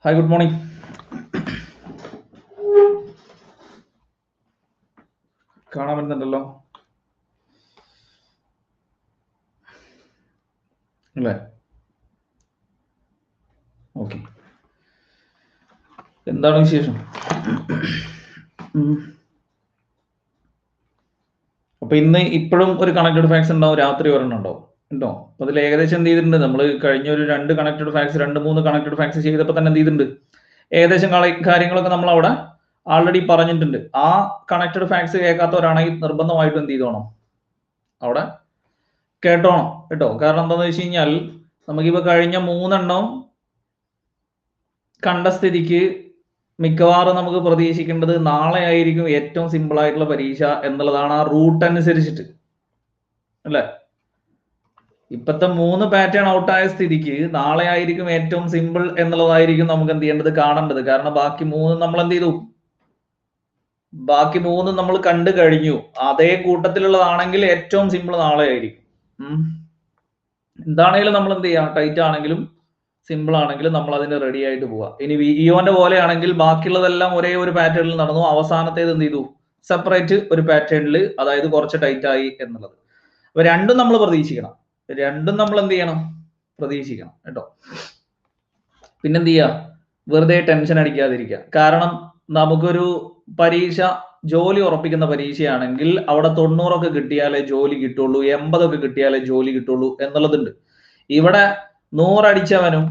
Hi, good morning. കാണാൻ പറ്റുന്നുണ്ടല്ലോ അല്ലേ? Okay, എന്താണ് വിശേഷം? അപ്പൊ ഇന്ന് ഇപ്പോഴും ഒരു കണക്റ്റഡ് ഫാക്സ് ഉണ്ടാവും, രാത്രി ഒരെണ്ണം ഉണ്ടാവും ഉണ്ടോ? അപ്പൊ അതിൽ ഏകദേശം എന്ത് ചെയ്തിട്ടുണ്ട്, നമ്മൾ കഴിഞ്ഞ ഒരു 2 കണക്റ്റഡ് ഫാക്സ് 2-3 കണക്റ്റഡ് ഫാക്സ് ചെയ്തപ്പോൾ തന്നെ എന്ത് ചെയ്തിട്ടുണ്ട്, ഏകദേശം കാര്യങ്ങളൊക്കെ നമ്മൾ അവിടെ ആൾറെഡി പറഞ്ഞിട്ടുണ്ട്. ആ കണക്റ്റഡ് ഫാക്സ് കേൾക്കാത്തവരാണെങ്കിൽ നിർബന്ധമായിട്ടും എന്ത് ചെയ്തോണം, അവിടെ കേട്ടോണം കേട്ടോ. കാരണം എന്താണെന്ന് വെച്ച് കഴിഞ്ഞാൽ നമുക്കിപ്പോൾ കഴിഞ്ഞ 3 കണ്ട സ്ഥിതിക്ക് മിക്കവാറും നമുക്ക് പ്രതീക്ഷിക്കേണ്ടത് നാളെ ആയിരിക്കും ഏറ്റവും സിമ്പിൾ ആയിട്ടുള്ള പരീക്ഷ എന്നുള്ളതാണ്, ആ റൂട്ട് അനുസരിച്ചിട്ട് അല്ലെ. ഇപ്പത്തെ 3 പാറ്റേൺ ഔട്ടായ സ്ഥിതിക്ക് നാളെ ആയിരിക്കും ഏറ്റവും സിമ്പിൾ എന്നുള്ളതായിരിക്കും നമുക്ക് എന്ത് ചെയ്യേണ്ടത്, കാണേണ്ടത്. കാരണം ബാക്കി 3 നമ്മൾ എന്ത് ചെയ്തു, ബാക്കി 3 നമ്മൾ കണ്ടു കഴിഞ്ഞു. അതേ കൂട്ടത്തിലുള്ളതാണെങ്കിൽ ഏറ്റവും സിമ്പിൾ നാളെ ആയിരിക്കും. എന്താണെങ്കിലും നമ്മൾ എന്ത് ചെയ്യാം, ടൈറ്റ് ആണെങ്കിലും സിമ്പിൾ ആണെങ്കിലും നമ്മൾ അതിന് റെഡി ആയിട്ട് പോവാം. ഇനി ഇയോന്റെ പോലെയാണെങ്കിൽ ബാക്കിയുള്ളതെല്ലാം ഒരേ ഒരു പാറ്റേണിൽ നടന്നു, അവസാനത്തേത് എന്ത് ചെയ്തു, സെപ്പറേറ്റ് ഒരു പാറ്റേണിൽ, അതായത് കുറച്ച് ടൈറ്റ് ആയി എന്നുള്ളത്. അപ്പൊ രണ്ടും നമ്മൾ പ്രതീക്ഷിക്കണം, രണ്ടും നമ്മൾ എന്ത് ചെയ്യണം, പ്രതീക്ഷിക്കണം കേട്ടോ. പിന്നെന്ത് ചെയ്യുക, വെറുതെ ടെൻഷൻ അടിക്കാതിരിക്കുക. കാരണം നമുക്കൊരു പരീക്ഷ ജോലി ഉറപ്പിക്കുന്ന പരീക്ഷയാണെങ്കിൽ അവിടെ 90 കിട്ടിയാലേ ജോലി കിട്ടുള്ളൂ, 80 കിട്ടിയാലേ ജോലി കിട്ടുള്ളൂ എന്നുള്ളതുണ്ട്. ഇവിടെ 100 അടിച്ചവനും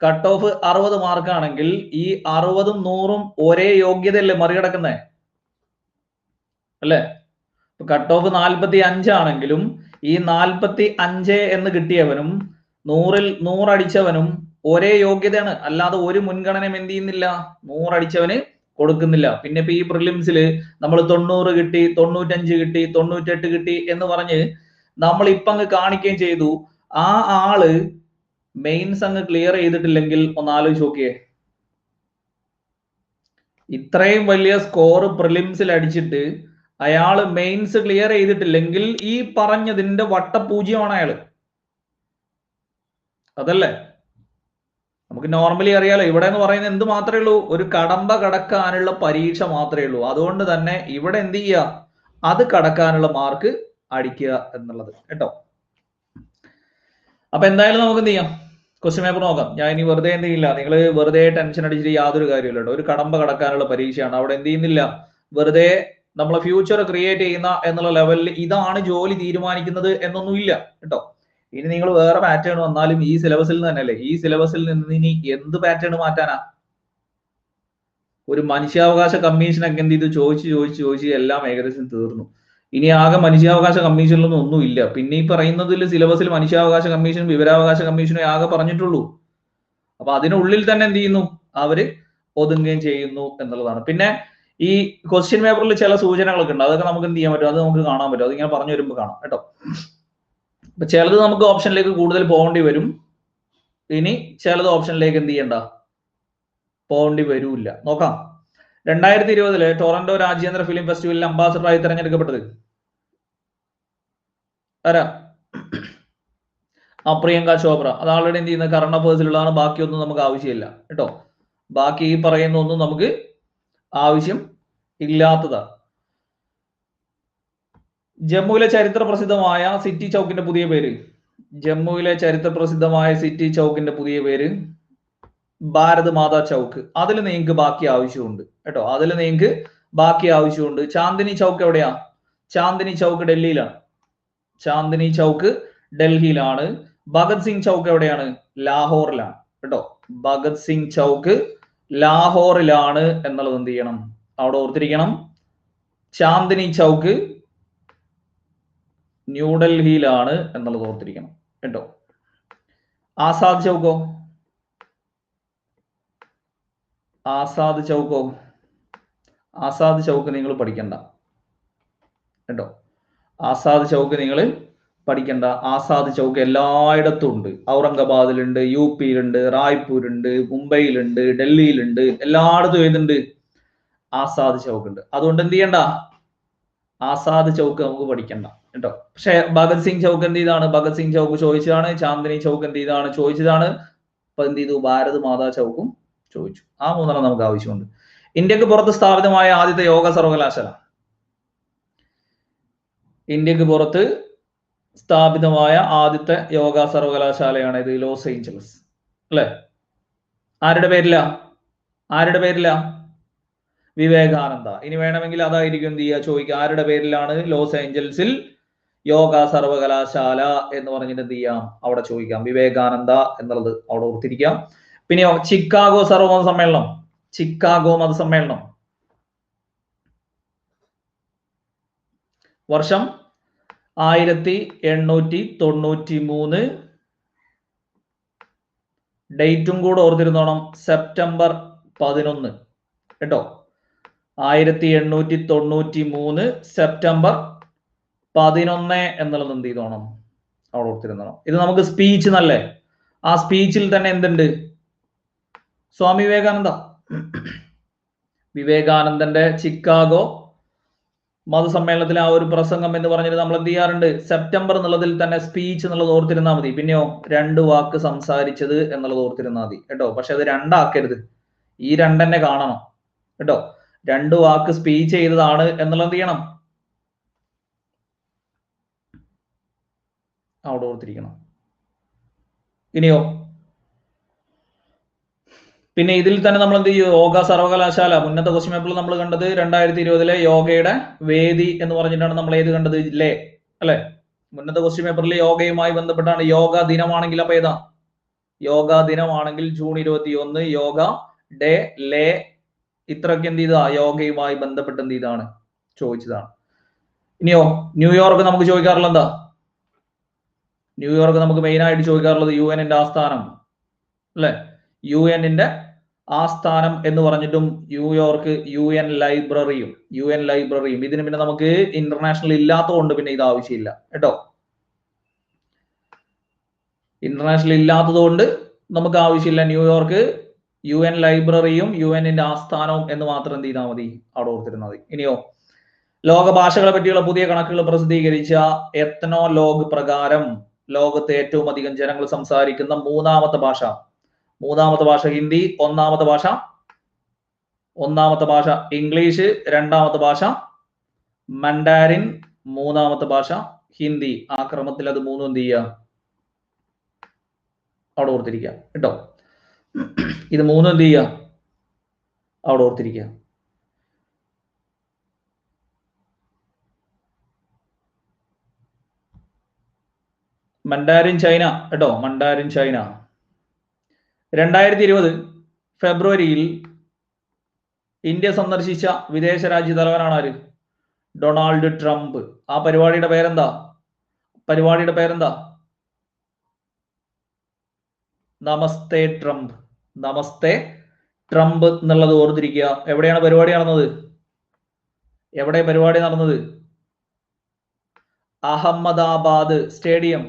കട്ട് ഓഫ് 60 മാർക്കാണെങ്കിൽ ഈ 60ഉം 100ഉം ഒരേ യോഗ്യതയല്ലേ മറികടക്കുന്നേ, അല്ലേ? കട്ട് ഓഫ് 45 ആണെങ്കിലും ഈ 45 എന്ന് കിട്ടിയവനും 100ൽ 100 അടിച്ചവനും ഒരേ യോഗ്യതയാണ്. അല്ലാതെ ഒരു മുൻഗണനയും എന്ത് ചെയ്യുന്നില്ല, 100 അടിച്ചവന് കൊടുക്കുന്നില്ല. പിന്നെ ഇപ്പൊ ഈ പ്രിലിംസില് നമ്മൾ 90 കിട്ടി, 95 കിട്ടി, 98 കിട്ടി എന്ന് പറഞ്ഞ് നമ്മൾ ഇപ്പൊ അങ്ങ് കാണിക്കുകയും ചെയ്തു. ആ ആള് മെയിൻസ് അങ്ങ് ക്ലിയർ ചെയ്തിട്ടില്ലെങ്കിൽ ഒന്ന് ആലോചിച്ച് നോക്കിയേ. ഇത്രയും വലിയ സ്കോർ പ്രിലിംസിൽ അടിച്ചിട്ട് അയാള് മെയിൻസ് ക്ലിയർ ചെയ്തിട്ടില്ലെങ്കിൽ ഈ പറഞ്ഞതിന്റെ വട്ടപൂജ്യമാണ് അയാള്, അതല്ലേ? നമുക്ക് നോർമലി അറിയാലോ, ഇവിടെ എന്ന് പറയുന്നത് എന്ത് മാത്രമേ ഉള്ളൂ, ഒരു കടമ്പ കടക്കാനുള്ള പരീക്ഷ മാത്രമേ ഉള്ളൂ. അതുകൊണ്ട് തന്നെ ഇവിടെ എന്ത് ചെയ്യുക, അത് കടക്കാനുള്ള മാർക്ക് അടിക്കുക എന്നുള്ളത് കേട്ടോ. അപ്പൊ എന്തായാലും നമുക്ക് എന്ത് ചെയ്യാം, ക്വസ്റ്റ്യൻ പേപ്പർ നോക്കാം. ഞാൻ ഇനി വെറുതെ എന്ത് ചെയ്യില്ല, നിങ്ങൾ വെറുതെ ടെൻഷൻ അടിച്ചിട്ട് യാതൊരു കാര്യമില്ല കേട്ടോ. ഒരു കടമ്പ കടക്കാനുള്ള പരീക്ഷയാണ്, അവിടെ എന്ത് ചെയ്യുന്നില്ല, വെറുതെ നമ്മളെ ഫ്യൂച്ചർ ക്രിയേറ്റ് ചെയ്യുന്ന എന്നുള്ള ലെവലിൽ ഇതാണ് ജോലി തീരുമാനിക്കുന്നത് എന്നൊന്നുമില്ല കേട്ടോ. ഇനി നിങ്ങൾ വേറെ പാറ്റേൺ വന്നാലും ഈ സിലബസിൽ നിന്ന് തന്നെയല്ലേ, ഈ സിലബസിൽ നിന്ന് ഇനി എന്ത് പാറ്റേൺ മാറ്റാനാ? ഒരു മനുഷ്യാവകാശ കമ്മീഷനൊക്കെ എന്ത് ചെയ്തു, ചോദിച്ച് എല്ലാം ഏകദേശം തീർന്നു. ഇനി ആകെ മനുഷ്യാവകാശ കമ്മീഷനിലൊന്നും ഒന്നുമില്ല. പിന്നെ ഈ പറയുന്നതിൽ സിലബസിൽ മനുഷ്യാവകാശ കമ്മീഷനും വിവരാവകാശ കമ്മീഷനും ആകെ പറഞ്ഞിട്ടുള്ളൂ. അപ്പൊ അതിനുള്ളിൽ തന്നെ എന്ത് ചെയ്യുന്നു, അവര് ഒതുങ്ങുകയും ചെയ്യുന്നു എന്നുള്ളതാണ്. പിന്നെ ഈ ക്വസ്റ്റ്യൻ പേപ്പറിൽ ചില സൂചനകളൊക്കെ ഉണ്ട്, അതൊക്കെ നമുക്ക് എന്ത് ചെയ്യാൻ പറ്റും, അത് നമുക്ക് കാണാൻ പറ്റും. അതിങ്ങനെ പറഞ്ഞു വരുമ്പോൾ കാണാം കേട്ടോ. അപ്പൊ ചിലത് നമുക്ക് ഓപ്ഷനിലേക്ക് കൂടുതൽ പോകേണ്ടി വരും, ഇനി ചിലത് ഓപ്ഷനിലേക്ക് എന്ത് ചെയ്യണ്ട, പോകേണ്ടി വരൂല്ല. നോക്കാം. 2020 ടൊറന്റോ രാജ്യാന്തര ഫിലിം ഫെസ്റ്റിവലിൽ അംബാസഡറായി തെരഞ്ഞെടുക്കപ്പെട്ടത് ആരാ? പ്രിയങ്ക ചോപ്ര. അത് ആൾറെഡി എന്ത് ചെയ്യുന്നത്, കറണ്ട് അഫേഴ്സിലുള്ളതാണ്. ബാക്കിയൊന്നും നമുക്ക് ആവശ്യമില്ല കേട്ടോ. ബാക്കി ഈ പറയുന്ന ഒന്നും നമുക്ക് ആവശ്യം ഇല്ലാത്തതാണ്. ജമ്മുവിലെ ചരിത്ര പ്രസിദ്ധമായ സിറ്റി ചൗക്കിന്റെ പുതിയ പേര്, ജമ്മുവിലെ ചരിത്ര പ്രസിദ്ധമായ സിറ്റി ചൗക്കിന്റെ പുതിയ പേര് ഭാരത് മാതാ ചൗക്ക്. അതിൽ നിങ്ങൾക്ക് ബാക്കി ആവശ്യമുണ്ട് കേട്ടോ, അതിൽ നിങ്ങൾക്ക് ബാക്കി ആവശ്യമുണ്ട്. ചാന്ദിനി ചൗക്ക് എവിടെയാ? ചാന്ദിനി ചൗക്ക് ഡൽഹിയിലാണ്. ചാന്ദിനി ചൗക്ക് ഡൽഹിയിലാണ്. ഭഗത് സിംഗ് ചൗക്ക് എവിടെയാണ്? ലാഹോറിലാണ് കേട്ടോ. ഭഗത് സിംഗ് ചൗക്ക് ലാഹോറിലാണ് എന്നുള്ളത് എന്ത് ചെയ്യണം, അവിടെ ഓർത്തിരിക്കണം. ചാന്ദിനി ചൗക്ക് ന്യൂഡൽഹിയിലാണ് എന്നുള്ളത് ഓർത്തിരിക്കണം കേട്ടോ. ആസാദ് ചൗക്കോ? ആസാദ് ചൗക്കോ? ആസാദ് ചൗക്ക് നിങ്ങൾ പഠിക്കണ്ട കേട്ടോ. ആസാദ് ചൗക്ക് നിങ്ങൾ പഠിക്കണ്ട. ആസാദ് ചൗക്ക് എല്ലായിടത്തും ഉണ്ട്. ഔറംഗാബാദിലുണ്ട്, യു പിയിലുണ്ട്, റായ്പൂരുണ്ട്, മുംബൈയിലുണ്ട്, ഡൽഹിയിലുണ്ട്, എല്ലായിടത്തും ഏതുണ്ട്, ആസാദ് ചൗക്ക് ഉണ്ട്. അതുകൊണ്ട് എന്ത് ചെയ്യണ്ട, ആസാദ് ചൗക്ക് നമുക്ക് പഠിക്കണ്ട കേട്ടോ. പക്ഷെ ഭഗത് സിംഗ് ചൗക്ക് എന്ത് ചെയ്താണ്, ഭഗത് സിംഗ് ചൗക്ക് ചോദിച്ചതാണ്. ചാന്ദിനി ചൗക്ക് എന്ത് ചെയ്താണ്, ചോദിച്ചതാണ്. അപ്പൊ എന്ത് ചെയ്തു, ഭാരത് മാതാ ചൗക്കും ചോദിച്ചു. ആ 3 നമുക്ക് ആവശ്യമുണ്ട്. ഇന്ത്യക്ക് പുറത്ത് സ്ഥാപിതമായ ആദ്യത്തെ യോഗ സർവകലാശാല. ഇന്ത്യക്ക് പുറത്ത് സ്ഥാപിതമായ ആദ്യത്തെ യോഗ സർവകലാശാലയാണ് ഇത് ലോസ് ഏഞ്ചൽസ് അല്ലെ? ആരുടെ പേരില? വിവേകാനന്ദ. ഇനി വേണമെങ്കിൽ അതായിരിക്കും എന്ത് ചെയ്യുക ചോദിക്കുക, ആരുടെ പേരിലാണ് ലോസ് ഏഞ്ചൽസിൽ യോഗ സർവകലാശാല എന്ന് പറഞ്ഞിട്ട് എന്ത് ചെയ്യാം അവിടെ ചോദിക്കാം. വിവേകാനന്ദ എന്നുള്ളത് അവിടെ ഓർത്തിരിക്കാം. പിന്നെയോ ചിക്കാഗോ മത സമ്മേളനം വർഷം 1893. ഡേറ്റും കൂടെ ഓർത്തിരുന്നോണം, സെപ്റ്റംബർ 11 കേട്ടോ. 1893 സെപ്റ്റംബർ 11 എന്നുള്ളത് എന്ത് ചെയ്തോണം അവിടെ ഓർത്തിരുന്നോണം. ഇത് നമുക്ക് സ്പീച്ച് നല്ലേ. ആ സ്പീച്ചിൽ തന്നെ എന്തുണ്ട്? സ്വാമി വിവേകാനന്ദന്റെ ചിക്കാഗോ മതസമ്മേളനത്തിലെ ആ ഒരു പ്രസംഗം എന്ന് പറഞ്ഞിട്ട് നമ്മൾ എന്ത് ചെയ്യാറുണ്ട്? സെപ്റ്റംബർ എന്നുള്ളതിൽ തന്നെ സ്പീച്ച് എന്നുള്ളത് ഓർത്തിരുന്നാൽ മതി. പിന്നെയോ 2 വാക്ക് സംസാരിച്ചത് എന്നുള്ളത് ഓർത്തിരുന്നാൽ മതി കേട്ടോ. പക്ഷെ അത് 2 ആക്കരുത്, ഈ 2 തന്നെ കാണണം കേട്ടോ. 2 വാക്ക് സ്പീച്ച് ചെയ്തതാണ് എന്നുള്ളത് എന്ത് ചെയ്യണം അവിടെ ഓർത്തിരിക്കണം. ഇനിയോ പിന്നെ ഇതിൽ തന്നെ നമ്മൾ എന്ത് ചെയ്യും? യോഗ സർവകലാശാല മുന്നത്തെ ക്വസ്റ്റ്യൻ പേപ്പറിൽ നമ്മൾ കണ്ടത് 2020 യോഗയുടെ വേദി എന്ന് പറഞ്ഞിട്ടാണ് നമ്മൾ ഏത് കണ്ടത്? ലേ അല്ലെ? മുന്നത്തെ ക്വസ്റ്റ്യൻ പേപ്പറിൽ യോഗയുമായി ബന്ധപ്പെട്ടാണ്. യോഗ ദിനമാണെങ്കിൽ അപ്പൊ ഏതാ? യോഗ ദിനമാണെങ്കിൽ ജൂൺ 21 യോഗ ഡേ ലേ ഇത്രയൊക്കെ എന്ത് ചെയ്താ യോഗയുമായി ബന്ധപ്പെട്ട് എന്ത് ചെയ്താണ് ചോദിച്ചതാണ്. ഇനിയോ ന്യൂയോർക്ക് നമുക്ക് ചോദിക്കാറുള്ളത് എന്താ? ന്യൂയോർക്ക് നമുക്ക് മെയിൻ ആയിട്ട് ചോദിക്കാറുള്ളത് UN-ന്റെ ആസ്ഥാനം അല്ലെ? UN-ന്റെ ആസ്ഥാനം എന്ന് പറഞ്ഞിട്ടും ന്യൂയോർക്ക് UN ലൈബ്രറിയും ഇതിന് പിന്നെ നമുക്ക് ഇന്റർനാഷണൽ ഇല്ലാത്തതുകൊണ്ട് പിന്നെ ഇത് ആവശ്യമില്ല കേട്ടോ. ഇന്റർനാഷണൽ ഇല്ലാത്തതുകൊണ്ട് നമുക്ക് ആവശ്യമില്ല. ന്യൂയോർക്ക് UN ലൈബ്രറിയും UN-ന്റെ ആസ്ഥാനവും എന്ന് മാത്രം എന്ത് ചെയ്താൽ മതി അവിടെ ഓർത്തിരുന്നാൽ മതി. ഇനിയോ ലോക ഭാഷകളെ പറ്റിയുള്ള പുതിയ കണക്കുകൾ പ്രസിദ്ധീകരിച്ച എത്നോലോഗ് പ്രകാരം ലോകത്ത് ഏറ്റവും അധികം ജനങ്ങൾ സംസാരിക്കുന്ന മൂന്നാമത്തെ ഭാഷ ഹിന്ദി, ഒന്നാമത്തെ ഭാഷ ഇംഗ്ലീഷ്, രണ്ടാമത്തെ ഭാഷ മണ്ടാരിൻ, മൂന്നാമത്തെ ഭാഷ ഹിന്ദി. ആ ക്രമത്തിൽ അത് 3 എന്ത് ചെയ്യുക അവിടെ ഓർത്തിരിക്കുക കേട്ടോ. ഇത് 3 എന്ത് ചെയ്യുക അവിടെ ഓർത്തിരിക്കുക. മണ്ടാരിൻ ചൈന കേട്ടോ, മണ്ടാരിൻ ചൈന. 2020 ഫെബ്രുവരിയിൽ ഇന്ത്യ സന്ദർശിച്ച വിദേശ രാജ്യ തലവനാണ് ആര്? Donald Trump. ആ പരിപാടിയുടെ പേരെന്താ? നമസ്തേ ട്രംപ് എന്നുള്ളത് ഓർത്തിരിക്കുക. എവിടെയാണ് പരിപാടി നടന്നത്? അഹമ്മദാബാദ് സ്റ്റേഡിയം,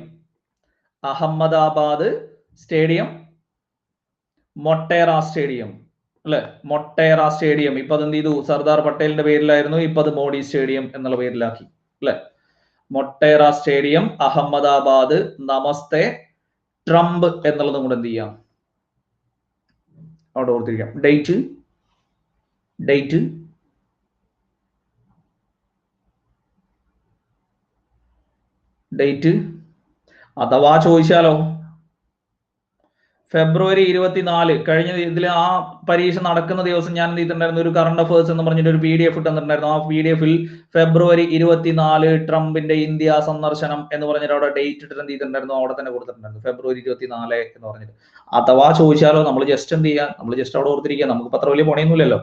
മൊട്ടേറ സ്റ്റേഡിയം അല്ലെ? മൊട്ടേറ സ്റ്റേഡിയം ഇപ്പൊ അതെന്ത് ചെയ്തു? സർദാർ പട്ടേലിന്റെ പേരിലായിരുന്നു, ഇപ്പൊ അത് മോഡി സ്റ്റേഡിയം എന്നുള്ള പേരിലാക്കി അല്ലെ? മൊട്ടേറ സ്റ്റേഡിയം, അഹമ്മദാബാദ്, നമസ്തേ ട്രംപ് എന്നുള്ളതും കൂടെ എന്ത് ചെയ്യാം അവിടെ ഓർത്തിരിക്കാം. ഡേറ്റ് അഥവാ ചോദിച്ചാലോ ഫെബ്രുവരി 24 കഴിഞ്ഞ ഇതിൽ ആ പരീക്ഷ നടക്കുന്ന ദിവസം ഞാൻ എന്ത് ചെയ്തിട്ടുണ്ടായിരുന്നു? ഒരു കറണ്ട് അഫേഴ്സ് എന്ന് പറഞ്ഞിട്ട് ഒരു PDF ഇട്ടിട്ടുണ്ടായിരുന്നു. ആ PDF-ൽ ഫെബ്രുവരി 24 ട്രംപിന്റെ ഇന്ത്യ സന്ദർശനം എന്ന് പറഞ്ഞിട്ട് അവിടെ ഡേറ്റ് ഇട്ടിട്ട് എന്ത് ചെയ്തിട്ടുണ്ടായിരുന്നു? അവിടെ തന്നെ കൊടുത്തിട്ടുണ്ടായിരുന്നു ഫെബ്രുവരി 24 എന്ന് പറഞ്ഞിട്ട്. അഥവാ ചോദിച്ചാലോ നമ്മൾ ജസ്റ്റ് എന്ത് ചെയ്യാം? നമ്മൾ ജസ്റ്റ് അവിടെ ഓർത്തിരിക്കുക. നമുക്ക് അത്ര വലിയ പണിയൊന്നുമില്ലല്ലോ.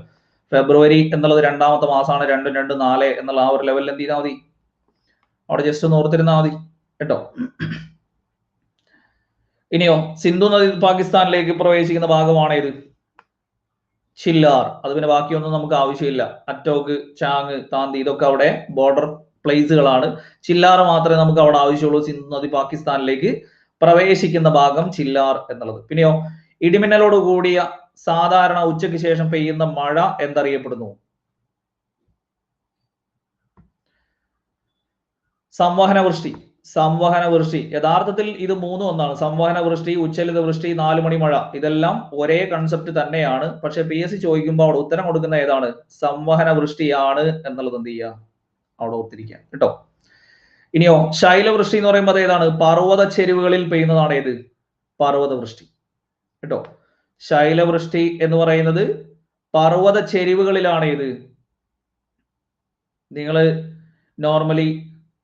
ഫെബ്രുവരി എന്നുള്ളത് 2ാമത്തെ മാസമാണ്. 2-2-4 എന്നുള്ള ആ ഒരു ലെവലിൽ എന്ത് ചെയ്താൽ മതി? അവിടെ ജസ്റ്റ് ഒന്ന് ഓർത്തിരുന്നാൽ മതി കേട്ടോ. ഇനിയോ സിന്ധു നദി പാകിസ്ഥാനിലേക്ക് പ്രവേശിക്കുന്ന ഭാഗമാണ് ഇത് ചില്ലാർ. അത് പിന്നെ ബാക്കിയൊന്നും നമുക്ക് ആവശ്യമില്ല. അറ്റോക്ക്, ചാങ്, താന്തി ഇതൊക്കെ അവിടെ ബോർഡർ പ്ലേസുകളാണ്. ചില്ലാർ മാത്രമേ നമുക്ക് അവിടെ ആവശ്യമുള്ളൂ. സിന്ധു നദി പാകിസ്ഥാനിലേക്ക് പ്രവേശിക്കുന്ന ഭാഗം ചില്ലാർ എന്നുള്ളത്. പിന്നെയോ ഇടിമിന്നലോട് കൂടിയ സാധാരണ ഉച്ചയ്ക്ക് ശേഷം പെയ്യുന്ന മഴ എന്തറിയപ്പെടുന്നു? സംവഹന വൃഷ്ടി സംവഹന വൃഷ്ടി. യഥാർത്ഥത്തിൽ ഇത് മൂന്നും ഒന്നാണ്. സംവഹന വൃഷ്ടി, ഉച്ചലിത വൃഷ്ടി, 4 മണി മഴ, ഇതെല്ലാം ഒരേ കൺസെപ്റ്റ് തന്നെയാണ്. പക്ഷെ PSC ചോദിക്കുമ്പോൾ അവിടെ ഉത്തരം കൊടുക്കുന്ന ഏതാണ്? സംവഹന വൃഷ്ടിയാണ് എന്നുള്ളത് എന്ത് ചെയ്യുക, അവിടെ ഓർത്തിരിക്കുക കേട്ടോ. ഇനിയോ ശൈലവൃഷ്ടി എന്ന് പറയുമ്പോൾ ഏതാണ്? പർവ്വത ചെരുവുകളിൽ പെയ്യുന്നതാണ് ഏത്? പർവ്വത വൃഷ്ടി കേട്ടോ. ശൈലവൃഷ്ടി എന്ന് പറയുന്നത് പർവ്വത ചെരിവുകളിലാണ് ഏത്? നിങ്ങൾ നോർമലി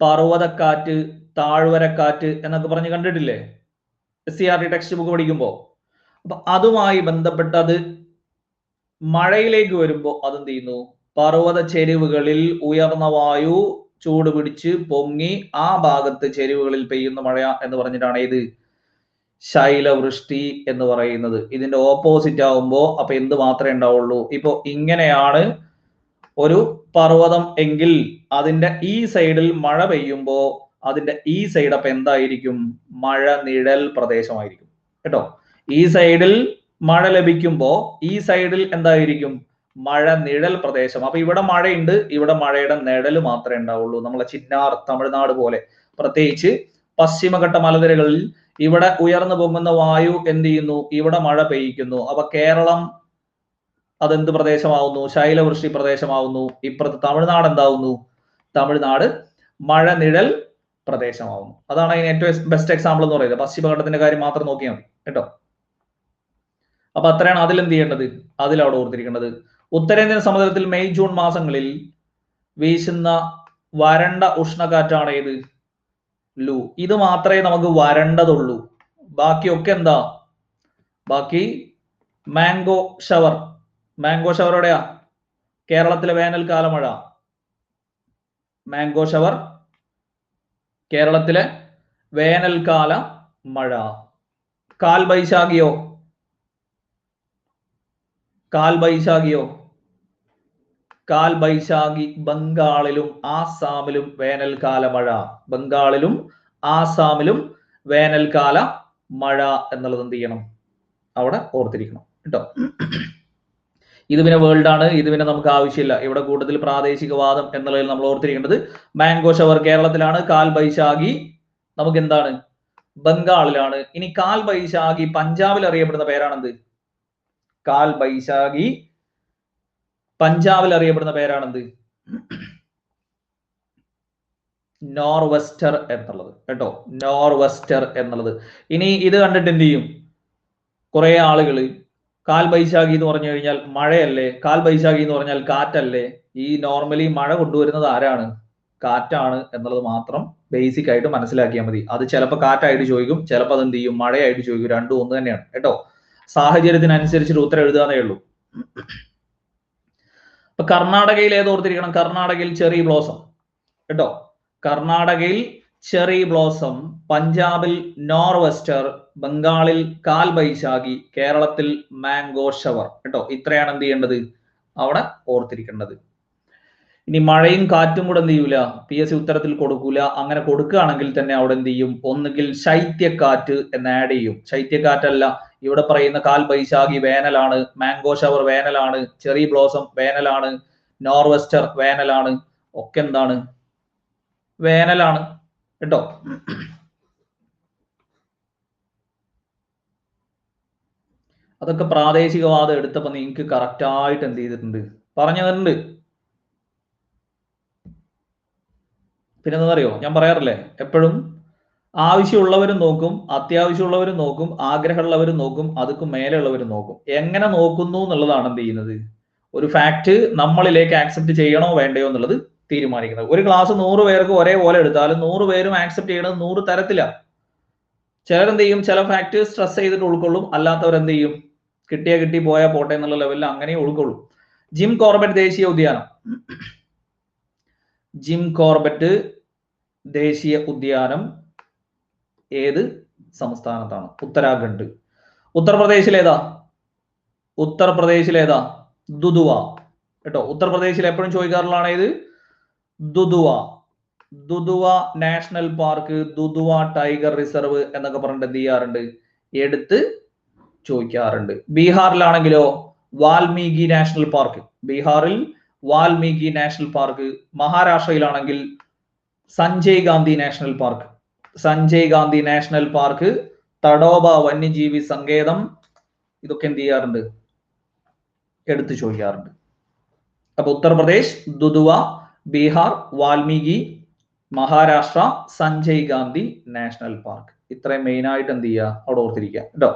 പർവ്വതക്കാറ്റ്, താഴ്വരക്കാറ്റ് എന്നൊക്കെ പറഞ്ഞ് കണ്ടിട്ടില്ലേ SCRT ടെക്സ്റ്റ് ബുക്ക് പഠിക്കുമ്പോൾ? അപ്പൊ അതുമായി ബന്ധപ്പെട്ടത് മഴയിലേക്ക് വരുമ്പോൾ അതെന്ത് ചെയ്യുന്നു? പർവ്വത ചെരിവുകളിൽ ഉയർന്ന വായു ചൂട് പിടിച്ച് പൊങ്ങി ആ ഭാഗത്ത് ചെരിവുകളിൽ പെയ്യുന്ന മഴ എന്ന് പറഞ്ഞിട്ടാണ് ഇത് ശൈലവൃഷ്ടി എന്ന് പറയുന്നത്. ഇതിന്റെ ഓപ്പോസിറ്റ് ആവുമ്പോ അപ്പൊ എന്ത് മാത്രമേ ഉണ്ടാവുള്ളൂ? ഇപ്പൊ ഇങ്ങനെയാണ് ഒരു പർവ്വതം എങ്കിൽ അതിന്റെ ഈ സൈഡിൽ മഴ പെയ്യുമ്പോ അതിന്റെ ഈ സൈഡ് അപ്പൊ എന്തായിരിക്കും? മഴ നിഴൽ പ്രദേശമായിരിക്കും കേട്ടോ. ഈ സൈഡിൽ മഴ ലഭിക്കുമ്പോ ഈ സൈഡിൽ എന്തായിരിക്കും? മഴ നിഴൽ പ്രദേശം. അപ്പൊ ഇവിടെ മഴയുണ്ട്, ഇവിടെ മഴയുടെ നിഴല് മാത്രമേ ഉണ്ടാവുള്ളൂ. നമ്മളെ ചിന്നാർ, തമിഴ്നാട് പോലെ പ്രത്യേകിച്ച് പശ്ചിമഘട്ട മലനിരകളിൽ ഇവിടെ ഉയർന്നു പൊങ്ങുന്ന വായു എന്ത് ചെയ്യുന്നു? ഇവിടെ മഴ പെയ്യിക്കുന്നു. അപ്പൊ കേരളം അതെന്ത് പ്രദേശമാവുന്നു? ശൈലവൃഷ്ടി പ്രദേശമാവുന്നു. ഇപ്പുറത്ത് തമിഴ്നാട് എന്താവുന്നു? തമിഴ്നാട് മഴ നിഴൽ പ്രദേശമാവുന്നു. അതാണ് അതിന് ഏറ്റവും ബെസ്റ്റ് എക്സാമ്പിൾ എന്ന് പറയുന്നത്. പശ്ചിമഘട്ടത്തിന്റെ കാര്യം മാത്രം നോക്കിയാൽ മതി കേട്ടോ. അപ്പൊ അത്രയാണ് അതിലെന്ത് ചെയ്യേണ്ടത്, അതിലവിടെ ഓർത്തിരിക്കേണ്ടത്. ഉത്തരേന്ത്യൻ സമുദ്രത്തിൽ മെയ് ജൂൺ മാസങ്ങളിൽ വീശുന്ന വരണ്ട ഉഷ്ണക്കാറ്റാണ് ഏത്? ലൂ. ഇത് മാത്രമേ നമുക്ക് വരണ്ടതുള്ളൂ. ബാക്കിയൊക്കെ എന്താ? ബാക്കി മാംഗോ ഷവർ. മാംഗോ ഷവർ എവിടെയാ? കേരളത്തിലെ വേനൽക്കാല മഴ. മാംഗോ ഷവർ കേരളത്തിലെ വേനൽക്കാല മഴ. കാൽ ബൈശാഖിയോ? കാൽ ബൈശാഖിയോ? കാൽ ബൈശാഖി ബംഗാളിലും ആസാമിലും വേനൽക്കാല മഴ. ബംഗാളിലും ആസാമിലും വേനൽക്കാല മഴ എന്നുള്ളത് എന്ത് ചെയ്യണം? അവിടെ ഓർത്തിരിക്കണം കേട്ടോ. ഇത് പിന്നെ വേൾഡ് ആണ്, ഇത് പിന്നെ നമുക്ക് ആവശ്യമില്ല. ഇവിടെ കൂടുതൽ പ്രാദേശികവാദം എന്നുള്ളതിൽ നമ്മൾ ഓർത്തിരിക്കേണ്ടത് മാംഗോ ഷവർ കേരളത്തിലാണ്. കാൽ ബൈശാഖി നമുക്ക് എന്താണ്? ബംഗാളിലാണ്. ഇനി കാൽ ബൈശാഖി പഞ്ചാബിൽ അറിയപ്പെടുന്ന പേരാണെന്ത്? കാൽ ബൈശാഖി പഞ്ചാബിൽ അറിയപ്പെടുന്ന പേരാണെന്ത്? നോർവെസ്റ്റർ എന്നുള്ളത് കേട്ടോ. നോർവെസ്റ്റർ എന്നുള്ളത്. ഇനി ഇത് കണ്ടിട്ട് എന്ത് ചെയ്യും? കുറെ ആളുകൾ കാൽ ബൈശാഖി എന്ന് പറഞ്ഞു കഴിഞ്ഞാൽ മഴയല്ലേ, കാൽ ബൈശാഖി എന്ന് പറഞ്ഞാൽ കാറ്റല്ലേ? ഈ നോർമലി മഴ കൊണ്ടുവരുന്നത് ആരാണ്? കാറ്റാണ് എന്നുള്ളത് മാത്രം ബേസിക് ആയിട്ട് മനസ്സിലാക്കിയാൽ മതി. അത് ചിലപ്പോൾ കാറ്റായിട്ട് ചോദിക്കും, ചിലപ്പോൾ അത് എന്ത് ചെയ്യും? മഴയായിട്ട് ചോദിക്കും. രണ്ടും ഒന്ന് തന്നെയാണ് കേട്ടോ. സാഹചര്യത്തിനനുസരിച്ചിട്ട് ഉത്തരം എഴുതാനേ ഉള്ളൂ. ഇപ്പൊ കർണാടകയിൽ ഏത് ഓർത്തിരിക്കണം? കർണാടകയിൽ ചെറി ബ്ലോസം കേട്ടോ. കർണാടകയിൽ ചെറി ബ്ലോസം, പഞ്ചാബിൽ നോർവെസ്റ്റർ, ബംഗാളിൽ കാൽ ബൈശാഖി, കേരളത്തിൽ മാംഗോ ഷവർ കേട്ടോ. ഇത്രയാണ് എന്ത് ചെയ്യേണ്ടത്? അവിടെ ഓർത്തിരിക്കേണ്ടത്. ഇനി മഴയും കാറ്റും കൂടെ എന്ത് ചെയ്യൂല? PSC ഉത്തരത്തിൽ കൊടുക്കൂല. അങ്ങനെ കൊടുക്കുകയാണെങ്കിൽ തന്നെ അവിടെ എന്ത് ചെയ്യും? ഒന്നുകിൽ ശൈത്യക്കാറ്റ് എന്ന് ആഡ് ചെയ്യും. ശൈത്യക്കാറ്റല്ല, ഇവിടെ പറയുന്ന കാൽ ബൈശാഖി വേനലാണ്, മാംഗോ ഷവർ വേനലാണ്, ചെറി ബ്ലോസം വേനലാണ്, നോർവെസ്റ്റർ വേനലാണ്, ഒക്കെ എന്താണ്? വേനലാണ് കേട്ടോ. അതൊക്കെ പ്രാദേശികവാദം എടുത്തപ്പോ നിങ്ങൾക്ക് കറക്റ്റ് ആയിട്ട് എന്ത് ചെയ്തിട്ടുണ്ട്? പറഞ്ഞു തരുന്നുണ്ട്. പിന്നെ എന്താണെന്നറിയോ, ഞാൻ പറയാറില്ലേ എപ്പോഴും, ആവശ്യമുള്ളവരും നോക്കും, അത്യാവശ്യമുള്ളവരും നോക്കും, ആഗ്രഹമുള്ളവരും നോക്കും, അതുക്കും മേലെയുള്ളവരും നോക്കും. എങ്ങനെ നോക്കുന്നു എന്നുള്ളതാണ് എന്ത് ചെയ്യുന്നത്? ഒരു ഫാക്ട് നമ്മളിലേക്ക് ആക്സെപ്റ്റ് ചെയ്യണോ വേണ്ടയോ എന്നുള്ളത് തീരുമാനിക്കുന്നത്. ഒരു ക്ലാസ് 100 പേർക്ക് ഒരേപോലെ എടുത്താലും 100 പേരും ആക്സെപ്റ്റ് ചെയ്യണത് 100 തരത്തിലാണ്. ചിലരെന്ത് ചെയ്യും? ചില ഫാക്ട് സ്ട്രെസ് ചെയ്തിട്ട് ഉൾക്കൊള്ളും, അല്ലാത്തവരെന്ത് ചെയ്യും? കിട്ടി പോയാൽ പോട്ടെ എന്നുള്ള ലെവലിൽ അങ്ങനെ ഉൾക്കൊള്ളും. ജിം കോർബറ്റ് ദേശീയ ഉദ്യാനം. ജിം കോർബറ്റ് ദേശീയ ഉദ്യാനം ഏത് സംസ്ഥാനത്താണ്? ഉത്തരാഖണ്ഡ്. ഉത്തർപ്രദേശിലേതാ? ഉത്തർപ്രദേശിലേതാ? ദുദുവ കേട്ടോ. ഉത്തർപ്രദേശിൽ എപ്പോഴും ചോദിക്കാറുള്ളതാണ് ഇത് Dudhwa. Dudhwa national park, Dudhwa tiger reserve എന്നൊക്കെ പറഞ്ഞിട്ട് എന്ത് ചെയ്യാറുണ്ട്? എടുത്ത് ചോദിക്കാറുണ്ട്. ബീഹാറിലാണെങ്കിലോ വാൽമീകി നാഷണൽ പാർക്ക്. ബീഹാറിൽ വാൽമീകി നാഷണൽ പാർക്ക്. മഹാരാഷ്ട്രയിലാണെങ്കിൽ Sanjay Gandhi national park. Sanjay Gandhi national park, Tadoba വന്യജീവി സങ്കേതം, ഇതൊക്കെ എന്ത് ചെയ്യാറുണ്ട്, എടുത്തു ചോദിക്കാറുണ്ട്. അപ്പൊ ഉത്തർപ്രദേശ് ദുധുവ, ബീഹാർ വാൽമീകി, മഹാരാഷ്ട്ര സഞ്ജയ് ഗാന്ധി നാഷണൽ പാർക്ക്. ഇത്രയും മെയിൻ ആയിട്ട് എന്ത് ചെയ്യുക, അവിടെ ഓർത്തിരിക്കുക കേട്ടോ.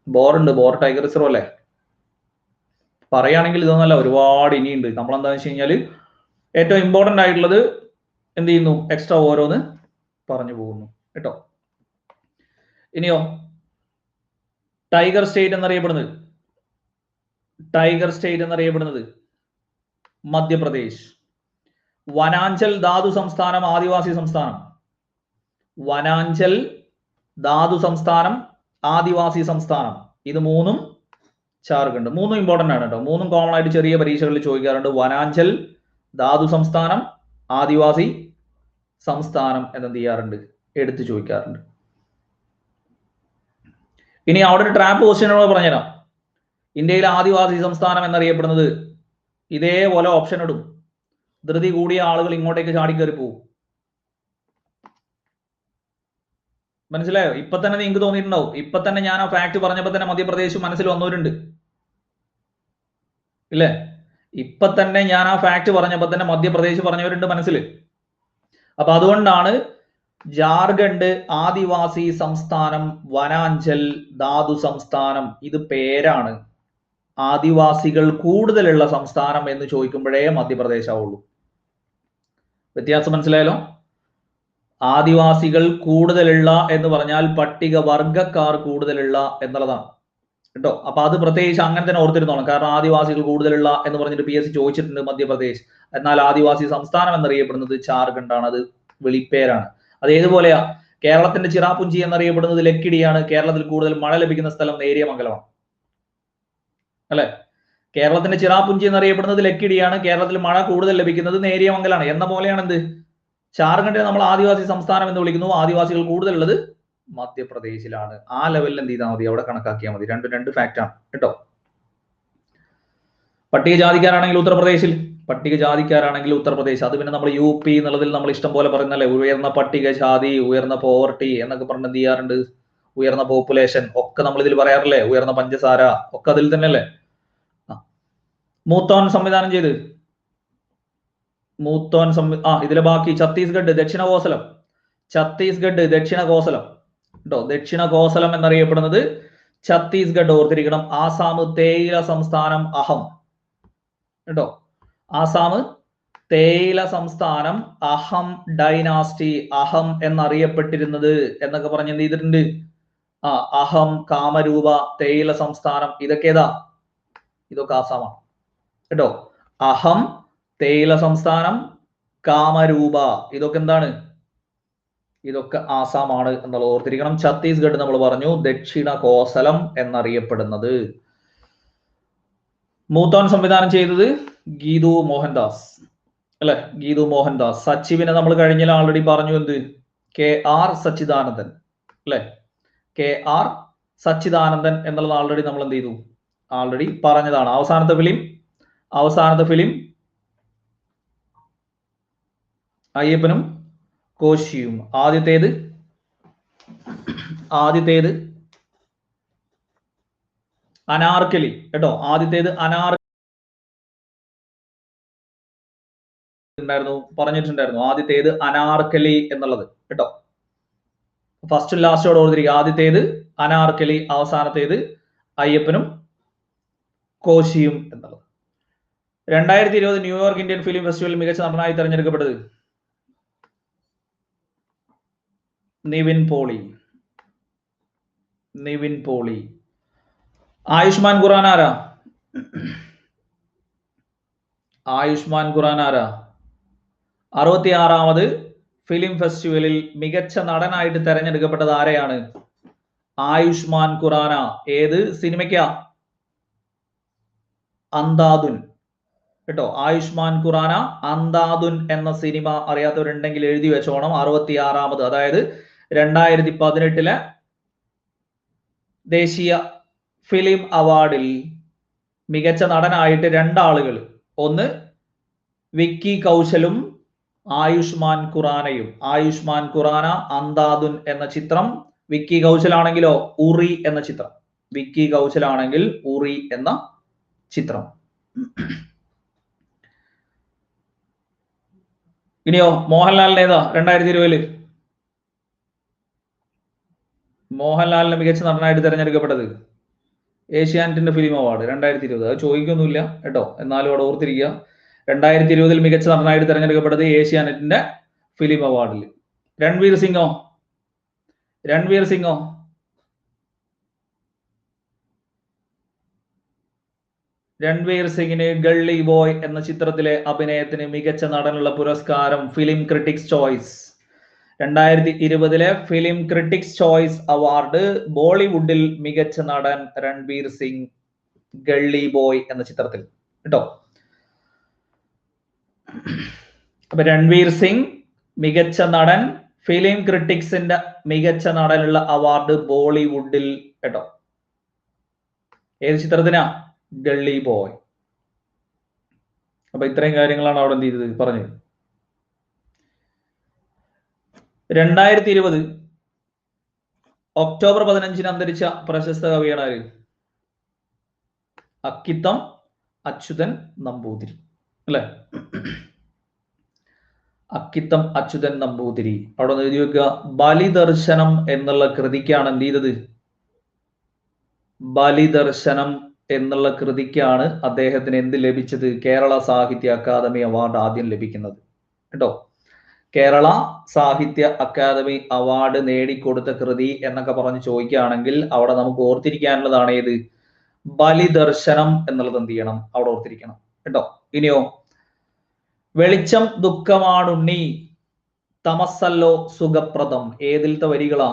ബോറുണ്ട്, ബോർ ടൈഗർ റിസർവ് അല്ലേ. പറയുകയാണെങ്കിൽ ഇതൊന്നല്ല, ഒരുപാട് ഇനിയുണ്ട്. നമ്മൾ എന്താണെന്ന് വെച്ച് കഴിഞ്ഞാൽ ഏറ്റവും ഇമ്പോർട്ടന്റ് ആയിട്ടുള്ളത് എന്ത് ചെയ്യുന്നു, എക്സ്ട്രാ ഓരോന്ന് പറഞ്ഞു പോകുന്നു കേട്ടോ. ഇനിയോ ടൈഗർ സ്റ്റേറ്റ് എന്നറിയപ്പെടുന്നത്, ടൈഗർ സ്റ്റേറ്റ് എന്നറിയപ്പെടുന്നത് മധ്യപ്രദേശ്. വനാഞ്ചൽ ധാതു സംസ്ഥാനം, ആദിവാസി സംസ്ഥാനം. വനാഞ്ചൽ ധാതു സംസ്ഥാനം, ആദിവാസി സംസ്ഥാനം. ഇത് മൂന്നും ജാർഖണ്ഡ്. മൂന്നും ഇമ്പോർട്ടന്റ് ആണ് കേട്ടോ. മൂന്നും കോമൺ ആയിട്ട് ചെറിയ പരീക്ഷകളിൽ ചോദിക്കാറുണ്ട്. വനാഞ്ചൽ ധാതു സംസ്ഥാനം, ആദിവാസി സംസ്ഥാനം എന്നെന്ത് ചെയ്യാറുണ്ട്, എടുത്തു ചോദിക്കാറുണ്ട്. ഇനി അവിടെ ഒരു ട്രാപ്പ് ക്വസ്റ്റ്യനോട് പറഞ്ഞുതരാം. ഇന്ത്യയിലെ ആദിവാസി സംസ്ഥാനം എന്നറിയപ്പെടുന്നത്, ഇതേപോലെ ഓപ്ഷൻ ഇടും. ധൃതി കൂടിയ ആളുകൾ ഇങ്ങോട്ടേക്ക് ചാടിക്കയറി പോകും. മനസ്സിലായോ? ഇപ്പൊ തന്നെ നിങ്ങൾക്ക് തോന്നിയിട്ടുണ്ടാവും. ഇപ്പൊ തന്നെ ഞാൻ ആ ഫാക്ട് പറഞ്ഞപ്പോൾ തന്നെ മധ്യപ്രദേശ് മനസ്സിൽ വന്നവരുണ്ട് ഇല്ലേ? ഇപ്പൊ തന്നെ ഞാൻ ആ ഫാക്ട് പറഞ്ഞപ്പോൾ തന്നെ മധ്യപ്രദേശ് പറഞ്ഞവരുണ്ട് മനസ്സിൽ. അപ്പൊ അതുകൊണ്ടാണ് ജാർഖണ്ഡ് ആദിവാസി സംസ്ഥാനം, വനാഞ്ചൽ ധാതു സംസ്ഥാനം, ഇത് പേരാണ്. ആദിവാസികൾ കൂടുതലുള്ള സംസ്ഥാനം എന്ന് ചോദിക്കുമ്പോഴേ മധ്യപ്രദേശ് ആവുള്ളൂ. വ്യത്യാസം മനസ്സിലായല്ലോ? ആദിവാസികൾ കൂടുതലുള്ള എന്ന് പറഞ്ഞാൽ പട്ടികവർഗക്കാർ കൂടുതലുള്ള എന്നുള്ളതാണ് കേട്ടോ. അപ്പൊ അത് പ്രത്യേകിച്ച് അങ്ങനെ തന്നെ ഓർത്തിരുന്നോണം. കാരണം ആദിവാസികൾ കൂടുതലുള്ള എന്ന് പറഞ്ഞിട്ട് PSC ചോദിച്ചിട്ടുണ്ട് മധ്യപ്രദേശ്. എന്നാൽ ആദിവാസി സംസ്ഥാനം എന്നറിയപ്പെടുന്നത് ജാർഖണ്ഡ് ആണ്. അത് വെളിപ്പേരാണ്. അത് ഏതുപോലെയാ? കേരളത്തിന്റെ ചിറാപുഞ്ചി എന്നറിയപ്പെടുന്നത് ലക്കിടിയാണ്. കേരളത്തിൽ കൂടുതൽ മഴ ലഭിക്കുന്ന സ്ഥലം നേര്യമംഗലമാണ് അല്ലെ? കേരളത്തിന്റെ ചിറാപുഞ്ചി എന്നറിയപ്പെടുന്നത് ലക്കിടിയാണ്. കേരളത്തിൽ മഴ കൂടുതൽ ലഭിക്കുന്നത് നേര്യമംഗലാണ്. എന്ന പോലെയാണ് എന്ത്, ജാർഖണ്ഡിനെ നമ്മൾ ആദിവാസി സംസ്ഥാനം എന്ന് വിളിക്കുന്നു. ആദിവാസികൾ കൂടുതലുള്ളത് മധ്യപ്രദേശിലാണ്. ആ ലെവലിൽ എന്ത് ചെയ്താൽ മതി, അവിടെ കണക്കാക്കിയാൽ മതി. രണ്ട് ഫാക്റ്റ് ആണ് കേട്ടോ. പട്ടികജാതിക്കാരാണെങ്കിൽ ഉത്തർപ്രദേശിൽ, പട്ടികജാതിക്കാരാണെങ്കിൽ ഉത്തർപ്രദേശ്. അത് പിന്നെ നമ്മൾ UP എന്നുള്ളതിൽ നമ്മൾ ഇഷ്ടം പോലെ പറയുന്നല്ലേ, ഉയർന്ന പട്ടികജാതി, ഉയർന്ന പോവർട്ടി എന്നൊക്കെ പറഞ്ഞ് എന്ത് ചെയ്യാറുണ്ട്, ഉയർന്ന പോപ്പുലേഷൻ ഒക്കെ നമ്മൾ ഇതിൽ പറയാറില്ലേ, ഉയർന്ന പഞ്ചസാര ഒക്കെ അതിൽ തന്നെ അല്ലേ. മൂത്തോൻ സംവിധാനം ചെയ്ത്, മൂത്തോൻ ഇതിലെ ബാക്കി ഛത്തീസ്ഗഡ് ദക്ഷിണ കോസലം, ഛത്തീസ്ഗഡ് ദക്ഷിണ കോസലം കേട്ടോ. ദക്ഷിണ കോസലം എന്നറിയപ്പെടുന്നത് ഛത്തീസ്ഗഡ്, ഓർത്തിരിക്കണം. ആസാം തേയില സംസ്ഥാനം, അഹം കേട്ടോ. ആസാം തേയില സംസ്ഥാനം, അഹം ഡൈനാസ്റ്റി, അഹം എന്നറിയപ്പെട്ടിരുന്നത് എന്നൊക്കെ പറഞ്ഞ് എന്ത് ചെയ്തിട്ടുണ്ട്. അഹം, കാമരൂപ, തേയില സംസ്ഥാനം, ഇതൊക്കെ ഏതാ, ഇതൊക്കെ ആസാമാണ് കേട്ടോ. അഹം തേയില സംസ്ഥാനം, കാമരൂപ, ഇതൊക്കെ എന്താണ്, ഇതൊക്കെ ആസാമാണ് എന്നുള്ളത് ഓർത്തിരിക്കണം. ഛത്തീസ്ഗഡ് നമ്മൾ പറഞ്ഞു ദക്ഷിണ കോസലം എന്നറിയപ്പെടുന്നത്. മൂത്തോൻ സംവിധാനം ചെയ്തത് ഗീതു മോഹൻദാസ് അല്ലെ, ഗീതു മോഹൻദാസ്. സച്ചിവിനെ നമ്മൾ കഴിഞ്ഞ ആൾറെഡി പറഞ്ഞു, എന്ത്, KR സച്ചിദാനന്ദൻ അല്ലെ. KR സച്ചിദാനന്ദൻ എന്നുള്ളത് ആൾറെഡി നമ്മൾ എന്ത് ചെയ്തു, ആൾറെഡി പറഞ്ഞതാണ്. അവസാനത്തെ ഫിലിം അയ്യപ്പനും കോശിയും. ആദ്യത്തേത് അനാർക്കലി കേട്ടോ. ആദ്യത്തേത് പറഞ്ഞിട്ടുണ്ടായിരുന്നു. ആദ്യത്തേത് അനാർക്കലി എന്നുള്ളത് കേട്ടോ. ഫസ്റ്റ് ലാസ്റ്റോട് ഓർത്തിരിക്കുക. ആദ്യത്തേത് അനാർക്കലി, അവസാനത്തേത് അയ്യപ്പനും കോശിയും എന്നുള്ളത്. 2020 ന്യൂയോർക്ക് ഇന്ത്യൻ ഫിലിം ഫെസ്റ്റിവൽ മികച്ച നടനായി തെരഞ്ഞെടുക്കപ്പെട്ടത് നിവിൻ പോളി. ആയുഷ്മാൻ ഖുറാന ആരാ? 66ാമത് ഫിലിം ഫെസ്റ്റിവലിൽ മികച്ച നടനായിട്ട് തെരഞ്ഞെടുക്കപ്പെട്ടത് ആരെയാണ്? ആയുഷ്മാൻ ഖുറാന. ഏത് സിനിമയ്ക്കാ? അന്ധാധുൻ കേട്ടോ. ആയുഷ്മാൻ ഖുറാന അന്ധാധുൻ എന്ന സിനിമ അറിയാത്തവരുണ്ടെങ്കിൽ എഴുതി വെച്ചോണം. 66ാമത്, അതായത് 2018 ദേശീയ ഫിലിം അവാർഡിൽ മികച്ച നടനായിട്ട് 2 ആളുകൾ, ഒന്ന് വിക്കി കൗശലും ആയുഷ്മാൻ ഖുറാനയും. ആയുഷ്മാൻ ഖുറാന, അന്ധാധുൻ എന്ന ചിത്രം. വിക്കി കൗശലാണെങ്കിലോ ഉറി എന്ന ചിത്രം. വിക്കി കൗശലാണെങ്കിൽ ഉറി എന്ന ചിത്രം. ഇനിയോ മോഹൻലാലിന് ഏതാ 2020 മോഹൻലാലിന് മികച്ച നടനായിട്ട് തിരഞ്ഞെടുക്കപ്പെട്ടത്? ഏഷ്യാനെറ്റിന്റെ ഫിലിം അവാർഡ് 2020. അത് ചോദിക്കൊന്നുമില്ല കേട്ടോ, എന്നാലും അവിടെ ഓർത്തിരിക്കുക. 2020 മികച്ച നടനായിട്ട് തിരഞ്ഞെടുക്കപ്പെട്ടത് ഏഷ്യാനെറ്റിന്റെ ഫിലിം അവാർഡിൽ. രൺവീർ സിംഗോ? രൺവീർ സിംഗോ? രൺവീർ സിംഗിന് ഗള്ളി ബോയ് എന്ന ചിത്രത്തിലെ അഭിനയത്തിന് മികച്ച നടനുള്ള പുരസ്കാരം film critics choice. 2020 film critics choice award ബോളിവുഡിൽ മികച്ച നടൻ രൺവീർ സിംഗ്, ഗള്ളി ബോയ് എന്ന ചിത്രത്തിൽ കേട്ടോ. അപ്പൊ രൺവീർ സിംഗ് മികച്ച നടൻ, ഫിലിം ക്രിട്ടിക്സിന്റെ മികച്ച നടനുള്ള അവാർഡ് ബോളിവുഡിൽ കേട്ടോ. ഏത് ചിത്രത്തിനാ? Gully boy. അപ്പൊ ഇത്രയും കാര്യങ്ങളാണ് അവിടെ എന്ത് ചെയ്തത് പറഞ്ഞത്. 2020 ഒക്ടോബർ 15 അന്തരിച്ച പ്രശസ്ത കവിയാണ് ആര്? അക്കിത്തം അച്യുതൻ നമ്പൂതിരി അല്ലെ? അക്കിത്തം അച്യുതൻ നമ്പൂതിരി. അവിടെ ഒന്ന് എഴുതി വെക്കുക. ബലിദർശനം എന്നുള്ള കൃതിക്കാണ് എന്ത് ചെയ്തത്? ബലിദർശനം എന്നുള്ള കൃതിക്കാണ് അദ്ദേഹത്തിന് എന്ത് ലഭിച്ചത്? കേരള സാഹിത്യ അക്കാദമി അവാർഡ് ആദ്യം ലഭിക്കുന്നത് കേട്ടോ. കേരള സാഹിത്യ അക്കാദമി അവാർഡ് നേടിക്കൊടുത്ത കൃതി എന്നൊക്കെ പറഞ്ഞ് ചോദിക്കുകയാണെങ്കിൽ അവിടെ നമുക്ക് ഓർത്തിരിക്കാനുള്ളതാണ് ഏത്? ബലിദർശനം എന്നുള്ളത് എന്ത് ചെയ്യണം? അവിടെ ഓർത്തിരിക്കണം കേട്ടോ. ഇനിയോ വെളിച്ചം ദുഃഖമാണുണ്ണി, തമസ്സല്ലോ സുഖപ്രദം. ഏതിലത്തെ വരികളാ?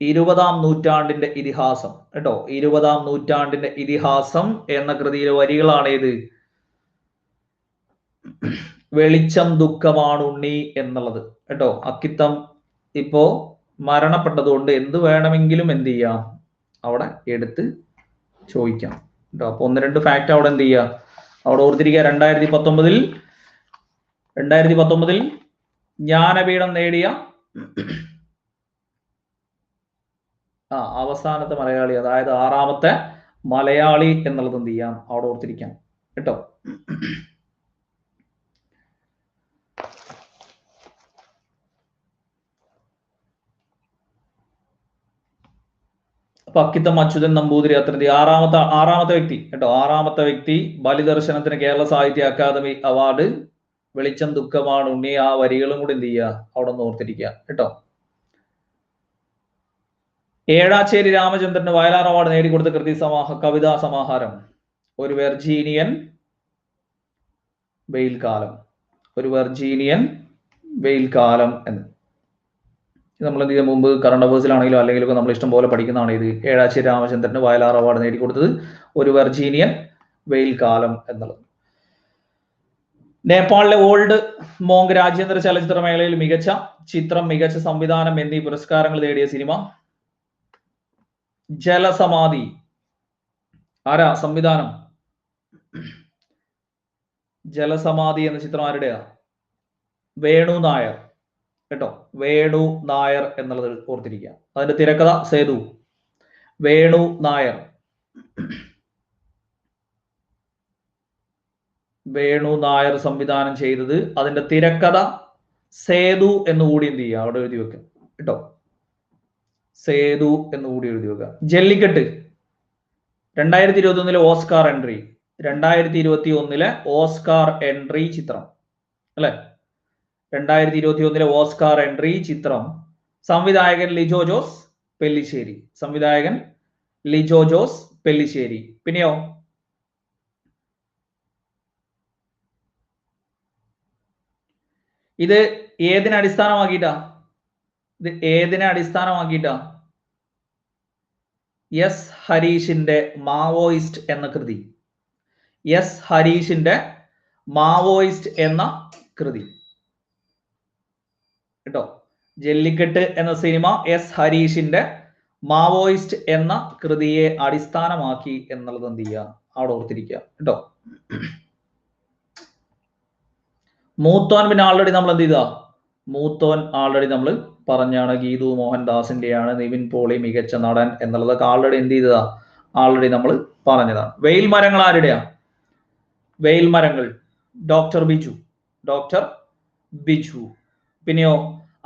20-ാം നൂറ്റാണ്ടിന്റെ ഇതിഹാസം കേട്ടോ. 20-ാം നൂറ്റാണ്ടിന്റെ ഇതിഹാസം എന്ന കൃതിയിലെ വരികളാണ് ഏത്? വെളിച്ചം ദുഃഖമാണുണ്ണി എന്നുള്ളത് കേട്ടോ. അക്കിത്തം ഇപ്പോ മരണപ്പെട്ടതുകൊണ്ട് എന്ത് വേണമെങ്കിലും എന്ത് ചെയ്യാം? അവിടെ എടുത്ത് ചോദിക്കാം കേട്ടോ. അപ്പൊ 1-2 ഫാക്ട് അവിടെ എന്ത് ചെയ്യുക? അവിടെ ഓർത്തിരിക്കുക. 2019 ജ്ഞാനപീഠം നേടിയ അവസാനത്തെ മലയാളി, അതായത് 6ാമത്തെ മലയാളി എന്നുള്ളത് എന്ത് ചെയ്യാം? അവിടെ ഓർത്തിരിക്കാം കേട്ടോ. അപ്പൊ അക്കിത്തം അച്യുതൻ നമ്പൂതിരി അത്രന്തി 6ാമത്തെ വ്യക്തി കേട്ടോ. 6ാമത്തെ വ്യക്തി. ബലിദർശനത്തിന് കേരള സാഹിത്യ അക്കാദമി അവാർഡ്. വെളിച്ചം ദുഃഖമാണ് ഉണ്ണി. ആ വരികളും കൂടി എന്ത് ചെയ്യുക? അവിടെ ഒന്ന് ഓർത്തിരിക്കുക കേട്ടോ. ഏഴാച്ചേരി രാമചന്ദ്രന് വയലാർ അവാർഡ് നേടിക്കൊടുത്ത കൃതി കവിതാ സമാഹാരം? ഒരു വെർജീനിയൻ വെയിൽക്കാലം. ഒരു വെർജീനിയൻ വെയിൽക്കാലം എന്ന് നമ്മൾ എന്ത് ചെയ്യും? മുമ്പ് കറണ്ട് അഫേഴ്സിലാണെങ്കിലും അല്ലെങ്കിലും നമ്മൾ ഇഷ്ടം പോലെ പഠിക്കുന്നതാണ് ഇത്. ഏഴാച്ചേരി രാമചന്ദ്രന് വയലാർ അവാർഡ് നേടിക്കൊടുത്തത് ഒരു വെർജീനിയൻ വെയിൽക്കാലം എന്നുള്ളത്. നേപ്പാളിലെ ഓൾഡ് മോങ്ക് രാജ്യാന്തര ചലച്ചിത്രമേളയിൽ മികച്ച ചിത്രം, മികച്ച സംവിധാനം എന്നീ പുരസ്കാരങ്ങൾ നേടിയ സിനിമ? ജലസമാധി. ആരാ സംവിധാനം? ജലസമാധി എന്ന ചിത്രം ആരുടെയാ? വേണു നായർ കേട്ടോ. വേണു നായർ എന്നുള്ളത് ഓർത്തിരിക്കുക. അതിന്റെ തിരക്കഥ സേതു. വേണു നായർ. വേണു നായർ സംവിധാനം ചെയ്തത്. അതിന്റെ തിരക്കഥ സേതു എന്നുകൂടി എന്ത് ചെയ്യുക? അവിടെ എഴുതി വെക്കുക കേട്ടോ. സേതു എന്നുകൂടി എഴുതി വെക്കുക. Jallikattu 2021 Oscar entry. 2021 Oscar entry ചിത്രം അല്ലെ? 2021 ഓസ്കാർ എൻട്രി ചിത്രം. സംവിധായകൻ ലിജോ ജോസ് പെല്ലിശ്ശേരി. സംവിധായകൻ ലിജോ ജോസ് പെല്ലിശ്ശേരി. പിന്നെയോ ഇത് ഏതിനെ അടിസ്ഥാനമാക്കിയിട്ടാ? ഇത് ഏതിനെ അടിസ്ഥാനമാക്കിയിട്ടാ? എസ് ഹരീഷിന്റെ മാവോയിസ്റ്റ് എന്ന കൃതി. എസ് ഹരീഷിന്റെ മാവോയിസ്റ്റ് എന്ന കൃതി കേട്ടോ. ജല്ലിക്കെട്ട് എന്ന സിനിമ എസ് ഹരീഷിന്റെ മാവോയിസ്റ്റ് എന്ന കൃതിയെ അടിസ്ഥാനമാക്കി എന്നുള്ളത് എന്ത് ചെയ്യുക? അവിടെ ഓർത്തിരിക്കുക കേട്ടോ. മൂത്തോൻ പിന്നെ ആൾറെഡി നമ്മൾ എന്ത് ചെയ്താ, മൂത്തോൻ ആൾറെഡി നമ്മൾ പറഞ്ഞാണ്, ഗീതു മോഹൻദാസിന്റെയാണ്. നിവിൻ പോളി മികച്ച നടൻ എന്നുള്ളതൊക്കെ ആൾറെഡി എന്ത് ചെയ്തതാ, ആൾറെഡി നമ്മൾ പറഞ്ഞതാണ്. വെയിൽ മരങ്ങൾ ആരുടെയാ? വെയിൽ മരങ്ങൾ ഡോക്ടർ ബിജു, ഡോക്ടർ ബിജു. പിന്നെയോ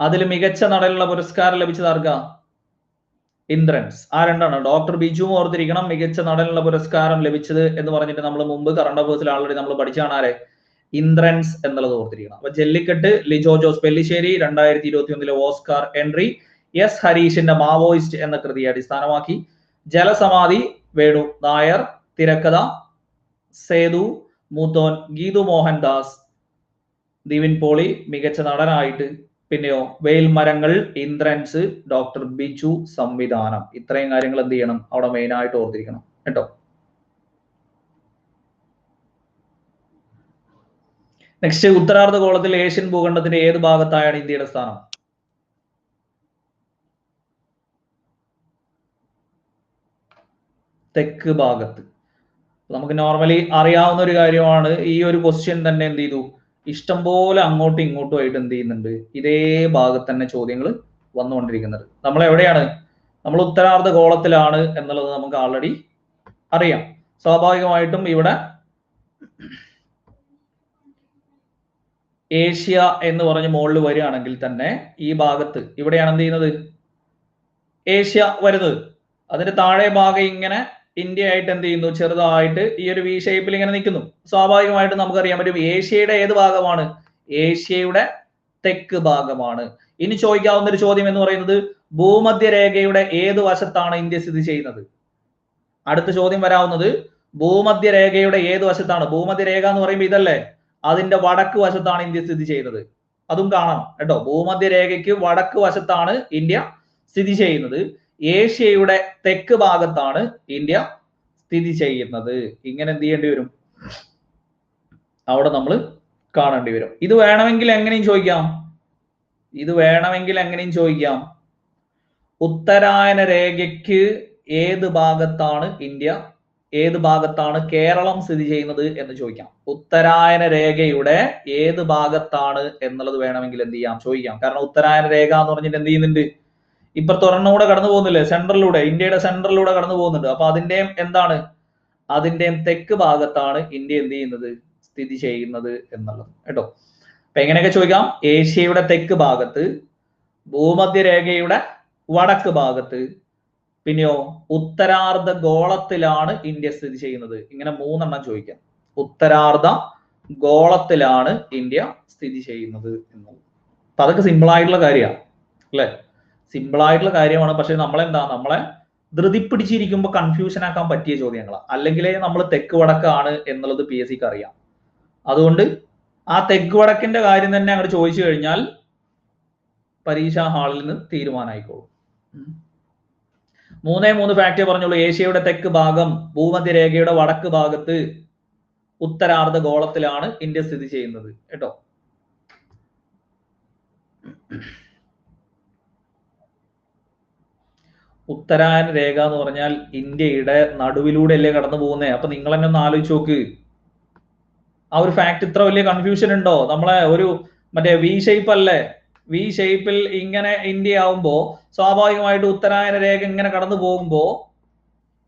അതിൽ മികച്ച നടനുള്ള പുരസ്കാരം ലഭിച്ചത് ആർക്കാ? ഇന്ദ്രൻസ്. ആ രണ്ടാണ്, ഡോക്ടർ ബിജു ഓർത്തിരിക്കണം. മികച്ച നടനുള്ള പുരസ്കാരം ലഭിച്ചത് എന്ന് പറഞ്ഞിട്ട് നമ്മൾ മുമ്പ് കറണ്ട് അഫേഴ്സിൽ ആൾറെഡി നമ്മൾ പഠിച്ചാണ് ആരെ, ഇന്ദ്രൻസ് എന്നുള്ളത് ഓർത്തിരിക്കണം. അപ്പൊ Jallikattu Lijo Jose Pellissery 2021 Oscar entry. S ഹരീഷിന്റെ മാവോയിസ്റ്റ് എന്ന കൃതിയെ അടിസ്ഥാനമാക്കി. ജലസമാധി വേണു നായർ, തിരക്കഥ സേതു, മൂത്തോൻ ഗീതു മോഹൻദാസ്, നിവിൻ പോളി മികച്ച നടനായിട്ട്. പിന്നെയോ വെയിൽ മരങ്ങൾ ഇന്ദ്രൻസ്, ഡോക്ടർ ബിജു സംവിധാനം. ഇത്രയും കാര്യങ്ങൾ എന്ത് ചെയ്യണം അവിടെ മെയിൻ ആയിട്ട് ഓർത്തിരിക്കണം കേട്ടോ. നെക്സ്റ്റ്, ഉത്തരാർദ്ധ ഗോളത്തിൽ ഏഷ്യൻ ഭൂഖണ്ഡത്തിന്റെ ഏത് ഭാഗത്തായാണ് ഇന്ത്യയുടെ സ്ഥാനം? തെക്ക് ഭാഗത്ത്. നമുക്ക് നോർമലി അറിയാവുന്ന ഒരു കാര്യമാണ്. ഈ ഒരു ക്വസ്റ്റ്യൻ തന്നെ എന്ത് ചെയ്തു, ഇഷ്ടംപോലെ അങ്ങോട്ടും ഇങ്ങോട്ടും ആയിട്ട് എന്ത് ചെയ്യുന്നുണ്ട്, ഇതേ ഭാഗത്ത് തന്നെ ചോദ്യങ്ങൾ വന്നുകൊണ്ടിരിക്കുന്നത്. നമ്മൾ എവിടെയാണ്? നമ്മൾ ഉത്തരാർദ്ധ ഗോളത്തിലാണ് എന്നുള്ളത് നമുക്ക് ആൾറെഡി അറിയാം. സ്വാഭാവികമായിട്ടും ഇവിടെ ഏഷ്യ എന്ന് പറഞ്ഞ് മുകളിൽ വരികയാണെങ്കിൽ തന്നെ ഈ ഭാഗത്ത് ഇവിടെയാണ് എന്ത് ചെയ്യുന്നത്, ഏഷ്യ വരുന്നത്. അതിന്റെ താഴെ ഭാഗം ഇങ്ങനെ ഇന്ത്യ ആയിട്ട് എന്ത് ചെയ്യുന്നു, ചെറുതായിട്ട് ഈ ഒരു വി ഷേപ്പിൽ ഇങ്ങനെ നിൽക്കുന്നു. സ്വാഭാവികമായിട്ടും നമുക്കറിയാൻ പറ്റും ഏഷ്യയുടെ ഏത് ഭാഗമാണ്? ഏഷ്യയുടെ തെക്ക് ഭാഗമാണ്. ഇനി ചോദിക്കാവുന്ന ഒരു ചോദ്യം എന്ന് പറയുന്നത്, ഭൂമധ്യരേഖയുടെ ഏത് വശത്താണ് ഇന്ത്യ സ്ഥിതി ചെയ്യുന്നത്? അടുത്ത ചോദ്യം വരാവുന്നത്, ഭൂമധ്യരേഖയുടെ ഏത് വശത്താണ്? ഭൂമധ്യരേഖ എന്ന് പറയുമ്പോൾ ഇതല്ലേ, അതിന്റെ വടക്ക് വശത്താണ് ഇന്ത്യ സ്ഥിതി ചെയ്യുന്നത്. അതും കാണണം കേട്ടോ. ഭൂമധ്യരേഖയ്ക്ക് വടക്ക് വശത്താണ് ഇന്ത്യ സ്ഥിതി ചെയ്യുന്നത്. ഏഷ്യയുടെ തെക്ക് ഭാഗത്താണ് ഇന്ത്യ സ്ഥിതി ചെയ്യുന്നത്. ഇങ്ങനെ എന്ത് ചെയ്യേണ്ടി വരും, അവിടെ നമ്മൾ കാണേണ്ടി വരും. ഇത് വേണമെങ്കിൽ എങ്ങനെയും ചോദിക്കാം, ഇത് വേണമെങ്കിൽ എങ്ങനെയും ചോദിക്കാം, ഉത്തരായന രേഖയ്ക്ക് ഏത് ഭാഗത്താണ് ഇന്ത്യ, ഏത് ഭാഗത്താണ് കേരളം സ്ഥിതി ചെയ്യുന്നത് എന്ന് ചോദിക്കാം. ഉത്തരായന രേഖയുടെ ഏത് ഭാഗത്താണ് എന്നുള്ളത് വേണമെങ്കിൽ എന്ത് ചെയ്യാം, ചോദിക്കാം. കാരണം ഉത്തരായന രേഖ എന്ന് പറഞ്ഞിട്ട് എന്ത് ചെയ്യുന്നുണ്ട്, ഇപ്പുറത്തൊരെണ്ണൂടെ കടന്നു പോകുന്നില്ലേ, സെൻട്രലിലൂടെ, ഇന്ത്യയുടെ സെൻട്രലിലൂടെ കടന്നു പോകുന്നുണ്ട്. അപ്പൊ അതിന്റെയും എന്താണ്, അതിന്റെയും തെക്ക് ഭാഗത്താണ് ഇന്ത്യ എന്ത് ചെയ്യുന്നത്, സ്ഥിതി ചെയ്യുന്നത് എന്നുള്ളത് കേട്ടോ. അപ്പൊ എങ്ങനെയൊക്കെ ചോദിക്കാം, ഏഷ്യയുടെ തെക്ക് ഭാഗത്ത്, ഭൂമധ്യരേഖയുടെ വടക്ക് ഭാഗത്ത്, പിന്നെയോ ഉത്തരാർദ്ധ ഗോളത്തിലാണ് ഇന്ത്യ സ്ഥിതി ചെയ്യുന്നത്. ഇങ്ങനെ 3 എണ്ണം ചോദിക്കാം. ഉത്തരാർദ്ധ ഗോളത്തിലാണ് ഇന്ത്യ സ്ഥിതി ചെയ്യുന്നത് എന്നുള്ളത്. അപ്പൊ അതൊക്കെ സിമ്പിൾ ആയിട്ടുള്ള കാര്യമാണ് അല്ലെ, സിമ്പിൾ ആയിട്ടുള്ള കാര്യമാണ്. പക്ഷെ നമ്മളെന്താ, നമ്മളെ ധൃതി പിടിച്ചിരിക്കുമ്പോൾ കൺഫ്യൂഷൻ ആക്കാൻ പറ്റിയ ചോദ്യങ്ങളാണ്. അല്ലെങ്കിലേ നമ്മൾ തെക്ക് വടക്കാണ് എന്നുള്ളത് PSCക്ക് അറിയാം. അതുകൊണ്ട് ആ തെക്ക് വടക്കിന്റെ കാര്യം തന്നെ അങ്ങോട്ട് ചോദിച്ചു കഴിഞ്ഞാൽ പരീക്ഷാ ഹാളിൽ നിന്ന് തീരുമാനമായിക്കോളും. 3 ഫാക്ടേ പറഞ്ഞോളൂ. ഏഷ്യയുടെ തെക്ക് ഭാഗം, ഭൂമധ്യരേഖയുടെ വടക്ക് ഭാഗത്ത്, ഉത്തരാർദ്ധ ഗോളത്തിലാണ് ഇന്ത്യ സ്ഥിതി ചെയ്യുന്നത് കേട്ടോ. ഉത്തരായന രേഖ എന്ന് പറഞ്ഞാൽ ഇന്ത്യയുടെ നടുവിലൂടെ അല്ലേ കടന്നു പോകുന്നേ. അപ്പൊ നിങ്ങൾ തന്നെ ഒന്ന് ആലോചിച്ച് നോക്ക്, ആ ഒരു ഫാക്ട് ഇത്ര വലിയ കൺഫ്യൂഷൻ ഉണ്ടോ? നമ്മളെ ഒരു മറ്റേ വി ഷേപ്പ് അല്ലേ, വി ഷേപ്പിൽ ഇങ്ങനെ ഇന്ത്യ ആവുമ്പോ സ്വാഭാവികമായിട്ട് ഉത്തരായന രേഖ ഇങ്ങനെ കടന്നു പോകുമ്പോ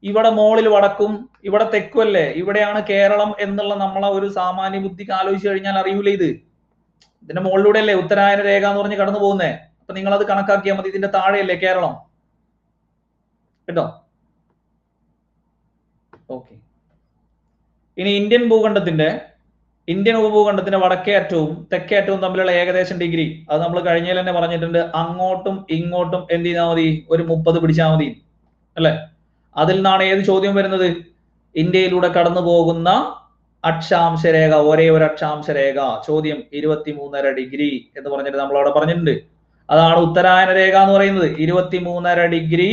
ഇവിടെ മോളിൽ വടക്കും ഇവിടെ തെക്കും അല്ലേ, ഇവിടെയാണ് കേരളം എന്നുള്ള നമ്മളെ ഒരു സാമാന്യ ബുദ്ധിക്ക് ആലോചിച്ച് കഴിഞ്ഞാൽ അറിയൂലേ ഇത്. ഇതിന്റെ മുകളിലൂടെ അല്ലേ ഉത്തരായന രേഖ എന്ന് പറഞ്ഞ് കടന്നു പോകുന്നേ. അപ്പൊ നിങ്ങൾ അത് കണക്കാക്കിയാൽ മതി. ഇതിന്റെ താഴെയല്ലേ കേരളം കേട്ടോ. ഓക്കെ, ഇനി ഇന്ത്യൻ ഉപഭൂഖണ്ഡത്തിന്റെ വടക്കേ അറ്റവും തെക്കേ അറ്റവും തമ്മിലുള്ള ഏകദേശം ഡിഗ്രി, അത് നമ്മൾ കഴിഞ്ഞതിൽ തന്നെ പറഞ്ഞിട്ടുണ്ട്. അങ്ങോട്ടും ഇങ്ങോട്ടും എന്ത് ചെയ്താൽ മതി, ഒരു 30 പിടിച്ചാൽ മതി അല്ലെ. അതിൽ നിന്നാണ് ഏത് ചോദ്യം വരുന്നത്, ഇന്ത്യയിലൂടെ കടന്നു പോകുന്ന അക്ഷാംശ രേഖ, ഒരേ ഒരു അക്ഷാംശ രേഖ. ചോദ്യം 23.5 ഡിഗ്രി എന്ന് പറഞ്ഞിട്ട് നമ്മൾ അവിടെ പറഞ്ഞിട്ടുണ്ട്. അതാണ് ഉത്തരായന രേഖ എന്ന് പറയുന്നത്. 23.5 ഡിഗ്രി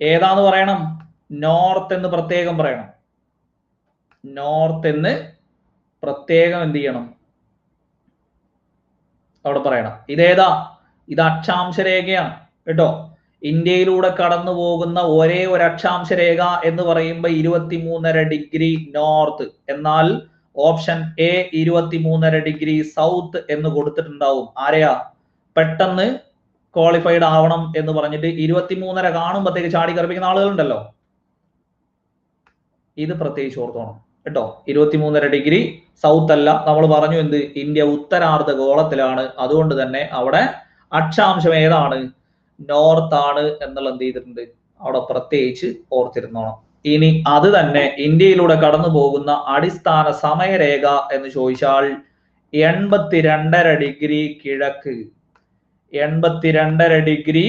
ഏതാന്ന് പറയണം, നോർത്ത് എന്ന് പ്രത്യേകം പറയണം. നോർത്ത് എന്ന് പ്രത്യേകം എന്ത് ചെയ്യണം, അവിടെ പറയണം. ഇതേതാ, ഇത് അക്ഷാംശ രേഖയാണ് കേട്ടോ. ഇന്ത്യയിലൂടെ കടന്നു പോകുന്ന ഒരേ ഒരു അക്ഷാംശ രേഖ എന്ന് പറയുമ്പോൾ 23.5 ഡിഗ്രി നോർത്ത്. എന്നാൽ ഓപ്ഷൻ എ 23.5 ഡിഗ്രി സൗത്ത് എന്ന് കൊടുത്തിട്ടുണ്ടാവും. ആരെയാ പെട്ടെന്ന് ക്വാളിഫൈഡ് ആവണം എന്ന് പറഞ്ഞിട്ട് 23.5 കാണുമ്പോഴത്തേക്ക് ചാടി കറപ്പിക്കുന്ന ആളുകളുണ്ടല്ലോ, ഇത് പ്രത്യേകിച്ച് ഓർത്തോണം കേട്ടോ. 23.5 ഡിഗ്രി സൗത്ത് അല്ല, നമ്മൾ പറഞ്ഞു എന്ത്, ഇന്ത്യ ഉത്തരാർദ്ധ ഗോളത്തിലാണ്, അതുകൊണ്ട് തന്നെ അവിടെ അക്ഷാംശം ഏതാണ്, നോർത്ത് ആണ് എന്നുള്ള എന്ത് ചെയ്തിട്ടുണ്ട്, അവിടെ പ്രത്യേകിച്ച് ഓർത്തിരുന്നോണം. ഇനി അത് തന്നെ ഇന്ത്യയിലൂടെ കടന്നു പോകുന്ന അടിസ്ഥാന സമയരേഖ എന്ന് ചോദിച്ചാൽ 82.5 ഡിഗ്രി കിഴക്ക്. 82.5 ഡിഗ്രി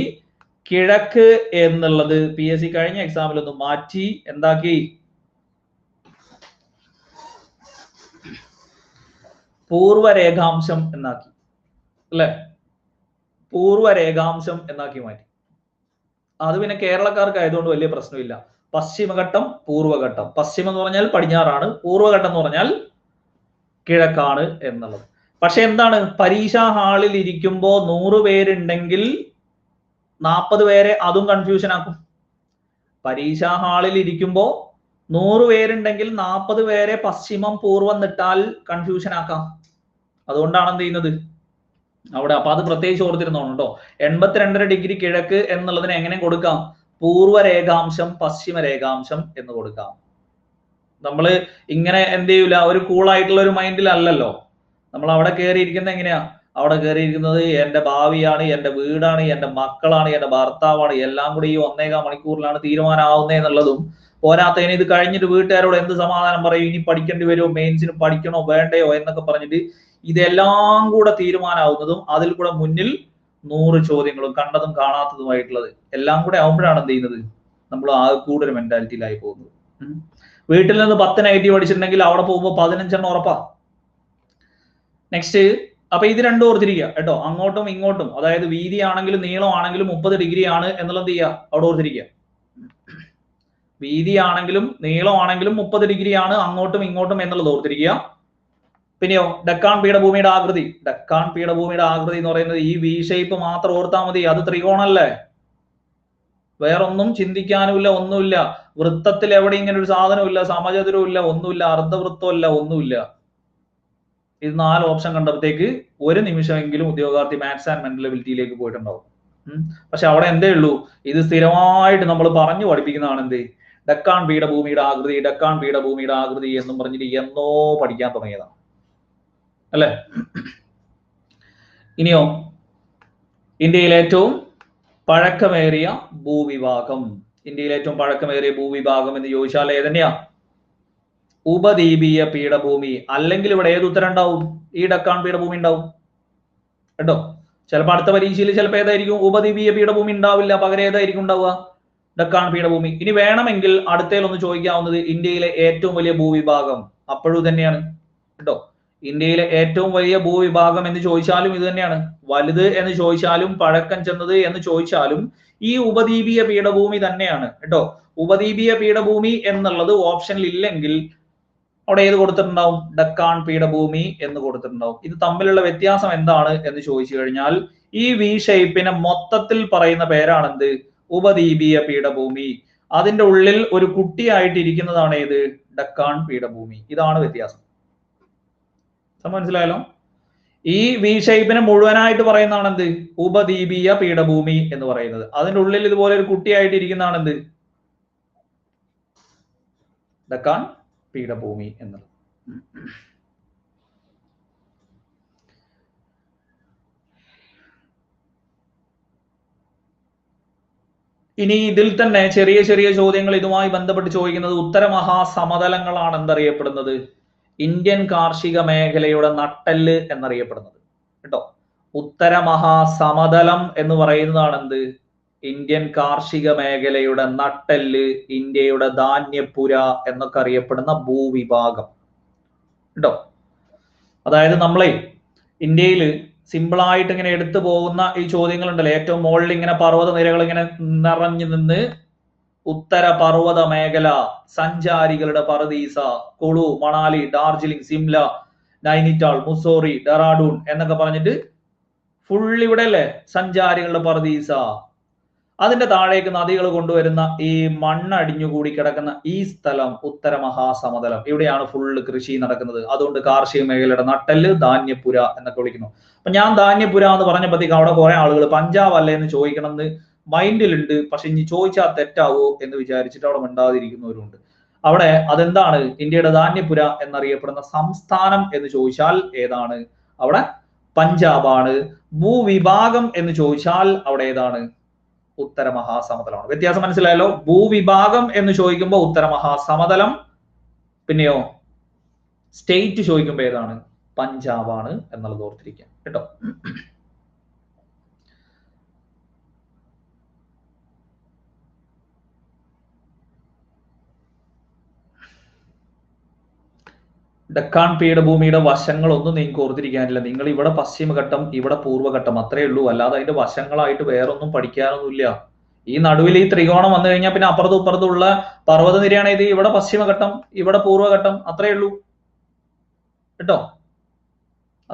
കിഴക്ക് എന്നുള്ളത് PSC കഴിഞ്ഞ എക്സാമിൽ ഒന്ന് മാറ്റി എന്താക്കി, പൂർവരേഖാംശം എന്നാക്കി അല്ലെ, പൂർവരേഖാംശം എന്നാക്കി മാറ്റി. അത് പിന്നെ കേരളക്കാർക്ക് ആയതുകൊണ്ട് വലിയ പ്രശ്നമില്ല. പശ്ചിമഘട്ടം പൂർവഘട്ടം, പശ്ചിമം എന്ന് പറഞ്ഞാൽ പടിഞ്ഞാറാണ്, പൂർവഘട്ടം എന്ന് പറഞ്ഞാൽ കിഴക്കാണ് എന്നുള്ളത്. പക്ഷെ എന്താണ്, പരീക്ഷാ ഹാളിൽ ഇരിക്കുമ്പോ 100 പേരുണ്ടെങ്കിൽ 40 പേരെ അതും കൺഫ്യൂഷൻ ആക്കും. പരീക്ഷാ ഹാളിൽ ഇരിക്കുമ്പോ 100 പേരുണ്ടെങ്കിൽ 40 പേരെ പശ്ചിമം പൂർവം നിട്ടാൽ കൺഫ്യൂഷൻ ആക്കാം. അതുകൊണ്ടാണ് എന്ത് ചെയ്യുന്നത് അവിടെ. അപ്പൊ അത് പ്രത്യേകിച്ച് ഓർത്തിരുന്നോണം കേട്ടോ. 82.5 ഡിഗ്രി കിഴക്ക് എന്നുള്ളതിന് എങ്ങനെ കൊടുക്കാം, പൂർവരേഖാംശം പശ്ചിമ രേഖാംശം എന്ന് കൊടുക്കാം. നമ്മള് ഇങ്ങനെ എന്ത് ചെയ്യൂല, ഒരു കൂളായിട്ടുള്ള ഒരു മൈൻഡിലല്ലല്ലോ നമ്മൾ അവിടെ കയറിയിരിക്കുന്ന. എങ്ങനെയാ അവിടെ കയറിയിരിക്കുന്നത്, എന്റെ ഭാവിയാണ്, എന്റെ വീടാണ്, എന്റെ മക്കളാണ്, എന്റെ ഭർത്താവാണ്, എല്ലാം കൂടി ഈ 1.25 മണിക്കൂറിലാണ് തീരുമാനമാവുന്നത് എന്നുള്ളതും പോരാത്തതിന് ഇത് കഴിഞ്ഞിട്ട് വീട്ടുകാരോട് എന്ത് സമാധാനം പറയും, ഇനി പഠിക്കേണ്ടി വരുമോ, മെയിൻസിന് പഠിക്കണോ വേണ്ടയോ എന്നൊക്കെ പറഞ്ഞിട്ട് ഇതെല്ലാം കൂടെ തീരുമാനമാവുന്നതും അതിൽ കൂടെ മുന്നിൽ 100 ചോദ്യങ്ങളും കണ്ടതും കാണാത്തതുമായിട്ടുള്ളത് എല്ലാം കൂടെ ആവുമ്പോഴാണ് എന്ത് ചെയ്യുന്നത്, നമ്മൾ ആകെ കൂടുതൽ മെന്റാലിറ്റിയിലായി പോകുന്നത്. വീട്ടിൽ നിന്ന് 10 നെഗറ്റീവ് അടിച്ചിട്ടുണ്ടെങ്കിൽ അവിടെ പോകുമ്പോൾ 15 ഉറപ്പാ. നെക്സ്റ്റ്, അപ്പൊ ഇത് രണ്ടും ഓർത്തിരിക്കുക കേട്ടോ, അങ്ങോട്ടും ഇങ്ങോട്ടും, അതായത് വീതി ആണെങ്കിലും നീളം ആണെങ്കിലും 30 ഡിഗ്രി ആണ് എന്നുള്ളത് എന്ത് ചെയ്യുക, അവിടെ ഓർത്തിരിക്കുക. വീതി ആണെങ്കിലും നീളം ആണെങ്കിലും 30 ഡിഗ്രി ആണ് അങ്ങോട്ടും ഇങ്ങോട്ടും എന്നുള്ളത് ഓർത്തിരിക്കുക. പിന്നെയോ ഡക്കാൻ പീഠഭൂമിയുടെ ആകൃതി, ഡക്കാൻ പീഠഭൂമിയുടെ ആകൃതി എന്ന് പറയുന്നത് ഈ വി ഷേപ്പ് മാത്രം ഓർത്താൽ മതി. അത് ത്രികോണല്ലേ, വേറൊന്നും ചിന്തിക്കാനുമില്ല, ഒന്നുമില്ല. വൃത്തത്തിൽ എവിടെ ഇങ്ങനെ ഒരു സാധനമില്ല, സമചതുരവും ഇല്ല, ഒന്നുമില്ല, അർദ്ധവൃത്തവും ഇല്ല, ഒന്നുമില്ല. ഇത് 4 ഓപ്ഷൻ കണ്ടപ്പോഴത്തേക്ക് ഒരു നിമിഷമെങ്കിലും ഉദ്യോഗാർത്ഥി മാത്സ് ആൻഡ് മെന്റൽ എബിലിറ്റിയിലേക്ക് പോയിട്ടുണ്ടാവും. പക്ഷെ അവിടെ എന്തേ ഉള്ളൂ, ഇത് സ്ഥിരമായിട്ട് നമ്മൾ പറഞ്ഞു പഠിപ്പിക്കുന്നതാണ് എന്ത്, ഡക്കാൻ പീഠഭൂമിയുടെ ആകൃതി, ഡക്കാൻ പീഠഭൂമിയുടെ ആകൃതി എന്നും പറഞ്ഞിട്ട് എന്നോ പഠിക്കാൻ തുടങ്ങിയതാണ് അല്ലെ. ഇനിയോ ഇന്ത്യയിലെ ഏറ്റവും പഴക്കമേറിയ ഭൂവിഭാഗം, ഇന്ത്യയിലെ ഏറ്റവും പഴക്കമേറിയ ഭൂവിഭാഗം എന്ന് ചോദിച്ചാൽ ഏതന്നെയാ, ഉപദ്വീപീയ പീഠഭൂമി. അല്ലെങ്കിൽ ഇവിടെ ഏത് ഉത്തരം ഉണ്ടാവും, ഈ ഡക്കാൻ പീഠഭൂമി ഉണ്ടാവും കേട്ടോ. ചിലപ്പോൾ അടുത്ത പരീക്ഷയിൽ ചിലപ്പോൾ ഏതായിരിക്കും, ഉപദ്വീപീയ പീഠഭൂമി ഉണ്ടാവില്ല, പകരം ഏതായിരിക്കും ഉണ്ടാവുക, ഡക്കാൻ പീഠഭൂമി. ഇനി വേണമെങ്കിൽ അടുത്തതിലൊന്ന് ചോദിക്കാവുന്നത് ഇന്ത്യയിലെ ഏറ്റവും വലിയ ഭൂവിഭാഗം, അപ്പോഴും തന്നെയാണ് കേട്ടോ. ഇന്ത്യയിലെ ഏറ്റവും വലിയ ഭൂവിഭാഗം എന്ന് ചോദിച്ചാലും ഇത് തന്നെയാണ്, വലുത് എന്ന് ചോദിച്ചാലും പഴക്കം ചെന്നത് എന്ന് ചോദിച്ചാലും ഈ ഉപദ്വീപീയ പീഠഭൂമി തന്നെയാണ് കേട്ടോ. ഉപദ്വീപീയ പീഠഭൂമി എന്നുള്ളത് ഓപ്ഷനിൽ ഇല്ലെങ്കിൽ അവിടെ ഏത് കൊടുത്തിട്ടുണ്ടാവും, ഡക്കാൻ പീഠഭൂമി എന്ന് കൊടുത്തിട്ടുണ്ടാവും. ഇത് തമ്മിലുള്ള വ്യത്യാസം എന്താണ് എന്ന് ചോദിച്ചു കഴിഞ്ഞാൽ ഈ വി ഷേപ്പിനെ മൊത്തത്തിൽ പറയുന്ന പേരാണെന്ത്, ഉപദ്വീപീയ പീഠഭൂമി. അതിന്റെ ഉള്ളിൽ ഒരു കുട്ടിയായിട്ട് ഇരിക്കുന്നതാണ് ഏത്, ഡക്കാൻ പീഠഭൂമി. ഇതാണ് വ്യത്യാസം. മനസ്സിലായല്ലോ. ഈ വി ഷേപ്പിനെ മുഴുവനായിട്ട് പറയുന്നതാണ് എന്ത്, ഉപദ്വീപീയ പീഠഭൂമി എന്ന് പറയുന്നത്. അതിന്റെ ഉള്ളിൽ ഇതുപോലെ ഒരു കുട്ടിയായിട്ട് ഇരിക്കുന്നതാണ് എന്ത്, ഡക്കാൻ പീഠഭൂമി എന്നത്. ഇനി ഇതിൽ തന്നെ ചെറിയ ചെറിയ ചോദ്യങ്ങൾ ഇതുമായി ബന്ധപ്പെട്ട് ചോദിക്കുന്നത്, ഉത്തരമഹാസമതലങ്ങളാണ് എന്തറിയപ്പെടുന്നത്, ഇന്ത്യൻ കാർഷിക മേഖലയുടെ നട്ടെല്ല് എന്നറിയപ്പെടുന്നത് കേട്ടോ. ഉത്തരമഹാസമതലം എന്ന് പറയുന്നതാണ് എന്ത്, ഇന്ത്യൻ കാർഷിക മേഖലയുടെ നട്ടെല്ല്, ഇന്ത്യയുടെ ധാന്യപ്പുര എന്നൊക്കെ അറിയപ്പെടുന്ന ഭൂവിഭാഗം കേട്ടോ. അതായത് നമ്മളെ ഇന്ത്യയിൽ സിമ്പിളായിട്ട് ഇങ്ങനെ എടുത്തു പോകുന്ന ഈ ചോദ്യങ്ങൾ ഉണ്ടല്ലോ, ഏറ്റവും മുകളിൽ ഇങ്ങനെ പർവ്വത നിരകൾ ഇങ്ങനെ നിറഞ്ഞു നിന്ന് ഉത്തര പർവ്വത മേഖല, സഞ്ചാരികളുടെ പറദീസ, കുളു, മണാലി, ഡാർജിലിംഗ്, സിംല, നൈനിറ്റാൾ, മുസോറി, ഡെറാഡൂൺ എന്നൊക്കെ പറഞ്ഞിട്ട് ഫുൾ ഇവിടെ അല്ലേ സഞ്ചാരികളുടെ പറദീസ. അതിന്റെ താഴേക്ക് നദികൾ കൊണ്ടുവരുന്ന ഈ മണ്ണടിഞ്ഞുകൂടി കിടക്കുന്ന ഈ സ്ഥലം ഉത്തര മഹാസമതലം. ഇവിടെയാണ് ഫുള്ള് കൃഷി നടക്കുന്നത്. അതുകൊണ്ട് കാർഷിക മേഖലയുടെ നട്ടെല്ല് ധാന്യപുര എന്നൊക്കെ വിളിക്കുന്നു. അപ്പൊ ഞാൻ ധാന്യപുര എന്ന് പറഞ്ഞപ്പോഴത്തേക്ക് അവിടെ കുറെ ആളുകൾ പഞ്ചാബ് അല്ലേ എന്ന് ചോദിക്കണം എന്ന് മൈൻഡിലുണ്ട്. പക്ഷെ ഇനി ചോദിച്ചാൽ തെറ്റാവോ എന്ന് വിചാരിച്ചിട്ട് അവിടെ മിണ്ടാതിരിക്കുന്നവരുണ്ട്. അവിടെ അതെന്താണ്? ഇന്ത്യയുടെ ധാന്യപുര എന്നറിയപ്പെടുന്ന സംസ്ഥാനം എന്ന് ചോദിച്ചാൽ ഏതാണ്? അവിടെ പഞ്ചാബാണ്. ഭൂവിഭാഗം എന്ന് ചോദിച്ചാൽ അവിടെ ഏതാണ്? ഉത്തര മഹാസമതലമാണ്. വ്യത്യാസം മനസ്സിലായല്ലോ? ഭൂവിഭാഗം എന്ന് ചോദിക്കുമ്പോൾ ഉത്തര മഹാസമതലം, പിന്നെയോ സ്റ്റേറ്റ് ചോദിക്കുമ്പോൾ ഏതാണ്? പഞ്ചാബാണ് എന്നുള്ളത് ഓർത്തിരിക്കാം കേട്ടോ. ഡക്കാൻ പീഠഭൂമിയുടെ വശങ്ങളൊന്നും നിങ്ങൾക്ക് ഓർത്തിരിക്കാനില്ല. നിങ്ങൾ ഇവിടെ പശ്ചിമഘട്ടം, ഇവിടെ പൂർവ്വഘട്ടം, അത്രേ ഉള്ളൂ. അല്ലാതെ അതിന്റെ വശങ്ങളായിട്ട് വേറൊന്നും പഠിക്കാനൊന്നുമില്ല. ഈ നടുവിൽ ഈ ത്രികോണം വന്നു കഴിഞ്ഞാൽ പിന്നെ അപ്പുറത്തും ഇപ്പുറത്തുള്ള പർവ്വതനിരയാണ് ഇത്. ഇവിടെ പശ്ചിമഘട്ടം, ഇവിടെ പൂർവ്വഘട്ടം, അത്രേ ഉള്ളൂ കേട്ടോ.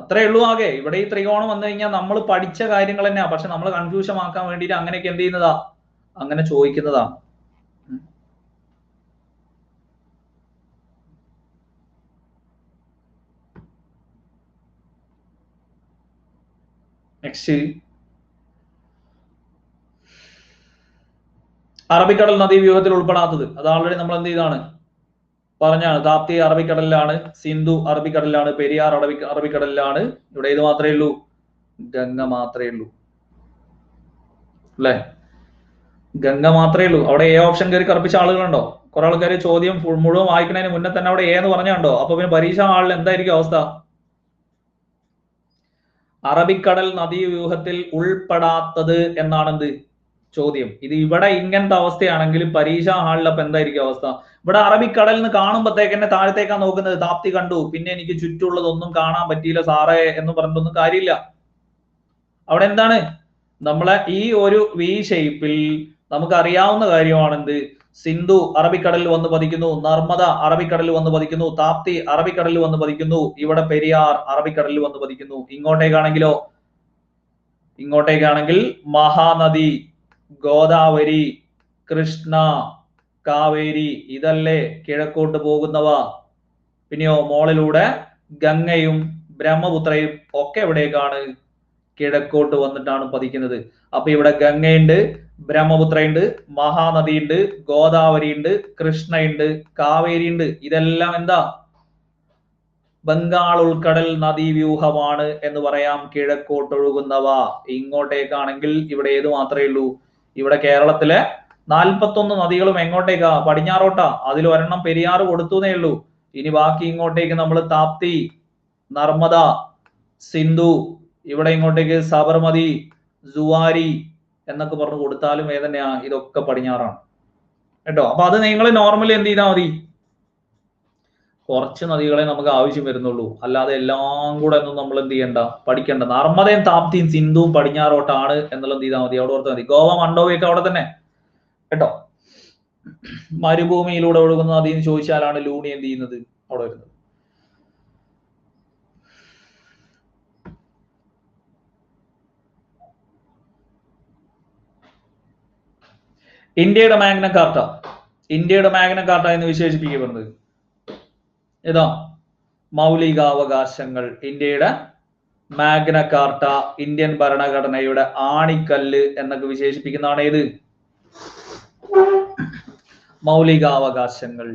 അത്രേ ഉള്ളൂ ആകെ. ഇവിടെ ഈ ത്രികോണം വന്നു കഴിഞ്ഞാൽ നമ്മൾ പഠിച്ച കാര്യങ്ങൾ തന്നെയാ. പക്ഷെ നമ്മൾ കൺഫ്യൂഷൻ ആക്കാൻ വേണ്ടിയിട്ട് അങ്ങനെയൊക്കെ എന്ത് ചെയ്യുന്നതാ? അങ്ങനെ ചോദിക്കുന്നതാ. നെക്സ്റ്റ്, അറബിക്കടൽ നദീവ്യൂഹത്തിൽ ഉൾപ്പെടാത്തത്. അത് ആൾറെഡി നമ്മൾ എന്ത് ചെയ്താണ്? പറഞ്ഞാണ്. താപ്തി അറബിക്കടലിലാണ്, സിന്ധു അറബിക്കടലിലാണ്, പെരിയാർ അറബിക്കടലിലാണ്. ഇവിടെ ഇത് മാത്രമേ ഉള്ളൂ? ഗംഗ മാത്രമേ ഉള്ളൂ അല്ലെ? ഗംഗ മാത്രമേ ഉള്ളൂ. അവിടെ എ ഓപ്ഷൻ കയറി കറുപ്പിച്ച ആളുകളുണ്ടോ? കുറെ ആൾക്കാർ ചോദ്യം മുഴുവൻ വായിക്കുന്നതിന് മുന്നേ തന്നെ അവിടെ എന്ന് പറഞ്ഞുണ്ടോ? അപ്പൊ പിന്നെ പരീക്ഷ ഹാളിൽ എന്തായിരിക്കും അവസ്ഥ? അറബിക്കടൽ നദീവ്യൂഹത്തിൽ ഉൾപ്പെടാത്തത് എന്നാണ് എന്ത് ചോദ്യം. ഇത് ഇവിടെ ഇങ്ങനത്തെ അവസ്ഥയാണെങ്കിൽ പരീക്ഷ ഹാളിൽ അപ്പൊ എന്തായിരിക്കും അവസ്ഥ? ഇവിടെ അറബിക്കടൽ എന്ന് കാണുമ്പോഴത്തേക്ക് തന്നെ താഴത്തേക്കാണ് നോക്കുന്നത്. താപ്തി കണ്ടു, പിന്നെ എനിക്ക് ചുറ്റുള്ളതൊന്നും കാണാൻ പറ്റിയില്ല സാറേ എന്ന് പറഞ്ഞിട്ടൊന്നും കാര്യമില്ല. അവിടെ എന്താണ്? നമ്മളെ ഈ ഒരു വി ഷേപ്പിൽ നമുക്ക് അറിയാവുന്ന കാര്യമാണ് എന്ത്? സിന്ധു അറബിക്കടലിൽ വന്ന് പതിക്കുന്നു, നർമ്മദ അറബിക്കടലിൽ വന്ന് പതിക്കുന്നു, താപ്തി അറബിക്കടലിൽ വന്ന് പതിക്കുന്നു, ഇവിടെ പെരിയാർ അറബിക്കടലിൽ വന്ന് പതിക്കുന്നു. ഇങ്ങോട്ടേക്കാണെങ്കിലോ? ഇങ്ങോട്ടേക്കാണെങ്കിൽ മഹാനദി, ഗോദാവരി, കൃഷ്ണ, കാവേരി, ഇതല്ലേ കിഴക്കോട്ട് പോകുന്നവ. പിന്നെയോ മോളിലൂടെ ഗംഗയും ബ്രഹ്മപുത്രയും ഒക്കെ എവിടേക്കാണ്? കിഴക്കോട്ട് വന്നിട്ടാണ് പതിക്കുന്നത്. അപ്പൊ ഇവിടെ ഗംഗയുണ്ട്, ബ്രഹ്മപുത്രയുണ്ട്, മഹാനദിയുണ്ട്, ഗോദാവരി ഉണ്ട്, കൃഷ്ണയുണ്ട്, കാവേരി ഉണ്ട്. ഇതെല്ലാം എന്താ? ബംഗാൾ ഉൾക്കടൽ നദീവ്യൂഹമാണ് എന്ന് പറയാം. കിഴക്കോട്ടൊഴുകുന്നവ. ഇങ്ങോട്ടേക്കാണെങ്കിൽ ഇവിടെ ഏത് മാത്രമേ ഉള്ളൂ? ഇവിടെ കേരളത്തിലെ 41 നദികളും എങ്ങോട്ടേക്കാ? പടിഞ്ഞാറോട്ടാ. അതിൽ ഒരെണ്ണം പെരിയാർ കൊടുത്തുന്നേ ഉള്ളൂ. ഇനി ബാക്കി ഇങ്ങോട്ടേക്ക് നമ്മൾ താപ്തി, നർമ്മദ, സിന്ധു, ഇവിടെ ഇങ്ങോട്ടേക്ക് സബർമതി, സുവാരി എന്നൊക്കെ പറഞ്ഞു കൊടുത്താലും ഏതന്നെയാ? ഇതൊക്കെ പടിഞ്ഞാറാണ് കേട്ടോ. അപ്പൊ അത് നിങ്ങൾ നോർമലി എന്ത് ചെയ്താൽ മതി? കുറച്ച് നദികളെ നമുക്ക് ആവശ്യം വരുന്നുള്ളൂ. അല്ലാതെ എല്ലാം കൂടെ ഒന്നും നമ്മൾ എന്ത് ചെയ്യണ്ട, പഠിക്കണ്ട. നർമ്മദയും താപ്തിയും സിന്ധുവും പടിഞ്ഞാറോട്ടാണ് എന്നുള്ളത് എന്ത് ചെയ്താൽ മതി? അവിടെ ഓർത്താൽ മതി. ഗോവ, മണ്ഡോവിയൊക്കെ അവിടെ തന്നെ കേട്ടോ. മരുഭൂമിയിലൂടെ ഒഴുകുന്ന നദി എന്ന് ചോദിച്ചാലാണ് ലൂണി എന്ത് ചെയ്യുന്നത്? അവിടെ വരുന്നത്. ഇന്ത്യയുടെ മാഗ്ന കാർട്ട, ഇന്ത്യയുടെ മാഗ്ന കാർട്ട എന്ന് വിശേഷിപ്പിക്കപ്പെടുന്നത് ഏതാ? മൗലികാവകാശങ്ങൾ. ഇന്ത്യയുടെ മാഗ്ന കാർട്ട, ഇന്ത്യൻ ഭരണഘടനയുടെ ആണിക്കല്ല് എന്നൊക്കെ വിശേഷിപ്പിക്കുന്നതാണ് ഏത്? മൗലികാവകാശങ്ങൾ.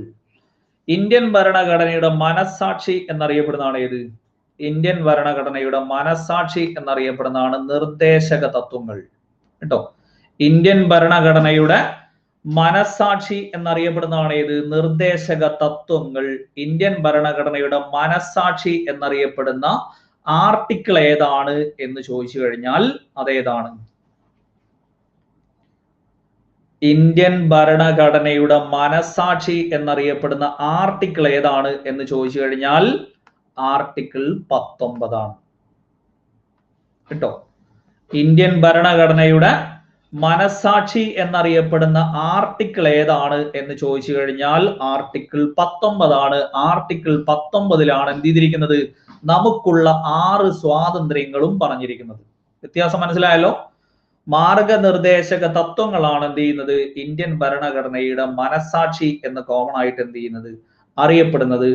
ഇന്ത്യൻ ഭരണഘടനയുടെ മനസാക്ഷി എന്നറിയപ്പെടുന്നതാണ് ഏത്? ഇന്ത്യൻ ഭരണഘടനയുടെ മനസാക്ഷി എന്നറിയപ്പെടുന്നതാണ് നിർദ്ദേശക തത്വങ്ങൾ കേട്ടോ. ഇന്ത്യൻ ഭരണഘടനയുടെ മനസാക്ഷി എന്നറിയപ്പെടുന്നതാണ് ഏത്? നിർദ്ദേശക തത്വങ്ങൾ. ഇന്ത്യൻ ഭരണഘടനയുടെ മനസാക്ഷി എന്നറിയപ്പെടുന്ന ആർട്ടിക്കിൾ ഏതാണ് എന്ന് ചോദിച്ചു കഴിഞ്ഞാൽ അതേതാണ്? ഇന്ത്യൻ ഭരണഘടനയുടെ മനസാക്ഷി എന്നറിയപ്പെടുന്ന ആർട്ടിക്കിൾ ഏതാണ് എന്ന് ചോദിച്ചു കഴിഞ്ഞാൽ ആർട്ടിക്കിൾ 19 ആണ് കേട്ടോ. ഇന്ത്യൻ ഭരണഘടനയുടെ മനസാക്ഷി എന്നറിയപ്പെടുന്ന ആർട്ടിക്കിൾ ഏതാണ് എന്ന് ചോദിച്ചു കഴിഞ്ഞാൽ ആർട്ടിക്കിൾ 19 ആണ്. ആർട്ടിക്കിൾ 19 എന്ത് ചെയ്തിരിക്കുന്നത്? നമുക്കുള്ള 6 സ്വാതന്ത്ര്യങ്ങളും പറഞ്ഞിരിക്കുന്നത്. വ്യത്യാസം മനസ്സിലായല്ലോ? മാർഗനിർദ്ദേശക തത്വങ്ങളാണ് എന്ത് ചെയ്യുന്നത്, ഇന്ത്യൻ ഭരണഘടനയുടെ മനസാക്ഷി എന്ന് കോമൺ ആയിട്ട് എന്ത് ചെയ്യുന്നത്, അറിയപ്പെടുന്നത്.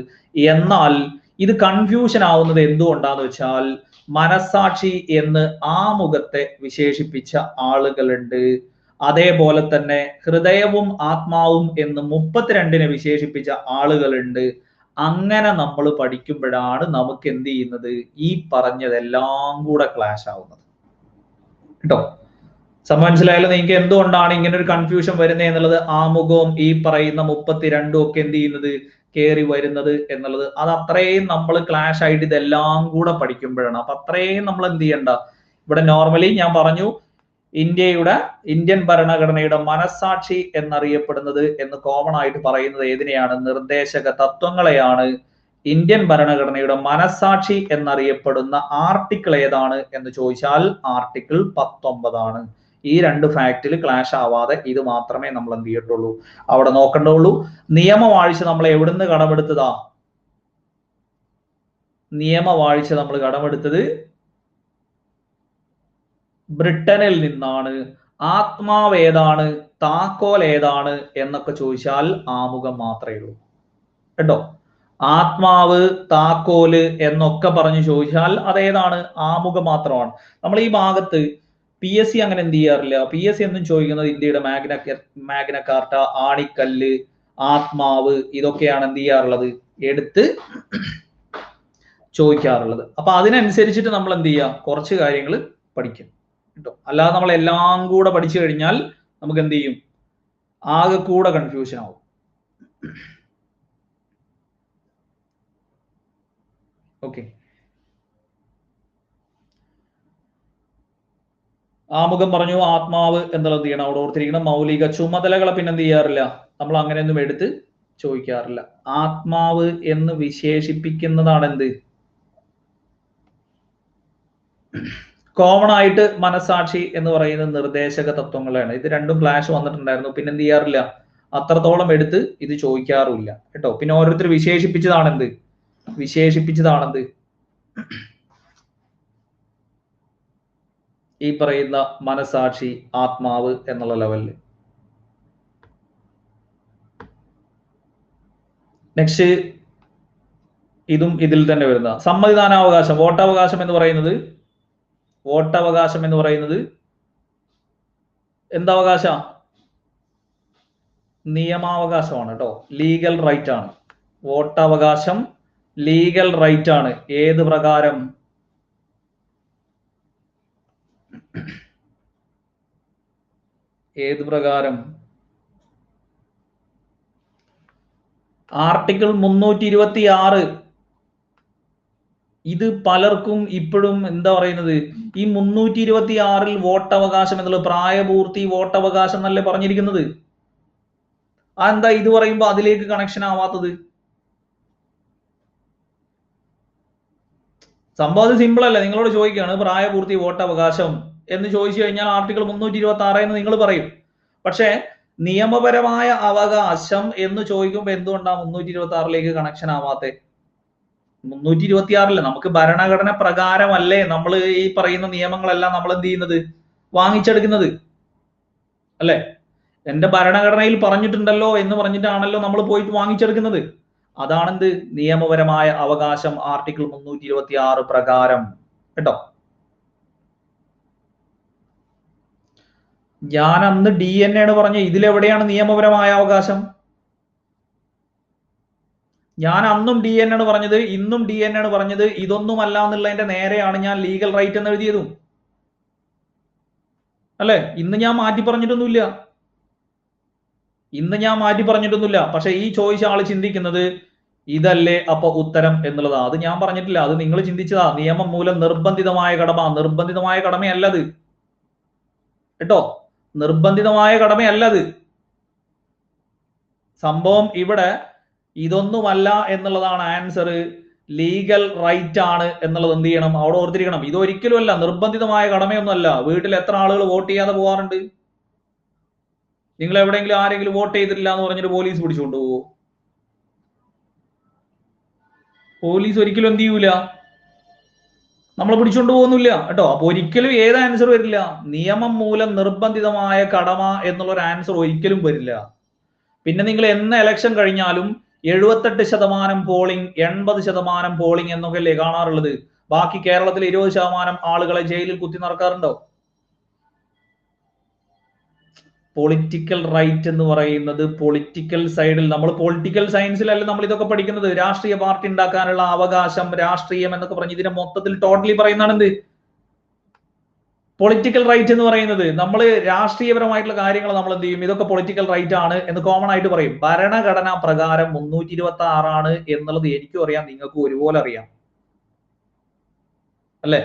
എന്നാൽ ഇത് കൺഫ്യൂഷൻ ആവുന്നത് എന്തുകൊണ്ടാന്ന് വെച്ചാൽ മനസാക്ഷി എന്ന് ആമുഖത്തെ വിശേഷിപ്പിച്ച ആളുകളുണ്ട്. അതേപോലെ തന്നെ ഹൃദയവും ആത്മാവും എന്ന് 32 വിശേഷിപ്പിച്ച ആളുകളുണ്ട്. അങ്ങനെ നമ്മൾ പഠിക്കുമ്പോഴാണ് നമുക്ക് എന്ത് ചെയ്യുന്നത്, ഈ പറഞ്ഞതെല്ലാം കൂടെ ക്ലാഷ് ആവുന്നത് കേട്ടോ. മനസ്സിലായാലും നിങ്ങൾക്ക് എന്തുകൊണ്ടാണ് ഇങ്ങനെ ഒരു കൺഫ്യൂഷൻ വരുന്നത് എന്നുള്ളത്, ആമുഖവും ഈ പറയുന്ന 32 ഒക്കെ എന്ത് ചെയ്യുന്നത്, കയറി വരുന്നത് എന്നുള്ളത്, അത് അത്രയും നമ്മൾ ക്ലാഷ് ആയിട്ട് ഇതെല്ലാം കൂടെ പഠിക്കുമ്പോഴാണ്. അപ്പൊ അത്രയും നമ്മൾ എന്ത് ചെയ്യണ്ട. ഇവിടെ നോർമലി ഞാൻ പറഞ്ഞു, ഇന്ത്യൻ ഭരണഘടനയുടെ മനസാക്ഷി എന്നറിയപ്പെടുന്നത് എന്ന് കോമൺ ആയിട്ട് പറയുന്നത് ഏതിനെയാണ്, നിർദ്ദേശക തത്വങ്ങളെയാണ്. ഇന്ത്യൻ ഭരണഘടനയുടെ മനസാക്ഷി എന്നറിയപ്പെടുന്ന ആർട്ടിക്കിൾ ഏതാണ് എന്ന് ചോദിച്ചാൽ ആർട്ടിക്കിൾ 19 ആണ്. ഈ രണ്ട് ഫാക്റ്റിൽ ക്ലാഷ് ആവാതെ ഇത് മാത്രമേ നമ്മൾ എന്ത് ചെയ്യട്ടുള്ളൂ, അവിടെ നോക്കേണ്ടുള്ളൂ. നിയമവാഴ്ച നമ്മൾ എവിടുന്ന് കടമെടുത്തതാ, നിയമവാഴ്ച നമ്മൾ കടമെടുത്തത് ബ്രിട്ടനിൽ നിന്നാണ്. ആത്മാവ് ഏതാണ്, താക്കോൽ ഏതാണ് എന്നൊക്കെ ചോദിച്ചാൽ ആമുഖം മാത്രമേ ഉള്ളൂ കേട്ടോ. ആത്മാവ്, താക്കോല് എന്നൊക്കെ പറഞ്ഞു ചോദിച്ചാൽ അതേതാണ്, ആമുഖം മാത്രമാണ്. നമ്മൾ ഈ ഭാഗത്ത് PSC അങ്ങനെ എന്ത് ചെയ്യാറില്ല. PSC എന്നും ചോദിക്കുന്നത് ഇന്ത്യയുടെ മാഗ്ന കാർട്ട, ആണിക്കല്ല്, ആത്മാവ്, ഇതൊക്കെയാണ് എന്ത് ചെയ്യാറുള്ളത്, എടുത്ത് ചോദിക്കാറുള്ളത്. അപ്പൊ അതിനനുസരിച്ചിട്ട് നമ്മൾ എന്ത് ചെയ്യുക, കുറച്ച് കാര്യങ്ങൾ പഠിക്കും കേട്ടോ. അല്ലാതെ നമ്മൾ എല്ലാം കൂടെ പഠിച്ചു കഴിഞ്ഞാൽ നമുക്ക് എന്ത് ചെയ്യും, ആകെ കൂടെ കൺഫ്യൂഷൻ ആവും. ഓക്കെ, ആമുഖം പറഞ്ഞു, ആത്മാവ് എന്നുള്ളത് എന്ത് ചെയ്യണം, അവിടെ ഓർത്തിരിക്കണം. മൗലിക ചുമതലകളെ പിന്നെ എന്ത് ചെയ്യാറില്ല, നമ്മൾ അങ്ങനെയൊന്നും എടുത്ത് ചോദിക്കാറില്ല. ആത്മാവ് എന്ന് വിശേഷിപ്പിക്കുന്നതാണ് എന്ത്, കോമൺ ആയിട്ട് മനസാക്ഷി എന്ന് പറയുന്ന നിർദ്ദേശക തത്വങ്ങളാണ്. ഇത് രണ്ടും ക്ലാഷ് വന്നിട്ടുണ്ടായിരുന്നു. പിന്നെ എന്ത് ചെയ്യാറില്ല, അത്രത്തോളം എടുത്ത് ഇത് ചോദിക്കാറില്ല കേട്ടോ. പിന്നെ ഓരോരുത്തർ വിശേഷിപ്പിച്ചതാണെന്ത്, ഈ പറയുന്ന മനസാക്ഷി, ആത്മാവ് എന്നുള്ള ലെവലിൽ. നെക്സ്റ്റ്, ഇതും ഇതിൽ തന്നെ വരുന്ന സമ്മതിദാനാവകാശം, വോട്ടവകാശം എന്ന് പറയുന്നത് എന്തവകാശ, നിയമാവകാശമാണ് കേട്ടോ. ലീഗൽ റൈറ്റ് ആണ്. വോട്ടവകാശം ലീഗൽ റൈറ്റ് ആണ്. ഏത് പ്രകാരം, ആർട്ടിക്കിൾ 326. ഇത് പലർക്കും ഇപ്പോഴും എന്താ പറയുന്നത്, ഈ 326 വോട്ടവകാശം എന്നുള്ളത് പ്രായപൂർത്തി വോട്ടവകാശം എന്നല്ലേ പറഞ്ഞിരിക്കുന്നത്. അതെന്താ ഇത് പറയുമ്പോ അതിലേക്ക് കണക്ഷൻ ആവാത്തത്? സംഭവം സിമ്പിൾ അല്ല. നിങ്ങളോട് ചോദിക്കുകയാണ് പ്രായപൂർത്തി വോട്ടവകാശം എന്ന് ചോദിച്ചു കഴിഞ്ഞാൽ ആർട്ടിക്കിൾ 326 എന്ന് നിങ്ങൾ പറയും. പക്ഷേ നിയമപരമായ അവകാശം എന്ന് ചോദിക്കുമ്പോൾ എന്തുകൊണ്ടാണ് 326 കണക്ഷൻ ആവാത്തെ? 326 നമുക്ക് ഭരണഘടന പ്രകാരമല്ലേ നമ്മൾ ഈ പറയുന്ന നിയമങ്ങളെല്ലാം നമ്മൾ എന്ത് ചെയ്യുന്നത്, വാങ്ങിച്ചെടുക്കുന്നത് അല്ലെ? എന്റെ ഭരണഘടനയിൽ പറഞ്ഞിട്ടുണ്ടല്ലോ എന്ന് പറഞ്ഞിട്ടാണല്ലോ നമ്മൾ പോയിട്ട് വാങ്ങിച്ചെടുക്കുന്നത്. അതാണെന്ത്, നിയമപരമായ അവകാശം ആർട്ടിക്കിൾ 326 പ്രകാരം കേട്ടോ. ഞാൻ അന്ന് DNA ആണ് പറഞ്ഞ, ഇതിലെവിടെയാണ് നിയമപരമായ അവകാശം? ഞാൻ അന്നും DNA ആണ് പറഞ്ഞത്, ഇന്നും DNA ആണ് പറഞ്ഞത്. ഇതൊന്നും അല്ല എന്നുള്ളതിന്റെ നേരെയാണ് ഞാൻ ലീഗൽ റൈറ്റ് എന്ന് എഴുതിയതും അല്ലെ. ഇന്ന് ഞാൻ മാറ്റി പറഞ്ഞിട്ടൊന്നുമില്ല. പക്ഷെ ഈ ചോദിച്ച ആള് ചിന്തിക്കുന്നത് ഇതല്ലേ അപ്പൊ ഉത്തരം എന്നുള്ളതാ. അത് ഞാൻ പറഞ്ഞിട്ടില്ല, അത് നിങ്ങൾ ചിന്തിച്ചതാ. നിയമം മൂലം നിർബന്ധിതമായ കടമയല്ലത് കേട്ടോ. നിർബന്ധിതമായ കടമയല്ലത്. സംഭവം ഇവിടെ ഇതൊന്നുമല്ല എന്നുള്ളതാണ് ആൻസർ. ലീഗൽ റൈറ്റ് ആണ് എന്നുള്ളത് എന്ത് ചെയ്യണം, അവിടെ ഓർത്തിരിക്കണം. ഇതൊരിക്കലും അല്ല, നിർബന്ധിതമായ കടമയൊന്നുമല്ല. വീട്ടിൽ എത്ര ആളുകൾ വോട്ട് ചെയ്യാതെ പോവാറുണ്ട്? നിങ്ങൾ എവിടെയെങ്കിലും ആരെങ്കിലും വോട്ട് ചെയ്തിട്ടില്ല എന്ന് പറഞ്ഞിട്ട് പോലീസ് പിടിച്ചുകൊണ്ട് പോവോ? പോലീസ് ഒരിക്കലും എന്ത് ചെയ്യൂല, നമ്മൾ പിടിച്ചുകൊണ്ട് പോകുന്നില്ല കേട്ടോ. അപ്പൊ ഒരിക്കലും ഏത് ആൻസർ വരില്ല, നിയമം മൂലം നിർബന്ധിതമായ കടമ എന്നുള്ള ഒരു ആൻസർ ഒരിക്കലും വരില്ല. പിന്നെ നിങ്ങൾ എന്ന ഇലക്ഷൻ കഴിഞ്ഞാലും 78% പോളിംഗ്, 80% പോളിംഗ് എന്നൊക്കെ അല്ലേ കാണാറുള്ളത്. ബാക്കി കേരളത്തിൽ 20% ആളുകളെ ജയിലിൽ കുത്തി നടക്കാറുണ്ടോ? പൊളിറ്റിക്കൽ റൈറ്റ് എന്ന് പറയുന്നത് പൊളിറ്റിക്കൽ സൈഡിൽ, നമ്മൾ പൊളിറ്റിക്കൽ സയൻസിലല്ല നമ്മൾ ഇതൊക്കെ പഠിക്കുന്നത്. രാഷ്ട്രീയ പാർട്ടി ഉണ്ടാക്കാനുള്ള അവകാശം, രാഷ്ട്രീയം എന്നൊക്കെ പറഞ്ഞ് ഇതിനെ മൊത്തത്തിൽ ടോട്ടലി പറയുന്നതാണ് എന്ത് പൊളിറ്റിക്കൽ റൈറ്റ് എന്ന് പറയുന്നത്. നമ്മൾ രാഷ്ട്രീയപരമായിട്ടുള്ള കാര്യങ്ങൾ നമ്മൾ എന്ത് ചെയ്യും, ഇതൊക്കെ പൊളിറ്റിക്കൽ റൈറ്റ് ആണ് എന്ന് കോമൺ ആയിട്ട് പറയും. ഭരണഘടനാ പ്രകാരം 326 ആണ് എന്നുള്ളത് എനിക്കും അറിയാം, നിങ്ങൾക്കും ഒരുപോലെ അറിയാം അല്ലെ.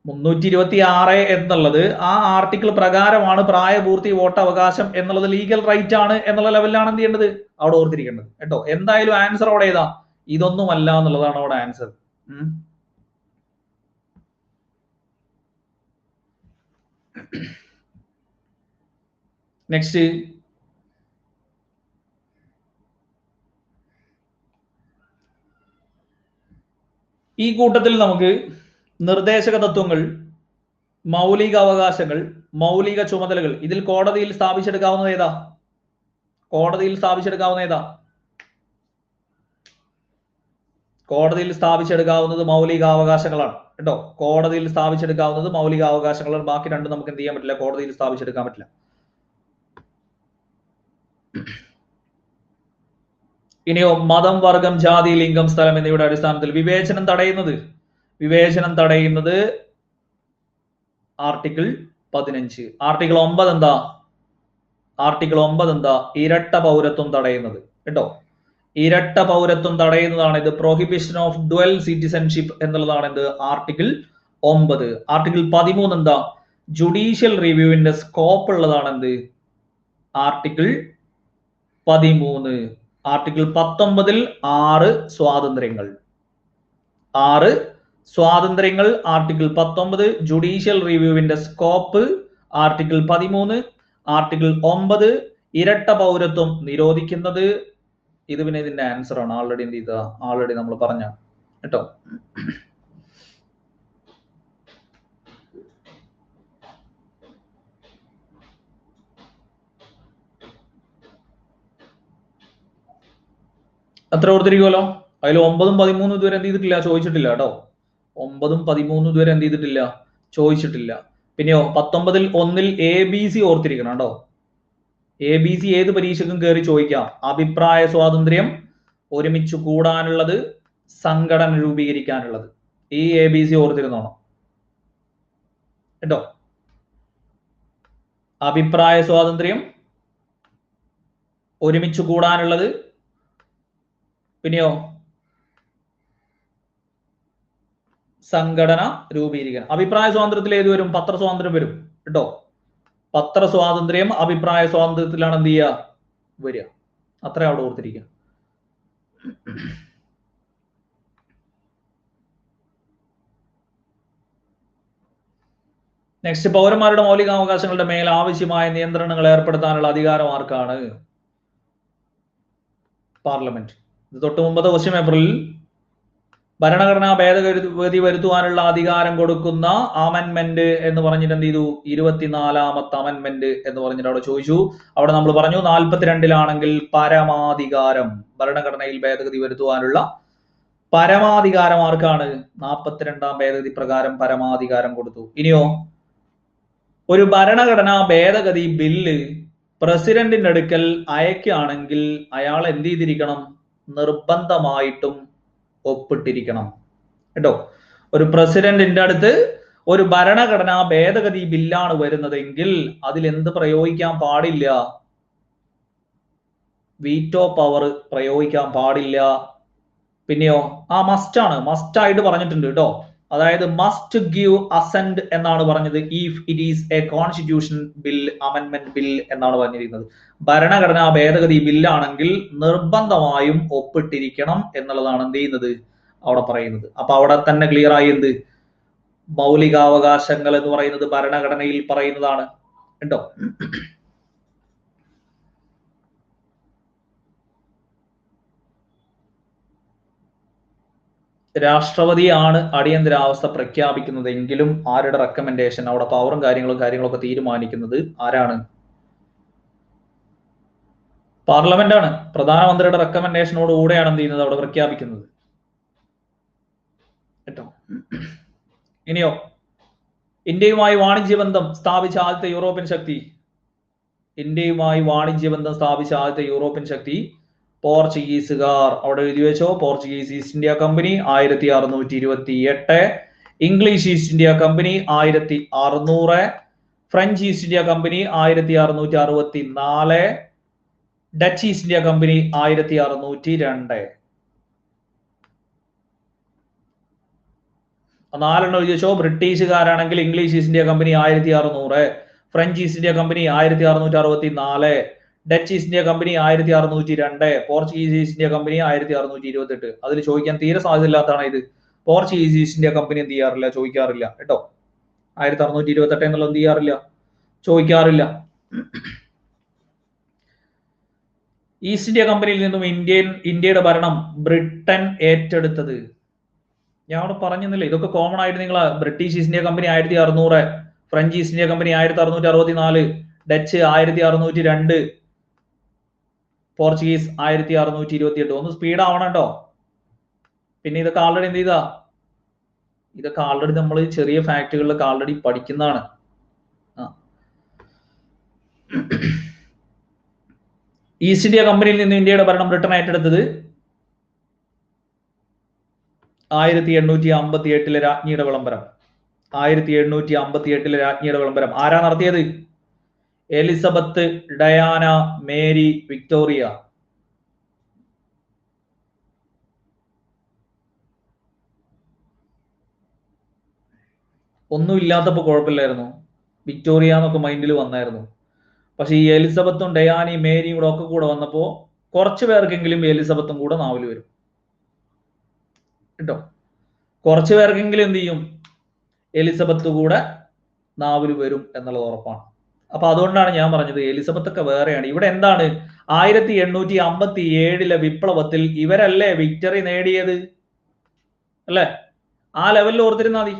326 എന്നുള്ളത് ആ ആർട്ടിക്കിൾ പ്രകാരമാണ് പ്രായപൂർത്തി, വോട്ടവകാശം എന്നുള്ളത് ലീഗൽ റൈറ്റ് ആണ് എന്നുള്ള ലെവലിലാണ് എന്ത് ചെയ്യേണ്ടത്, അവിടെ ഓർത്തിരിക്കേണ്ടത് കേട്ടോ. എന്തായാലും ആൻസർ അവിടെ ഏതാ, ഇതൊന്നുമല്ല എന്നുള്ളതാണ് അവിടെ ആൻസർ. നെക്സ്റ്റ്, ഈ കൂട്ടത്തിൽ നമുക്ക് നിർദ്ദേശക തത്വങ്ങൾ, മൗലിക അവകാശങ്ങൾ, മൗലിക ചുമതലകൾ, ഇതിൽ കോടതിയിൽ സ്ഥാപിച്ചെടുക്കാവുന്നത് ഏതാ, കോടതിയിൽ സ്ഥാപിച്ചെടുക്കാവുന്ന ഏതാ, കോടതിയിൽ സ്ഥാപിച്ചെടുക്കാവുന്നത് മൗലികാവകാശങ്ങളാണ് കേട്ടോ. കോടതിയിൽ സ്ഥാപിച്ചെടുക്കാവുന്നത് മൗലികാവകാശങ്ങളാണ്. ബാക്കി രണ്ടും നമുക്ക് എന്ത് ചെയ്യാൻ പറ്റില്ല, കോടതിയിൽ സ്ഥാപിച്ചെടുക്കാൻ പറ്റില്ല. ഇനിയോ, മതം, വർഗം, ജാതി, ലിംഗം, സ്ഥലം എന്നിവയുടെ അടിസ്ഥാനത്തിൽ വിവേചനം തടയുന്നത് ആർട്ടിക്കിൾ 15. ആർട്ടിക്കിൾ 9 എന്താ, ഇരട്ട പൗരത്വം തടയുന്നത് കേട്ടോ. ഇരട്ട പൗരത്വം തടയുന്നതാണ് ഇത്. പ്രൊഹിബിഷൻ ഓഫ് ഡുവൽ സിറ്റിസൺഷിപ്പ് എന്നുള്ളതാണ് എന്ത്, ആർട്ടിക്കിൾ 9. ആർട്ടിക്കിൾ 13 എന്താ, ജുഡീഷ്യൽ റിവ്യൂവിന്റെ സ്കോപ്പ് ഉള്ളതാണ് എന്ത്, ആർട്ടിക്കിൾ 13. ആർട്ടിക്കിൾ 19 6 സ്വാതന്ത്ര്യങ്ങൾ, ആർട്ടിക്കിൾ 19 ജുഡീഷ്യൽ റിവ്യൂവിന്റെ സ്കോപ്പ്, ആർട്ടിക്കിൾ 13. ആർട്ടിക്കിൾ 9 ഇരട്ട പൗരത്വം നിരോധിക്കുന്നത്. ഇത് പിന്നെ ഇതിന്റെ ആൻസർ ആണ്. ആൾറെഡി എന്ത് ചെയ്ത, ആൾറെഡി നമ്മൾ പറഞ്ഞ കേട്ടോ. അത്ര ഓർത്തിരിക്കുമല്ലോ. അതിൽ 9ഉം 13ഉം ഇതുവരെ എന്ത് ചെയ്തിട്ടില്ല, ചോദിച്ചിട്ടില്ല കേട്ടോ. 9ഉം 13ഉം ഇതുവരെ എന്ത് ചെയ്തിട്ടില്ല, ചോദിച്ചിട്ടില്ല. പിന്നെയോ 19 1 ABC ഓർത്തിരിക്കണം കേട്ടോ. ABC ഏത് പരീക്ഷയ്ക്കും കയറി ചോദിക്കാം. അഭിപ്രായ സ്വാതന്ത്ര്യം, ഒരുമിച്ച് കൂടാനുള്ളത്, സംഘടന രൂപീകരിക്കാനുള്ളത്. ഈ ABC ഓർത്തിരുന്നോണം കേട്ടോ. അഭിപ്രായ സ്വാതന്ത്ര്യം, ഒരുമിച്ച് കൂടാനുള്ളത്, പിന്നെയോ സംഘടന രൂപീകരിക്കണം. അഭിപ്രായ സ്വാതന്ത്ര്യത്തിൽ ഏത് വരും, പത്രസ്വാതന്ത്ര്യം വരും കേട്ടോ. പത്രസ്വാതന്ത്ര്യം അഭിപ്രായ സ്വാതന്ത്ര്യത്തിലാണ് എന്ത് ചെയ്യുക, വരിക. അത്ര അവിടെ ഓർത്തിരിക്കുക. നെക്സ്റ്റ്, പൗരന്മാരുടെ മൗലികാവകാശങ്ങളുടെ മേൽ ആവശ്യമായ നിയന്ത്രണങ്ങൾ ഏർപ്പെടുത്താനുള്ള അധികാരം ആർക്കാണ്, പാർലമെന്റ്. ഇത് തൊട്ട് മുമ്പത്തെ ക്വസ്റ്റ്യൻ പേപ്പറിൽ ഭരണഘടനാ ഭേദഗതി വരുത്തുവാനുള്ള അധികാരം കൊടുക്കുന്ന അമെൻമെന്റ് എന്ന് പറഞ്ഞിട്ട് എന്ത് ചെയ്തു, 24ാമത്തെ അമെൻമെന്റ് എന്ന് പറഞ്ഞിട്ട് അവിടെ ചോദിച്ചു. അവിടെ നമ്മൾ പറഞ്ഞു 42-ലാണെങ്കിൽ പരമാധികാരം, ഭരണഘടനയിൽ ഭേദഗതി വരുത്തുവാനുള്ള പരമാധികാരം ആർക്കാണ്, 42ാം ഭേദഗതി പ്രകാരം പരമാധികാരം കൊടുത്തു. ഇനിയോ, ഒരു ഭരണഘടനാ ഭേദഗതി ബില്ല് പ്രസിഡന്റിന്റെ അടുക്കൽ അയക്കുകയാണെങ്കിൽ അയാൾ എന്ത് ചെയ്തിരിക്കണം, നിർബന്ധമായിട്ടും ഒപ്പിട്ടിരിക്കണം കേട്ടോ. ഒരു പ്രസിഡന്റിന്റെ അടുത്ത് ഒരു ഭരണഘടനാ ഭേദഗതി ബില്ലാണ് വരുന്നതെങ്കിൽ അതിൽ എന്ത് പ്രയോഗിക്കാൻ പാടില്ല, വീറ്റോ പവർ പ്രയോഗിക്കാൻ പാടില്ല. പിന്നെയോ മസ്റ്റ് ആണ്, മസ്റ്റ് ആയിട്ട് പറഞ്ഞിട്ടുണ്ട് കേട്ടോ. അതായത് മസ്റ്റ് ഗിവ് അസെന്റ് എന്നാണ് പറഞ്ഞത്. If it is a constitution bill, അമെൻമെന്റ് ബിൽ എന്നാണ് പറഞ്ഞിരിക്കുന്നത്. ഭരണഘടനാ ഭേദഗതി ബില്ലാണെങ്കിൽ നിർബന്ധമായും ഒപ്പിട്ടിരിക്കണം എന്നുള്ളതാണ് എന്ത് ചെയ്യുന്നത്, അവിടെ പറയുന്നത്. അപ്പൊ അവിടെ തന്നെ ക്ലിയർ ആയി എന്ത്, മൗലികാവകാശങ്ങൾ എന്ന് പറയുന്നത് ഭരണഘടനയിൽ പറയുന്നതാണ് കേട്ടോ. രാഷ്ട്രപതിയാണ് അടിയന്തരാവസ്ഥ പ്രഖ്യാപിക്കുന്നതെങ്കിലും ആരുടെ റെക്കമെൻഡേഷൻ, അവിടെ പവറും കാര്യങ്ങളൊക്കെ തീരുമാനിക്കുന്നത് ആരാണ്? പാർലമെന്റ് ആണ്. പ്രധാനമന്ത്രിയുടെ റെക്കമെൻഡേഷനോട് കൂടെയാണ് എന്ത് ചെയ്യുന്നത്, അവിടെ പ്രഖ്യാപിക്കുന്നത് കേട്ടോ. ഇനിയോ, ഇന്ത്യയുമായി വാണിജ്യബന്ധം സ്ഥാപിച്ച ആദ്യത്തെ യൂറോപ്യൻ ശക്തി, ഇന്ത്യയുമായി വാണിജ്യബന്ധം സ്ഥാപിച്ച ആദ്യത്തെ യൂറോപ്യൻ ശക്തി പോർച്ചുഗീസുകാർ. അവിടെ എഴുതി വെച്ചോ, Portuguese East India Company 1628, English East India Company 1600, French East India Company 1664, Dutch East India Company 1602. 4 എഴുതി വെച്ചോ. ബ്രിട്ടീഷുകാരാണെങ്കിൽ English East India Company 1600, French East India Company 1664, Dutch East India Company 1602, Portuguese East India Company 1628. അതിൽ ചോദിക്കാൻ തീരെ സാധ്യതയില്ലാത്തതാണ് ഇത്. Portuguese East India company എന്ത് ചെയ്യാറില്ല, ചോദിക്കാറില്ല കേട്ടോ. 1628 എന്നുള്ളത് എന്ത് ചെയ്യാറില്ല, ചോദിക്കാറില്ല. ഈസ്റ്റ് ഇന്ത്യ കമ്പനിയിൽ നിന്നും ഇന്ത്യയുടെ ഭരണം ബ്രിട്ടൻ ഏറ്റെടുത്തത്, ഞാൻ അവിടെ പറഞ്ഞില്ല, ഇതൊക്കെ കോമൺ ആയിട്ട് നിങ്ങൾ British east India Company 1600, French East India Company 1664, Dutch 1602, Portuguese 1628. ഒന്ന് സ്പീഡ് ആവണം കേട്ടോ. പിന്നെ ഇതൊക്കെ ആൾറെഡി എന്ത് ചെയ്താ, ഇതൊക്കെ ആൾറെഡി നമ്മൾ ചെറിയ ഫാക്ടുകളിലൊക്കെ ആൾറെഡി പഠിക്കുന്നതാണ്. ഈസ്റ്റ് ഇന്ത്യ കമ്പനിയിൽ നിന്ന് ഇന്ത്യയുടെ ഭരണം ബ്രിട്ടൻ ഏറ്റെടുത്തത് 1858 രാജ്ഞിയുടെ വിളംബരം. 1858 രാജ്ഞിയുടെ വിളംബരം ആരാ നടത്തിയത്? Elizabeth, Diana, Mary, Victoria. ഒന്നും ഇല്ലാത്തപ്പോ കുഴപ്പമില്ലായിരുന്നു, വിക്ടോറിയ എന്നൊക്കെ മൈൻഡിൽ വന്നായിരുന്നു. പക്ഷെ ഈ എലിസബത്തും ഡയാനയും മേരിയും കൂടെ ഒക്കെ കൂടെ വന്നപ്പോ കുറച്ചു പേർക്കെങ്കിലും എലിസബത്തും കൂടെ നാവിൽ വരും കേട്ടോ. കുറച്ചു പേർക്കെങ്കിലും എന്ത് ചെയ്യും, എലിസബത്ത് കൂടെ നാവിൽ വരും എന്നുള്ളത് ഉറപ്പാണ്. അപ്പൊ അതുകൊണ്ടാണ് ഞാൻ പറഞ്ഞത് എലിസബത്ത് ഒക്കെ വേറെയാണ്. ഇവിടെ എന്താണ്, 1857 വിപ്ലവത്തിൽ ഇവരല്ലേ വിക്ടറി നേടിയത് അല്ലെ? ആ ലെവലിൽ ഓർത്തിരുന്നാൽ മതി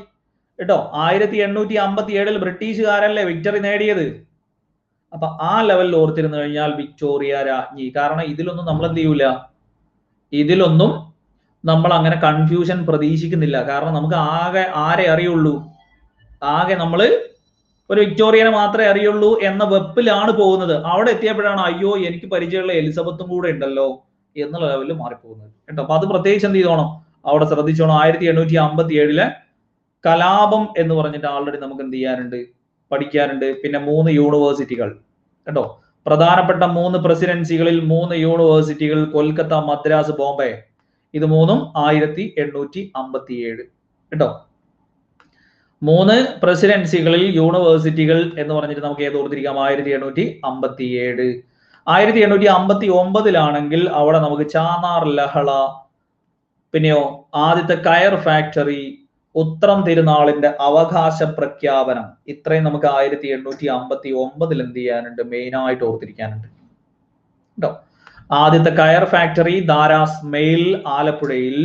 കേട്ടോ. 1857 ബ്രിട്ടീഷുകാരല്ലേ വിക്ടറി നേടിയത്. അപ്പൊ ആ ലെവലിൽ ഓർത്തിരുന്നു കഴിഞ്ഞാൽ വിക്ടോറിയ രാജ്ഞി. കാരണം ഇതിലൊന്നും നമ്മൾ എന്ത് ചെയ്യൂല, ഇതിലൊന്നും നമ്മൾ അങ്ങനെ കൺഫ്യൂഷൻ പ്രതീക്ഷിക്കുന്നില്ല. കാരണം നമുക്ക് ആകെ ആരെ അറിയുള്ളൂ, ആകെ നമ്മൾ ഒരു വിക്ടോറിയനെ മാത്രമേ അറിയുള്ളൂ എന്ന വെപ്പിലാണ് പോകുന്നത്. അവിടെ എത്തിയപ്പോഴാണ് അയ്യോ എനിക്ക് പരിചയമുള്ള എലിസബത്തും കൂടെ ഉണ്ടല്ലോ എന്നുള്ള ലെവലിൽ മാറിപ്പോകുന്നത് കേട്ടോ. അപ്പൊ അത് പ്രത്യേകിച്ച് എന്ത് ചെയ്തോണം, അവിടെ ശ്രദ്ധിച്ചോണം. 1857 കലാപം എന്ന് പറഞ്ഞിട്ട് ആൾറെഡി നമുക്ക് എന്ത് ചെയ്യാനുണ്ട്, പഠിക്കാനുണ്ട്. പിന്നെ 3 യൂണിവേഴ്സിറ്റികൾ കേട്ടോ, പ്രധാനപ്പെട്ട 3 പ്രസിഡൻസികളിൽ 3 യൂണിവേഴ്സിറ്റികൾ, കൊൽക്കത്ത, മദ്രാസ്, ബോംബെ. ഇത് മൂന്നും 1857 കേട്ടോ. 3 പ്രസിഡൻസികളിൽ യൂണിവേഴ്സിറ്റികൾ എന്ന് പറഞ്ഞിട്ട് നമുക്ക് ഏത് ഓർത്തിരിക്കാം, 1857. 1859 അവിടെ നമുക്ക് ചാന്നാർ ലഹള, പിന്നെയോ ആദ്യത്തെ കയർ ഫാക്ടറി, ഉത്രം തിരുനാളിന്റെ അവകാശ പ്രഖ്യാപനം. ഇത്രയും നമുക്ക് 1859 എന്ത് ചെയ്യാനുണ്ട്, മെയിൻ ആയിട്ട് ഓർത്തിരിക്കാനുണ്ട് കേട്ടോ. ആദ്യത്തെ കയർ ഫാക്ടറി ദാരാസ് മെയിൽ ആലപ്പുഴയിൽ.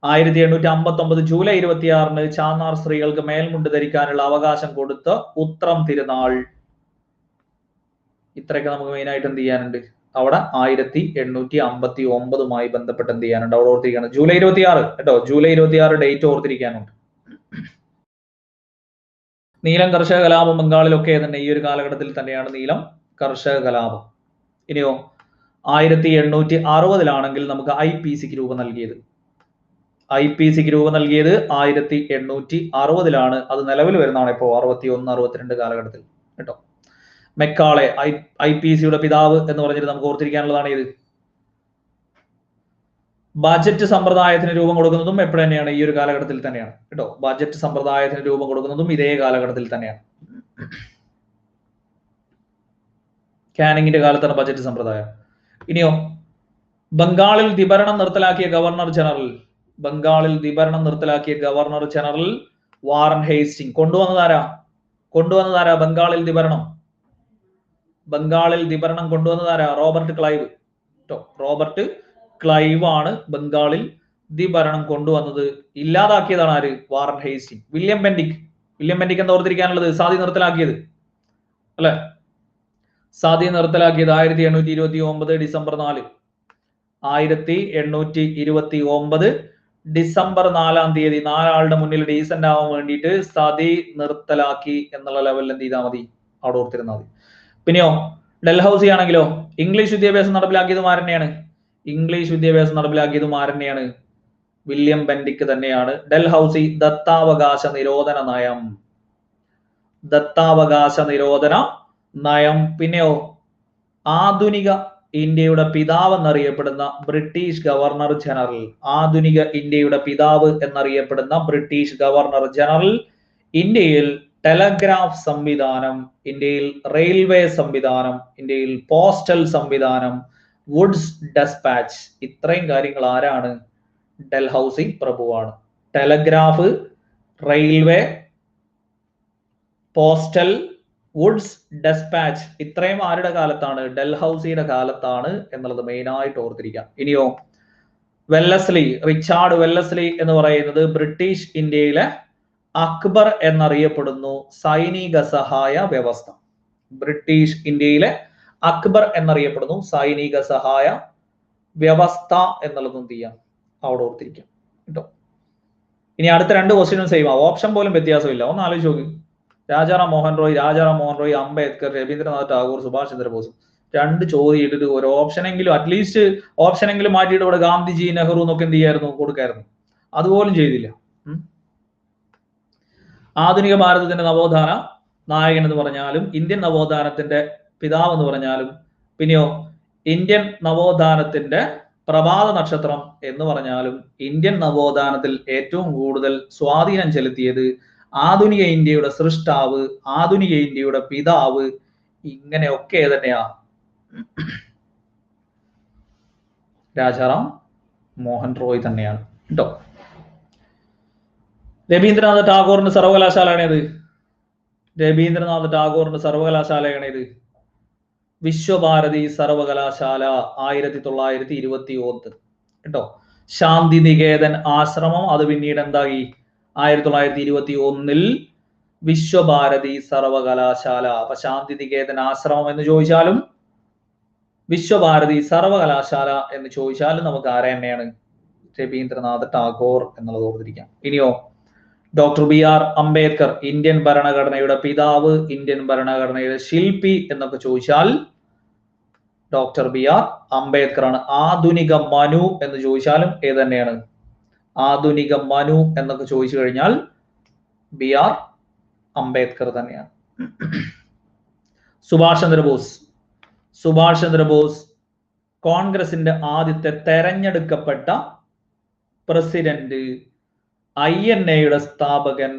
1859 ജൂലൈ 26 ചാന്നാർ സ്ത്രീകൾക്ക് മേൽമുണ്ട് ധരിക്കാനുള്ള അവകാശം കൊടുത്ത ഉത്രം തിരുനാൾ. ഇത്രയൊക്കെ നമുക്ക് മെയിൻ ആയിട്ട് എന്ത് ചെയ്യാനുണ്ട് അവിടെ 1859 ബന്ധപ്പെട്ട് എന്ത് ചെയ്യാനുണ്ട് അവിടെ ഓർത്തിരിക്കാണ്. ജൂലൈ 26 കേട്ടോ, ജൂലൈ 26 ഡേറ്റ് ഓർത്തിരിക്കാനുണ്ട്. നീലം കർഷക കലാപം ബംഗാളിലൊക്കെ തന്നെ ഈ ഒരു കാലഘട്ടത്തിൽ തന്നെയാണ് നീലം കർഷക കലാപം. ഇനിയോ 1860 നമുക്ക് IPCക്ക് രൂപം നൽകിയത്. IPCക്ക് രൂപം നൽകിയത് 1860 അത് നിലവിൽ വരുന്നതാണ് ഇപ്പോൾ 61, 62 കാലഘട്ടത്തിൽ കേട്ടോ. മെക്കാളെ IPCയുടെ പിതാവ് എന്ന് പറഞ്ഞിട്ട് നമുക്ക് ഓർത്തിരിക്കാനുള്ളതാണ് ഇത്. ബജറ്റ് സമ്പ്രദായത്തിന് രൂപം കൊടുക്കുന്നതും എപ്പോഴും തന്നെയാണ്, ഈ ഒരു കാലഘട്ടത്തിൽ തന്നെയാണ് കേട്ടോ. ബജറ്റ് സമ്പ്രദായത്തിന് രൂപം കൊടുക്കുന്നതും ഇതേ കാലഘട്ടത്തിൽ തന്നെയാണ്. കാനിങ്ങിന്റെ കാലത്താണ് ബജറ്റ് സമ്പ്രദായം. ഇനിയോ ബംഗാളിൽ ദിഭരണം നിർത്തലാക്കിയ ഗവർണർ ജനറൽ, ബംഗാളിൽ ദിഭരണം നിർത്തലാക്കിയ ഗവർണർ ജനറൽ വാറൻ ഹേസ്റ്റിംഗ്. കൊണ്ടുവന്നതാരാ ബംഗാളിൽ ദിഭരണം? ബംഗാളിൽ ദിഭരണം കൊണ്ടുവന്നതാരാ? റോബർട്ട് ക്ലൈവ് കേട്ടോ. റോബർട്ട് ക്ലൈവ് ആണ് ബംഗാളിൽ ഭരണം കൊണ്ടുവന്നത്, ഇല്ലാതാക്കിയതാണ് ആര്? Warren Hasting. വില്യം ബെന്റിക് എന്താ ഓർത്തിരിക്കാനുള്ളത്? സാദി നിർത്തലാക്കിയത് അല്ലെ? സാദി നിർത്തലാക്കിയത് 1829 ഡിസംബർ 4. 1829 ഡിസംബർ 4-ാം തീയതി 4 ആളുടെ മുന്നിൽ ഡീസന്റ് ആവാൻ വേണ്ടിയിട്ട് സതി നിർത്തലാക്കി എന്നുള്ള ലെവലിൽ എന്ത് ചെയ്താൽ മതി? അവിടെ ഓർത്തിരുന്നാൽ മതി. പിന്നെയോ ഡൽഹൌസി ആണെങ്കിലോ ഇംഗ്ലീഷ് വിദ്യാഭ്യാസം നടപ്പിലാക്കിയതും ആരെന്നെയാണ്? ഇംഗ്ലീഷ് വിദ്യാഭ്യാസം നടപ്പിലാക്കിയതും ആരെന്നെയാണ്? വില്യം ബെന്റിക് തന്നെയാണ്. ഡൽഹൌസി ദത്താവകാശ നിരോധന നയം. ദത്താവകാശ നിരോധന നയം. പിന്നെയോ ആധുനിക ഇന്ത്യയുടെ പിതാവ് എന്നറിയപ്പെടുന്ന ബ്രിട്ടീഷ് ഗവർണർ ജനറൽ. ആധുനിക ഇന്ത്യയുടെ പിതാവ് എന്നറിയപ്പെടുന്ന ബ്രിട്ടീഷ് ഗവർണർ ജനറൽ ഇന്ത്യയിൽ ടെലഗ്രാഫ് സംവിധാനം, ഇന്ത്യയിൽ റെയിൽവേ സംവിധാനം, ഇന്ത്യയിൽ പോസ്റ്റൽ സംവിധാനം, വുഡ്സ് ഡെസ്പാച്ച്, ഇത്രയും കാര്യങ്ങൾ ആരാണ്? ഡൽഹൌസി പ്രഭുവാണ്. Telegraph, railway, postal, Wood's despatch, ഇത്രയും ആരുടെ കാലത്താണ്? ഡൽഹൌസിയുടെ കാലത്താണ് എന്നുള്ളത് മെയിൻ ആയിട്ട് ഓർത്തിരിക്കാം. ഇനിയോ വെല്ലസ്ലി, റിച്ചാർഡ് വെല്ലസ്ലി എന്ന് പറയുന്നത് ബ്രിട്ടീഷ് ഇന്ത്യയിലെ അക്ബർ എന്നറിയപ്പെടുന്നു സൈനിക സഹായ വ്യവസ്ഥ. ബ്രിട്ടീഷ് ഇന്ത്യയിലെ അക്ബർ എന്നറിയപ്പെടുന്നു സൈനിക സഹായ വ്യവസ്ഥ എന്നുള്ളത് എന്ത് ചെയ്യാം? അവിടെ ഓർത്തിരിക്കാം കേട്ടോ. ഇനി അടുത്ത 2 ക്വസ്റ്റ്യനും സെയിം ആ, ഓപ്ഷൻ പോലും വ്യത്യാസമില്ല. ഒന്ന് ആലോചിച്ച് നോക്ക്. രാജാറാം മോഹൻ റോയ്, അംബേദ്കർ, രവീന്ദ്രനാഥ് ടാഗോർ, സുഭാഷ് ചന്ദ്രബോസ്. 2 ചോദ്യം ഇട്ടിട്ട് ഒരു ഓപ്ഷനെങ്കിലും, അറ്റ്ലീസ്റ്റ് ഓപ്ഷനെങ്കിലും മാറ്റിയിട്ട് ഇവിടെ ഗാന്ധിജി, നെഹ്റു എന്നൊക്കെ എന്ത് ചെയ്യായിരുന്നു? കൊടുക്കായിരുന്നു. അതുപോലും ചെയ്തില്ല. ആധുനിക ഭാരതത്തിന്റെ നവോത്ഥാന നായകൻ എന്ന് പറഞ്ഞാലും, ഇന്ത്യൻ നവോത്ഥാനത്തിന്റെ പിതാവ് എന്ന് പറഞ്ഞാലും, പിന്നെയോ ഇന്ത്യൻ നവോത്ഥാനത്തിന്റെ പ്രഭാത നക്ഷത്രം എന്ന് പറഞ്ഞാലും, ഇന്ത്യൻ നവോത്ഥാനത്തിൽ ഏറ്റവും കൂടുതൽ സ്വാധീനം ചെലുത്തിയത്, ആധുനിക ഇന്ത്യയുടെ സൃഷ്ടാവ്, ആധുനിക ഇന്ത്യയുടെ പിതാവ്, ഇങ്ങനെയൊക്കെ തന്നെയാ രാജാറാം മോഹൻ റോയ് തന്നെയാണ് കേട്ടോ. രവീന്ദ്രനാഥ് ടാഗോറിന്റെ സർവകലാശാലയാണേത്? രവീന്ദ്രനാഥ് ടാഗോറിന്റെ സർവകലാശാലയാണേത്? വിശ്വഭാരതി സർവകലാശാല, 1921 കേട്ടോ. ശാന്തി നികേതൻ ആശ്രമം, അത് പിന്നീട് എന്തായി? 1921 വിശ്വഭാരതി സർവകലാശാല. അപ്പൊ ശാന്തി നികേതൻ ആശ്രമം എന്ന് ചോദിച്ചാലും വിശ്വഭാരതി സർവകലാശാല എന്ന് ചോദിച്ചാലും നമുക്ക് ആരെ തന്നെയാണ്? രവീന്ദ്രനാഥ് ടാഗോർ എന്നുള്ളത് ഓർത്തിരിക്കാം. ഇനിയോ ഡോക്ടർ BR അംബേദ്കർ, ഇന്ത്യൻ ഭരണഘടനയുടെ പിതാവ്, ഇന്ത്യൻ ഭരണഘടനയുടെ ശില്പി എന്നൊക്കെ ചോദിച്ചാൽ ഡോക്ടർ BR അംബേദ്കർ ആണ്. ആധുനിക മനു എന്ന് ചോദിച്ചാലും ഏത് തന്നെയാണ്? ആധുനിക മനു എന്നൊക്കെ ചോദിച്ചു കഴിഞ്ഞാൽ BR അംബേദ്കർ തന്നെയാണ്. സുഭാഷ് ചന്ദ്രബോസ് കോൺഗ്രസിന്റെ ആദ്യത്തെ തെരഞ്ഞെടുക്കപ്പെട്ട പ്രസിഡന്റ്, INA-യുടെ സ്ഥാപകൻ,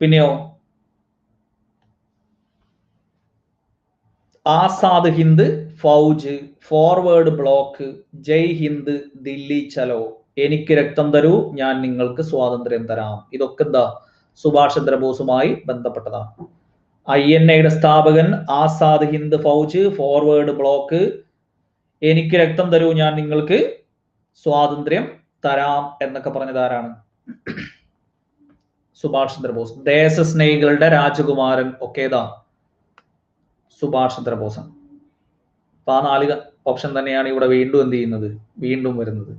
പിന്നെയോ ആസാദ് ഹിന്ദ് ഫൗജ്, ഫോർവേഡ് ബ്ലോക്ക്, ജയ് ഹിന്ദ്, ദില്ലി ചലോ, എനിക്ക് രക്തം തരൂ ഞാൻ നിങ്ങൾക്ക് സ്വാതന്ത്ര്യം തരാം, ഇതൊക്കെ എന്താ? സുഭാഷ് ചന്ദ്രബോസുമായി ബന്ധപ്പെട്ടതാണ്. INA-യുടെ സ്ഥാപകൻ, ആസാദ് ഹിന്ദ് ഫൗജ്, ഫോർവേഡ് ബ്ലോക്ക്, എനിക്ക് രക്തം തരൂ ഞാൻ നിങ്ങൾക്ക് സ്വാതന്ത്ര്യം തരാം എന്നൊക്കെ പറഞ്ഞത് ആരാണ്? സുഭാഷ് ചന്ദ്രബോസ്. ദേശസ്നേഹികളുടെ രാജകുമാരൻ ഒക്കെ ഏതാ? സുഭാഷ് ചന്ദ്രബോസ്. അപ്പൊ ആ 4 ഓപ്ഷൻ തന്നെയാണ് ഇവിടെ വീണ്ടും എന്ത് ചെയ്യുന്നത്? വീണ്ടും വരുന്നത്.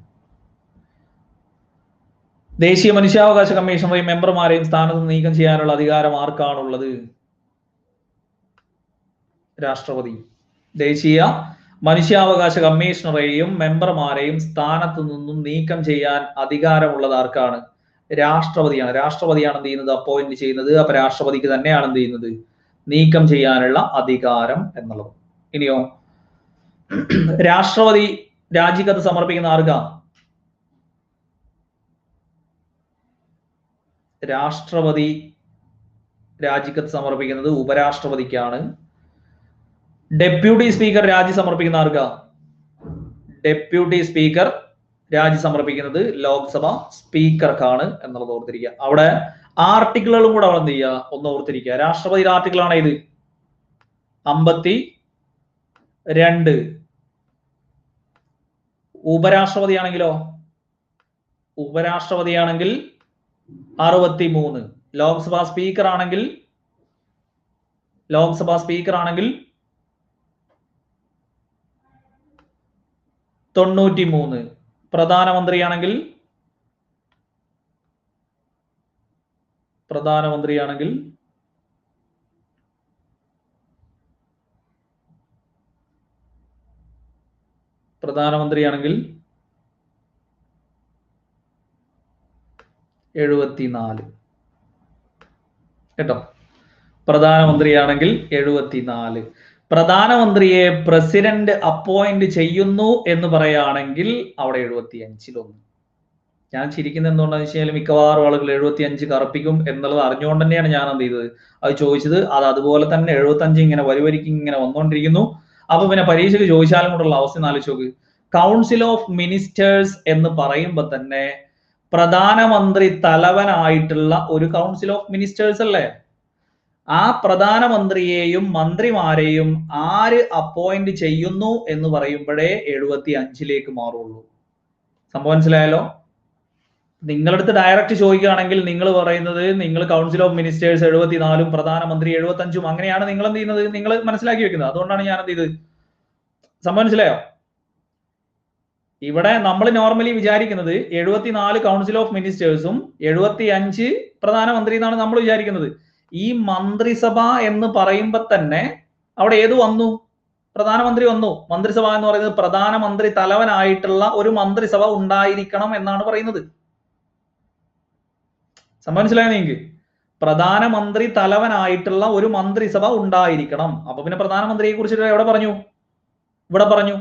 ദേശീയ മനുഷ്യാവകാശ കമ്മീഷണറെയും മെമ്പർമാരെയും സ്ഥാനത്ത് നീക്കം ചെയ്യാനുള്ള അധികാരം ആർക്കാണുള്ളത്? രാഷ്ട്രപതി. ദേശീയ മനുഷ്യാവകാശ കമ്മീഷണറെയും മെമ്പർമാരെയും സ്ഥാനത്ത് നിന്നും നീക്കം ചെയ്യാൻ അധികാരമുള്ളത് ആർക്കാണ്? രാഷ്ട്രപതിയാണ്. രാഷ്ട്രപതിയാണ് എന്ത് ചെയ്യുന്നത്? അപ്പോയിന്റ് ചെയ്യുന്നത്. അപ്പൊ രാഷ്ട്രപതിക്ക് തന്നെയാണ് എന്ത് ചെയ്യുന്നത്? നീക്കം ചെയ്യാനുള്ള അധികാരം എന്നുള്ളത്. ഇനിയോ രാഷ്ട്രപതി രാജിക്കത്ത് സമർപ്പിക്കുന്ന ആർക്കാ? രാഷ്ട്രപതി രാജിക്കത്ത് സമർപ്പിക്കുന്നത് ഉപരാഷ്ട്രപതിക്കാണ്. ഡെപ്യൂട്ടി സ്പീക്കർ രാജി സമർപ്പിക്കുന്ന ആർക്കാ? ഡെപ്യൂട്ടി സ്പീക്കർ രാജി സമർപ്പിക്കുന്നത് ലോക്സഭ സ്പീക്കർക്കാണ് എന്നുള്ളത് ഓർത്തിരിക്കുക. അവിടെ ആർട്ടിക്കിളുകളും കൂടെ അവിടെ എന്ത് ചെയ്യുക? ഒന്ന് ഓർത്തിരിക്കുക. രാഷ്ട്രപതിയുടെ ആർട്ടിക്കിൾ ആണ് ഇത് 52. ഉപരാഷ്ട്രപതി ആണെങ്കിലോ ഉപരാഷ്ട്രപതിയാണെങ്കിൽ 63. ലോക്സഭാ സ്പീക്കർ ആണെങ്കിൽ 93. പ്രധാനമന്ത്രിയാണെങ്കിൽ 74. കേട്ടോ, പ്രധാനമന്ത്രിയാണെങ്കിൽ 74. പ്രധാനമന്ത്രിയെ പ്രസിഡന്റ് അപ്പോയിന്റ് ചെയ്യുന്നു എന്ന് പറയുകയാണെങ്കിൽ അവിടെ 75-1. ഞാൻ ചിരിക്കുന്നത് എന്തുകൊണ്ടാണെന്ന് വെച്ച് കഴിഞ്ഞാൽ മിക്കവാറും ആളുകൾ 75 കറുപ്പിക്കും എന്നുള്ളത് അറിഞ്ഞുകൊണ്ട് തന്നെയാണ് ഞാൻ എന്ത് ചെയ്തത് അത് ചോദിച്ചത്. അത് അതുപോലെ തന്നെ 75 ഇങ്ങനെ വരിവരിക്ക് ഇങ്ങനെ വന്നുകൊണ്ടിരിക്കുന്നു. അപ്പൊ പിന്നെ പരീക്ഷയ്ക്ക് ചോദിച്ചാലും കൂടെയുള്ള അവസ്ഥ ആലോചിച്ച് നോക്ക്. കൗൺസിൽ ഓഫ് മിനിസ്റ്റേഴ്സ് എന്ന് പറയുമ്പോൾ തന്നെ പ്രധാനമന്ത്രി തലവനായിട്ടുള്ള ഒരു കൗൺസിൽ ഓഫ് മിനിസ്റ്റേഴ്സ് അല്ലേ? ആ പ്രധാനമന്ത്രിയെയും മന്ത്രിമാരെയും ആര് അപ്പോയിന്റ് ചെയ്യുന്നു എന്ന് പറയുമ്പോഴേ 75-ലേക്ക് മാറുള്ളൂ. സംഭവം മനസ്സിലായല്ലോ? നിങ്ങളുടെ അടുത്ത് ഡയറക്റ്റ് ചോദിക്കുകയാണെങ്കിൽ നിങ്ങൾ പറയുന്നത് നിങ്ങൾ കൗൺസിൽ ഓഫ് മിനിസ്റ്റേഴ്സ് 74-ഉം പ്രധാനമന്ത്രി 75-ഉം അങ്ങനെയാണ് നിങ്ങൾ എന്ത് ചെയ്യുന്നത്, നിങ്ങൾ മനസ്സിലാക്കി വെക്കുന്നത്. അതുകൊണ്ടാണ് ഞാൻ എന്ത് ചെയ്ത്. സംഭവം മനസ്സിലായോ? ഇവിടെ നമ്മൾ നോർമലി വിചാരിക്കുന്നത് 74 കൗൺസിൽ ഓഫ് മിനിസ്റ്റേഴ്സും 75 പ്രധാനമന്ത്രി എന്നാണ് നമ്മൾ വിചാരിക്കുന്നത്. ഈ മന്ത്രിസഭ എന്ന് പറയുമ്പോൾ തന്നെ അവിടെ ഏത് വന്നു? പ്രധാനമന്ത്രി വന്നു. മന്ത്രിസഭ എന്ന് പറയുന്നത് പ്രധാനമന്ത്രി തലവനായിട്ടുള്ള ഒരു മന്ത്രിസഭ ഉണ്ടായിരിക്കണം എന്നാണ് പറയുന്നത്. സംഭവം മനസ്സിലായോ നിങ്ങൾക്ക്? പ്രധാനമന്ത്രി തലവനായിട്ടുള്ള ഒരു മന്ത്രിസഭ ഉണ്ടായിരിക്കണം. അപ്പൊ പിന്നെ പ്രധാനമന്ത്രിയെ കുറിച്ചിട്ട് എവിടെ പറഞ്ഞു? ഇവിടെ പറഞ്ഞു.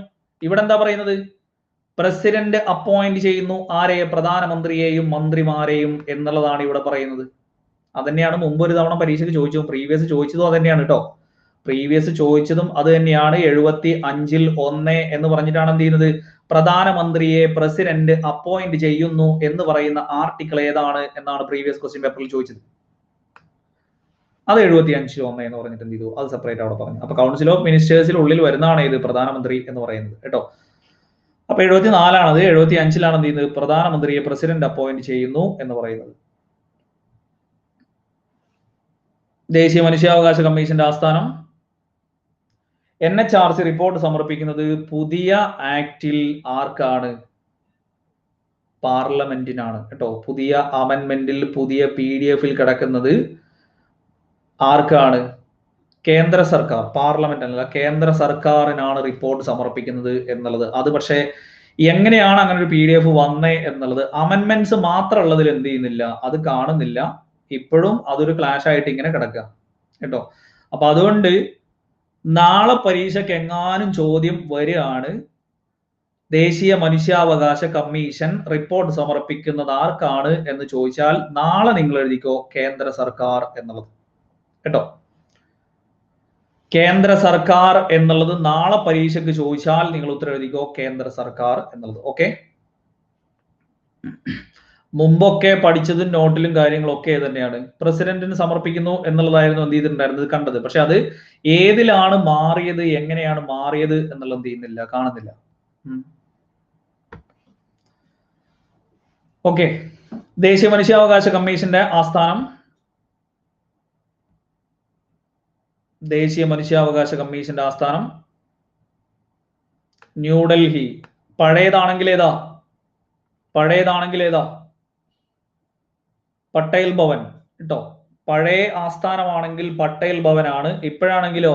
ഇവിടെ എന്താ പറയുന്നത്? പ്രസിഡന്റ് അപ്പോയിന്റ് ചെയ്യുന്നു ആരെ? പ്രധാനമന്ത്രിയെയും മന്ത്രിമാരെയും എന്നുള്ളതാണ് ഇവിടെ പറയുന്നത്. അതന്നെയാണ് മുമ്പ് ഒരു തവണ പരീക്ഷയ്ക്ക് ചോദിച്ചതും പ്രീവിയസ് ചോദിച്ചതും അത് തന്നെയാണ് കേട്ടോ. പ്രീവിയസ് ചോദിച്ചതും അത് തന്നെയാണ്. 75-ൽ 1 എന്ന് പറഞ്ഞിട്ടാണ് എന്ത് ചെയ്യുന്നത്? പ്രധാനമന്ത്രിയെ പ്രസിഡന്റ് അപ്പോയിന്റ് ചെയ്യുന്നു എന്ന് പറയുന്ന ആർട്ടിക്കിൾ ഏതാണ് എന്നാണ് പ്രീവിയസ് ക്വസ്റ്റ്യൻ പേപ്പറിൽ ചോദിച്ചത്. അത് 75-1 എന്ന് പറഞ്ഞിട്ട് എന്ത് ചെയ്തു? അത് സെപ്പറേറ്റ് അവിടെ പറഞ്ഞു. അപ്പൊ കൗൺസിൽ ഓഫ് മിനിസ്റ്റേഴ്സിൽ ഉള്ളിൽ വരുന്നതാണ് ഇത് പ്രധാനമന്ത്രി എന്ന് പറയുന്നത് കേട്ടോ. അപ്പൊ 74-ആണത്. 75-ലാണ് എന്ത് ചെയ്യുന്നത്? പ്രധാനമന്ത്രിയെ പ്രസിഡന്റ് അപ്പോയിന്റ് ചെയ്യുന്നു എന്ന് പറയുന്നത്. ദേശീയ മനുഷ്യാവകാശ കമ്മീഷന്റെ ആസ്ഥാനം NHRC റിപ്പോർട്ട് സമർപ്പിക്കുന്നത് പുതിയ ആക്ടിൽ ആർക്കാണ്? പാർലമെന്റിനാണ് കേട്ടോ. പുതിയ അമെന്റ്മെന്റിൽ പുതിയ PDF-ൽ കിടക്കുന്നത് ആർക്കാണ്? കേന്ദ്ര സർക്കാർ. പാർലമെന്റ് അല്ല, കേന്ദ്ര സർക്കാരിനാണ് റിപ്പോർട്ട് സമർപ്പിക്കുന്നത് എന്നുള്ളത്. അത് പക്ഷേ എങ്ങനെയാണ് അങ്ങനെ ഒരു PDF വന്നേ എന്നുള്ളത് അമെന്റ്മെന്റ്സ് മാത്രമുള്ളതിൽ എന്ത് ചെയ്യുന്നില്ല, അത് കാണുന്നില്ല. ഇപ്പോഴും അതൊരു ക്ലാഷ് ആയിട്ട് ഇങ്ങനെ കിടക്കുക കേട്ടോ. അപ്പൊ അതുകൊണ്ട് നാളെ പരീക്ഷയ്ക്ക് എങ്ങാനും ചോദ്യം വരികയാണ്, ദേശീയ മനുഷ്യാവകാശ കമ്മീഷൻ റിപ്പോർട്ട് സമർപ്പിക്കുന്നത് ആർക്കാണ് എന്ന് ചോദിച്ചാൽ നാളെ നിങ്ങൾ എഴുതിക്കോ കേന്ദ്ര സർക്കാർ എന്നുള്ളത് കേട്ടോ. കേന്ദ്ര സർക്കാർ എന്നുള്ളത് നാളെ പരീക്ഷയ്ക്ക് ചോദിച്ചാൽ നിങ്ങൾ ഉത്തരം എഴുതിക്കോ കേന്ദ്ര സർക്കാർ എന്നുള്ളത്. ഓക്കെ, മുമ്പൊക്കെ പഠിച്ചതും നോട്ടിലും കാര്യങ്ങളും ഒക്കെ തന്നെയാണ്. പ്രസിഡന്റിന് സമർപ്പിക്കുന്നു എന്നുള്ളതായിരുന്നു എന്ത് ചെയ്തിട്ടുണ്ടായിരുന്നത്, കണ്ടത്. പക്ഷെ അത് ഏതിലാണ് മാറിയത്, എങ്ങനെയാണ് മാറിയത് എന്നുള്ളത് എന്ത് ചെയ്യുന്നില്ല, കാണുന്നില്ല. ഓക്കെ, ദേശീയ മനുഷ്യാവകാശ കമ്മീഷന്റെ ആസ്ഥാനം, ദേശീയ മനുഷ്യാവകാശ കമ്മീഷന്റെ ആസ്ഥാനം ന്യൂഡൽഹി. പഴയതാണെങ്കിൽ ഏതാ? പട്ടേൽ ഭവൻ കേട്ടോ. പഴയ ആസ്ഥാനമാണെങ്കിൽ പട്ടേൽ ഭവൻ ആണ്. ഇപ്പോഴാണെങ്കിലോ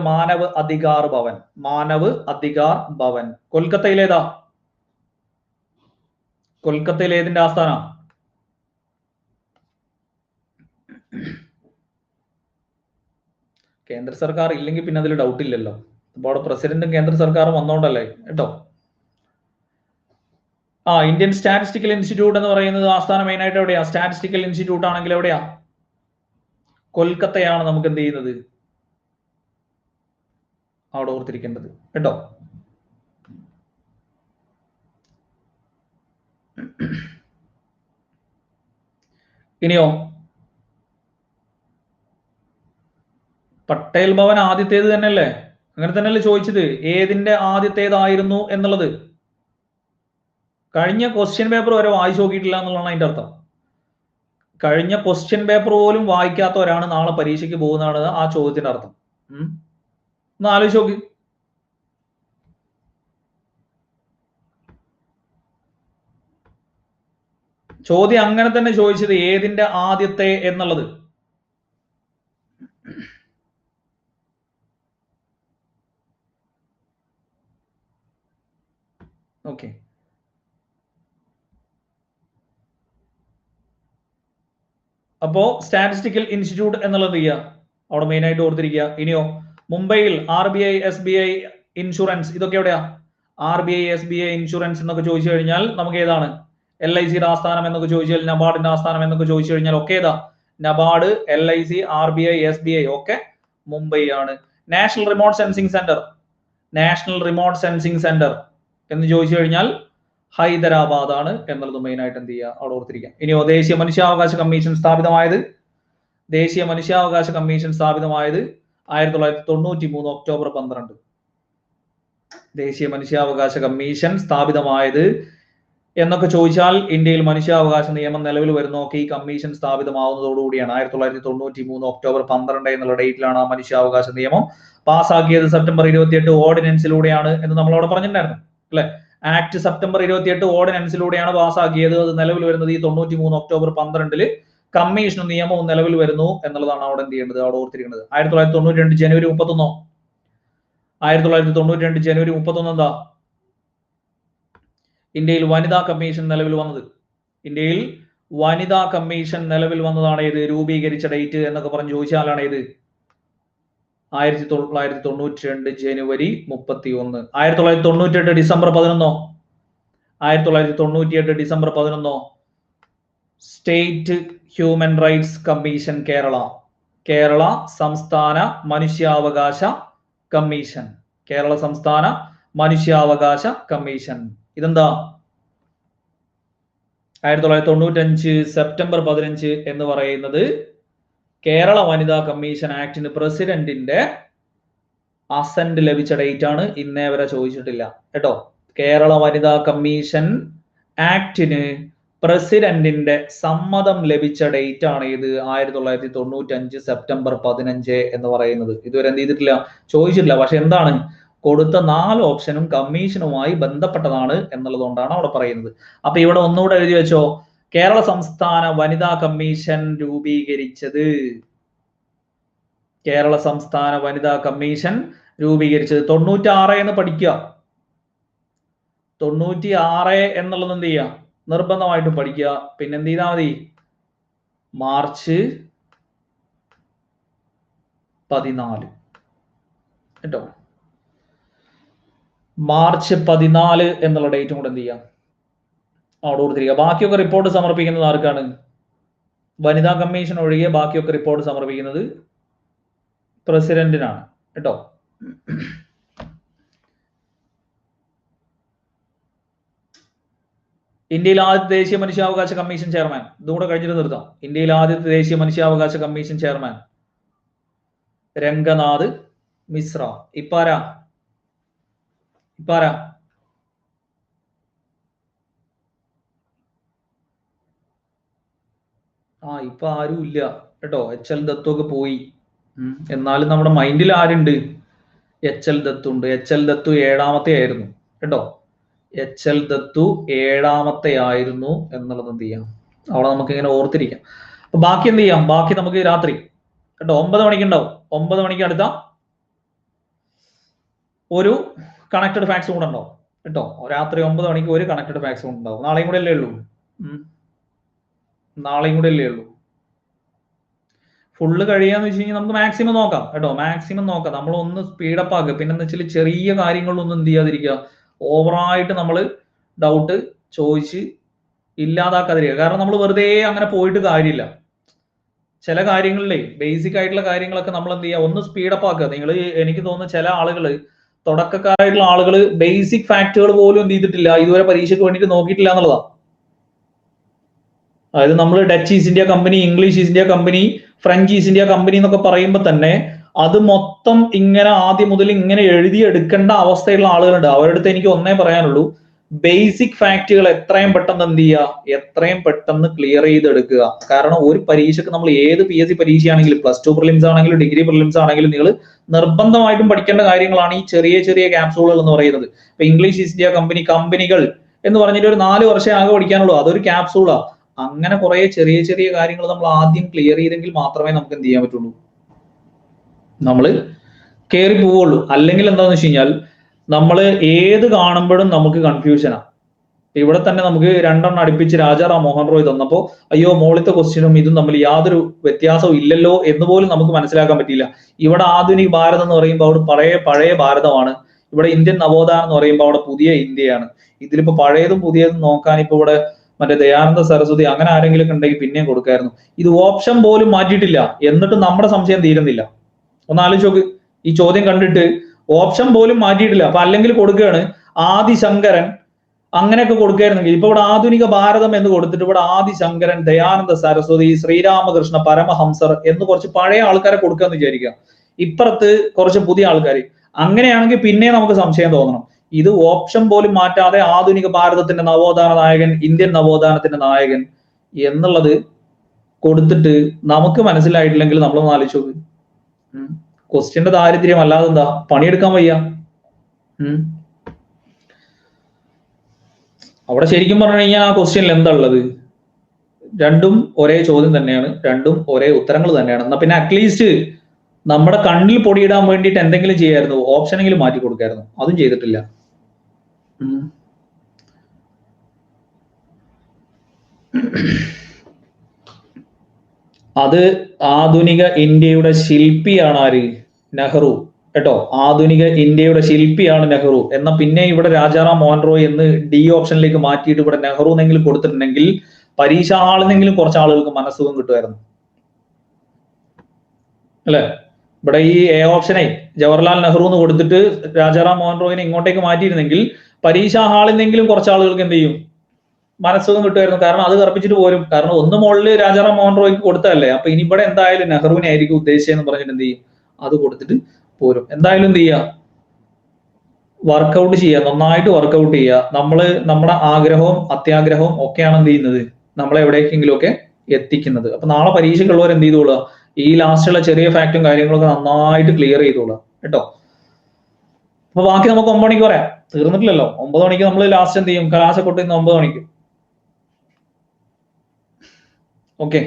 മാനവ് അധികാർ ഭവൻ. കൊൽക്കത്തയിലേതാ? കൊൽക്കത്തയിൽ ഏതിന്റെ ആസ്ഥാനം? കേന്ദ്ര സർക്കാർ ഇല്ലെങ്കിൽ പിന്നെ അതിൽ ഡൗട്ട് ഇല്ലല്ലോ. അപ്പൊ അവിടെ പ്രസിഡന്റും കേന്ദ്ര സർക്കാരും വന്നോണ്ടല്ലേ കേട്ടോ. ഇന്ത്യൻ സ്റ്റാറ്റിസ്റ്റിക്കൽ ഇൻസ്റ്റിറ്റ്യൂട്ട് എന്ന് പറയുന്നത് ആസ്ഥാനം മെയിൻ ആയിട്ട് എവിടെയാ? സ്റ്റാറ്റിസ്റ്റിക്കൽ ഇൻസ്റ്റിറ്റ്യൂട്ട് ആണെങ്കിൽ എവിടെയാ? കൊൽക്കത്തയാണ് നമുക്ക് എന്ത് ചെയ്യുന്നത്, അവിടെ ഓർത്തിരിക്കേണ്ടത് കേട്ടോ. ഇനിയോ പട്ടേൽ ഭവൻ ആദ്യത്തേത് തന്നെയല്ലേ? അങ്ങനെ തന്നെയല്ലേ ചോദിച്ചത്, ഏതിന്റെ ആദ്യത്തേതായിരുന്നു എന്നുള്ളത്. കഴിഞ്ഞ ക്വസ്റ്റ്യൻ പേപ്പർ വരെ വായിച്ചു നോക്കിയിട്ടില്ല എന്നുള്ളതാണ് അതിന്റെ അർത്ഥം. കഴിഞ്ഞ ക്വസ്റ്റ്യൻ പേപ്പർ പോലും വായിക്കാത്തവരാണ് നാളെ പരീക്ഷയ്ക്ക് പോകുന്നതാണ് ആ ചോദ്യത്തിന്റെ അർത്ഥം. ഒന്ന് ആലോചിച്ച് നോക്ക്. ചോദ്യം അങ്ങനെ തന്നെ ചോദിച്ചത് ഏതിന്റെ ആദ്യത്തെ എന്നുള്ളത്. ഓക്കെ, അപ്പോ സ്റ്റാറ്റിസ്റ്റിക്കൽ ഇൻസ്റ്റിറ്റ്യൂട്ട് എന്നുള്ളത് ചെയ്യുക, അവിടെ മെയിൻ ആയിട്ട് ഓർത്തിരിക്കുക. ഇനിയോ മുംബൈയിൽ RBI SBI ഇൻഷുറൻസ്, ഇതൊക്കെ എവിടെയാ? RBI SBI ഇൻഷുറൻസ് എന്നൊക്കെ ചോദിച്ചു കഴിഞ്ഞാൽ നമുക്ക് ഏതാണ്? LICയുടെ ആസ്ഥാനം എന്നൊക്കെ ചോദിച്ചു കഴിഞ്ഞാൽ, നബാർഡിന്റെ ആസ്ഥാനം എന്നൊക്കെ ചോദിച്ചു കഴിഞ്ഞാൽ ഒക്കെ ഏതാ? നബാർഡ്, LIC, RBI SBI ഒക്കെ മുംബൈ ആണ്. National remote sensing centre, national remote sensing centre എന്ന് ചോദിച്ചു കഴിഞ്ഞാൽ ഹൈദരാബാദ് ആണ് എന്നുള്ളത് മെയിൻ ആയിട്ട് എന്ത് ചെയ്യുക, അവിടെ ഓർത്തിരിക്കുക. ഇനിയോ ദേശീയ മനുഷ്യാവകാശ കമ്മീഷൻ സ്ഥാപിതമായത്, ദേശീയ മനുഷ്യാവകാശ കമ്മീഷൻ സ്ഥാപിതമായത് 1993 ഒക്ടോബർ 12. ദേശീയ മനുഷ്യാവകാശ കമ്മീഷൻ സ്ഥാപിതമായത് എന്നൊക്കെ ചോദിച്ചാൽ ഇന്ത്യയിൽ മനുഷ്യാവകാശ നിയമം നിലവിൽ വരുന്നതൊക്കെ ഈ കമ്മീഷൻ സ്ഥാപിതമാവുന്നതോടുകൂടിയാണ്. 1993 ഒക്ടോബർ 12 എന്നുള്ള ഡേറ്റിലാണ് ആ മനുഷ്യാവകാശ നിയമം പാസ്സാക്കിയത്. സെപ്റ്റംബർ 28 ഓർഡിനൻസിലൂടെയാണ് എന്ന് നമ്മളവിടെ പറഞ്ഞിട്ടുണ്ടായിരുന്നു അല്ലെ. Act September 28 ഓർഡിനൻസിലൂടെയാണ് പാസ്സാക്കിയത്. അത് നിലവിൽ വരുന്നത് ഈ 93 ഒക്ടോബർ 12 കമ്മീഷനും നിയമവും നിലവിൽ വരുന്നു എന്നുള്ളതാണ് അവിടെ എന്ത് ചെയ്യേണ്ടത്, അവിടെ ഓർത്തിരിക്കുന്നത്. 1992 ജനുവരി 31, 1992 ജനുവരി 31 എന്താ? ഇന്ത്യയിൽ വനിതാ കമ്മീഷൻ നിലവിൽ വന്നത്. ഇന്ത്യയിൽ വനിതാ കമ്മീഷൻ നിലവിൽ വന്നതാണ് ഏത്? രൂപീകരിച്ച ഡേറ്റ് എന്നൊക്കെ പറഞ്ഞ് ചോദിച്ചാലാണ് ഏത്? 1992 ജനുവരി 31. 1998 December 11, 1998 December 11 state human rights commission Kerala, Kerala സംസ്ഥാന മനുഷ്യാവകാശ കമ്മീഷൻ, കേരള സംസ്ഥാന മനുഷ്യാവകാശ കമ്മീഷൻ. ഇതെന്താ? 1995 സെപ്റ്റംബർ 15 എന്ന് പറയുന്നത് കേരള വനിതാ കമ്മീഷൻ ആക്ടിന് പ്രസിഡന്റിന്റെ അസന്റ് ലഭിച്ച ഡേറ്റ് ആണ്. ഇന്നേ വരെ ചോദിച്ചിട്ടില്ല കേട്ടോ. കേരള വനിതാ കമ്മീഷൻ ആക്ടിന് പ്രസിഡന്റിന്റെ സമ്മതം ലഭിച്ച ഡേറ്റ് ആണ് ഇത് 1995 സെപ്റ്റംബർ 15 എന്ന് പറയുന്നത്. ഇതുവരെ എന്ത് ചെയ്തിട്ടില്ല, ചോദിച്ചിട്ടില്ല. പക്ഷെ എന്താണ്, കൊടുത്ത 4 ഓപ്ഷനും കമ്മീഷനുമായി ബന്ധപ്പെട്ടതാണ് എന്നുള്ളതുകൊണ്ടാണ് അവിടെ പറയുന്നത്. അപ്പൊ ഇവിടെ ഒന്നുകൂടെ എഴുതി വെച്ചോ, കേരള സംസ്ഥാന വനിതാ കമ്മീഷൻ രൂപീകരിച്ചത്, കേരള സംസ്ഥാന വനിതാ കമ്മീഷൻ രൂപീകരിച്ചത് 96 എന്ന് പഠിക്കുക. 96 എന്നുള്ളത് എന്ത് ചെയ്യുക, നിർബന്ധമായിട്ട് പഠിക്കുക. പിന്നെ എന്ത് ചെയ്താൽ മതി, മാർച്ച് 14 കേട്ടോ. മാർച്ച് 14 എന്നുള്ള ഡേറ്റും കൂടെ എന്ത് ചെയ്യാം, അവിടെ കൊടുത്തിരിക്കുക. ബാക്കിയൊക്കെ റിപ്പോർട്ട് സമർപ്പിക്കുന്നത് ആർക്കാണ്? വനിതാ കമ്മീഷൻ ഒഴികെ ബാക്കിയൊക്കെ റിപ്പോർട്ട് സമർപ്പിക്കുന്നത് പ്രസിഡന്റിനാണ് കേട്ടോ. ഇന്ത്യയിൽ ആദ്യത്തെ ദേശീയ മനുഷ്യാവകാശ കമ്മീഷൻ ചെയർമാൻ, ഇതുകൂടെ കഴിഞ്ഞിട്ട് നിർത്താം. ഇന്ത്യയിൽ ആദ്യത്തെ ദേശീയ മനുഷ്യാവകാശ കമ്മീഷൻ ചെയർമാൻ രംഗനാഥ് മിശ്ര. ഇപ്പാരാ? ഇപ്പാരാ? ഇപ്പൊ ആരും ഇല്ല കേട്ടോ. HL ദത്തു ഒക്കെ പോയി. എന്നാലും നമ്മുടെ മൈൻഡിൽ ആരുണ്ട്? HL ദത്തു ഉണ്ട്. HL ദത്തു 7ാമത്തെ ആയിരുന്നു കേട്ടോ. HL ദത്തു 7ാമത്തെ ആയിരുന്നു എന്നുള്ളത് എന്ത് ചെയ്യാം, അവിടെ നമുക്ക് ഇങ്ങനെ ഓർത്തിരിക്കാം. അപ്പൊ ബാക്കി എന്ത് ചെയ്യാം, ബാക്കി നമുക്ക് രാത്രി കേട്ടോ 9 മണിക്ക് ഉണ്ടാവും. 9 മണിക്ക് അടുത്ത ഒരു കണക്റ്റഡ് ഫാക്സ് കൂടെ ഉണ്ടാവും കേട്ടോ. രാത്രി 9 മണിക്ക് ഒരു കണക്റ്റഡ് ഫാക്സ് കൂടെ ഉണ്ടാവും. നാളെയും കൂടെ അല്ലേ ഉള്ളൂ, നാളെയും കൂടെ അല്ലേ ഉള്ളൂ. ഫുള്ള് കഴിയാന്ന് വെച്ച് കഴിഞ്ഞാൽ നമുക്ക് മാക്സിമം നോക്കാം കേട്ടോ, മാക്സിമം നോക്കാം. നമ്മളൊന്ന് സ്പീഡപ്പ് ആക്കുക. പിന്നെ എന്ന് വെച്ചാൽ ചെറിയ കാര്യങ്ങളൊന്നും എന്ത് ചെയ്യാതിരിക്കുക, ഓവറായിട്ട് നമ്മൾ ഡൗട്ട് ചോദിച്ച് ഇല്ലാതാക്കാതിരിക്കുക. കാരണം നമ്മൾ വെറുതെ അങ്ങനെ പോയിട്ട് കാര്യമില്ല. ചില കാര്യങ്ങളിലേ ബേസിക് ആയിട്ടുള്ള കാര്യങ്ങളൊക്കെ നമ്മൾ എന്ത് ചെയ്യുക, ഒന്ന് സ്പീഡപ്പ് ആക്കുക. നിങ്ങൾ, എനിക്ക് തോന്നുന്നു ചില ആളുകൾ, തുടക്കക്കാരായിട്ടുള്ള ആളുകൾ ബേസിക് ഫാക്ടുകൾ പോലും എന്ത് ചെയ്തിട്ടില്ല, ഇതുവരെ പരീക്ഷയ്ക്ക് വേണ്ടിയിട്ട് നോക്കിയിട്ടില്ല എന്നുള്ളതാണ്. അതായത് നമ്മൾ Dutch East India company, English East India company, French East India company എന്നൊക്കെ പറയുമ്പോൾ തന്നെ അത് മൊത്തം ഇങ്ങനെ ആദ്യം മുതൽ ഇങ്ങനെ എഴുതിയെടുക്കേണ്ട അവസ്ഥയുള്ള ആളുകളുണ്ട്. അവരുടെ അടുത്ത് എനിക്ക് ഒന്നേ പറയാനുള്ളൂ, ബേസിക് ഫാക്റ്റുകൾ എത്രയും പെട്ടെന്ന് എന്ത് ചെയ്യുക, എത്രയും പെട്ടെന്ന് ക്ലിയർ ചെയ്തെടുക്കുക. കാരണം ഒരു പരീക്ഷയ്ക്ക് നമ്മൾ ഏത് PSC പരീക്ഷയാണെങ്കിലും, +2 പ്രിലിംസ് ആണെങ്കിലും ഡിഗ്രി പ്രിലിംസ് ആണെങ്കിലും, നിങ്ങൾ നിർബന്ധമായിട്ടും പഠിക്കേണ്ട കാര്യങ്ങളാണ് ഈ ചെറിയ ചെറിയ ക്യാപ്സൂളുകൾ എന്ന് പറയുന്നത്. ഇപ്പൊ ഇംഗ്ലീഷ് ഈസ്റ്റ് ഇന്ത്യ കമ്പനികൾ എന്ന് പറഞ്ഞിട്ട് ഒരു 4 വർഷം ആകെ പഠിക്കാനുള്ളൂ, അതൊരു ക്യാപ്സൂളാ. അങ്ങനെ കുറെ ചെറിയ ചെറിയ കാര്യങ്ങൾ നമ്മൾ ആദ്യം ക്ലിയർ ചെയ്തെങ്കിൽ മാത്രമേ നമുക്ക് എന്ത് ചെയ്യാൻ പറ്റുള്ളൂ, നമ്മൾ കയറി പോവുള്ളൂ. അല്ലെങ്കിൽ എന്താന്ന് വെച്ച് കഴിഞ്ഞാൽ നമ്മൾ ഏത് കാണുമ്പോഴും നമുക്ക് കൺഫ്യൂഷനാണ്. ഇവിടെ തന്നെ നമുക്ക് 2 എണ്ണം അടുപ്പിച്ച് രാജാറാം മോഹൻ റോയ് തന്നപ്പോ അയ്യോ മോളിത്തെ ക്വസ്റ്റ്യനും ഇതും തമ്മിൽ യാതൊരു വ്യത്യാസവും ഇല്ലല്ലോ എന്ന് പോലും നമുക്ക് മനസ്സിലാക്കാൻ പറ്റിയില്ല. ഇവിടെ ആധുനിക ഭാരതം എന്ന് പറയുമ്പോൾ അവിടെ പഴയ ഭാരതമാണ്, ഇവിടെ ഇന്ത്യൻ നവോത്ഥാനം എന്ന് പറയുമ്പോൾ അവിടെ പുതിയ ഇന്ത്യയാണ്. ഇതിലിപ്പോ പഴയതും പുതിയതും നോക്കാൻ ഇപ്പൊ ഇവിടെ മറ്റേ ദയാനന്ദ സരസ്വതി അങ്ങനെ ആരെങ്കിലും ഉണ്ടെങ്കിൽ പിന്നെയും കൊടുക്കായിരുന്നു. ഇത് ഓപ്ഷൻ പോലും മാറ്റിയിട്ടില്ല, എന്നിട്ടും നമ്മുടെ സംശയം തീരുന്നില്ല. ഒന്ന് ആലോചിച്ച് നോക്ക്, ഈ ചോദ്യം കണ്ടിട്ട് ഓപ്ഷൻ പോലും മാറ്റിയിട്ടില്ല. അപ്പൊ അല്ലെങ്കിൽ കൊടുക്കുകയാണ് ആദിശങ്കരൻ അങ്ങനെയൊക്കെ കൊടുക്കായിരുന്നെങ്കിൽ, ഇപ്പൊ ഇവിടെ ആധുനിക ഭാരതം എന്ന് കൊടുത്തിട്ട് ഇവിടെ ആദിശങ്കരൻ, ദയാനന്ദ സരസ്വതി, ശ്രീരാമകൃഷ്ണ പരമഹംസർ എന്ന് കുറച്ച് പഴയ ആൾക്കാരെ കൊടുക്കാന്ന് വിചാരിക്കുക, ഇപ്പുറത്ത് കുറച്ച് പുതിയ ആൾക്കാർ. അങ്ങനെയാണെങ്കിൽ പിന്നെ നമുക്ക് സംശയം തോന്നണം. ഇത് ഓപ്ഷൻ പോലും മാറ്റാതെ ആധുനിക ഭാരതത്തിന്റെ നവോത്ഥാന നായകൻ, ഇന്ത്യൻ നവോത്ഥാനത്തിന്റെ നായകൻ എന്നുള്ളത് കൊടുത്തിട്ട് നമുക്ക് മനസ്സിലായിട്ടില്ലെങ്കിൽ നമ്മളൊന്ന് ആലോചിച്ച് നോക്ക്. ക്വസ്റ്റ്യന്റെ ദാരിദ്ര്യം അല്ലാതെ എന്താ, പണിയെടുക്കാൻ വയ്യ. അവിടെ ശരിക്കും പറഞ്ഞു കഴിഞ്ഞാൽ ആ ക്വസ്റ്റ്യനിൽ എന്താ ഉള്ളത്, രണ്ടും ഒരേ ചോദ്യം തന്നെയാണ്, രണ്ടും ഒരേ ഉത്തരങ്ങൾ തന്നെയാണ്. എന്നാ പിന്നെ അറ്റ്ലീസ്റ്റ് നമ്മുടെ കണ്ണിൽ പൊടിയിടാൻ വേണ്ടിയിട്ട് എന്തെങ്കിലും ചെയ്യായിരുന്നു, ഓപ്ഷനെങ്കിലും മാറ്റി കൊടുക്കായിരുന്നു. അതും ചെയ്തിട്ടില്ല. അത് ആധുനിക ഇന്ത്യയുടെ ശില്പിയാണ് ആര്, നെഹ്റു കേട്ടോ. ആധുനിക ഇന്ത്യയുടെ ശില്പിയാണ് നെഹ്റു. എന്നാ പിന്നെ ഇവിടെ രാജാറാം മോഹൻ റോയ് എന്ന് D ഓപ്ഷനിലേക്ക് മാറ്റിയിട്ട് ഇവിടെ നെഹ്റു എന്നെങ്കിലും കൊടുത്തിട്ടുണ്ടെങ്കിൽ പരീക്ഷാ ഹാളിനെങ്കിലും കുറച്ച് ആളുകൾക്ക് മനസ്സുഖം കിട്ടുമായിരുന്നു അല്ലെ. ഇവിടെ ഈ A ഓപ്ഷനെ ജവഹർലാൽ നെഹ്റു എന്ന് കൊടുത്തിട്ട് രാജാറാം മോഹൻ റോയിനെ ഇങ്ങോട്ടേക്ക് മാറ്റിയിരുന്നെങ്കിൽ പരീക്ഷാ ഹാളിനെങ്കിലും കുറച്ച് ആളുകൾക്ക് എന്ത് ചെയ്യും, മനസ്സുഖം കിട്ടുമായിരുന്നു. കാരണം അത് കറപ്പിച്ചിട്ട് പോരും. കാരണം ഒന്ന് മുകളിൽ രാജാറാം മോഹൻ റോയ്ക്ക് കൊടുത്തതല്ലേ, അപ്പൊ ഇനി ഇവിടെ എന്തായാലും നെഹ്റുവിനെ ആയിരിക്കും ഉദ്ദേശിച്ചതെന്ന് പറഞ്ഞിട്ട് എന്ത് ചെയ്യും, അത് കൊടുത്തിട്ട് പോരും. എന്തായാലും എന്ത് ചെയ്യുക, വർക്കൗട്ട് ചെയ്യുക, നന്നായിട്ട് വർക്കൗട്ട് ചെയ്യുക. നമ്മുടെ ആഗ്രഹവും അത്യാഗ്രഹവും ഒക്കെയാണ് എന്ത് ചെയ്യുന്നത്, നമ്മളെ എവിടേക്കെങ്കിലും ഒക്കെ എത്തിക്കുന്നത്. അപ്പൊ നാളെ പരീക്ഷയ്ക്കുള്ളവർ എന്ത് ചെയ്തോളുക, ഈ ലാസ്റ്റുള്ള ചെറിയ ഫാക്റ്റും കാര്യങ്ങളൊക്കെ നന്നായിട്ട് ക്ലിയർ ചെയ്തോളുക കേട്ടോ. അപ്പൊ ബാക്കി നമുക്ക് 9 മണിക്ക് പറയാം, തീർന്നിട്ടില്ലല്ലോ. 9 മണിക്ക് നമ്മൾ ലാസ്റ്റ് എന്ത് ചെയ്യും, കലാശക്കൊട്ട് 9 മണിക്ക്. ഓക്കെ.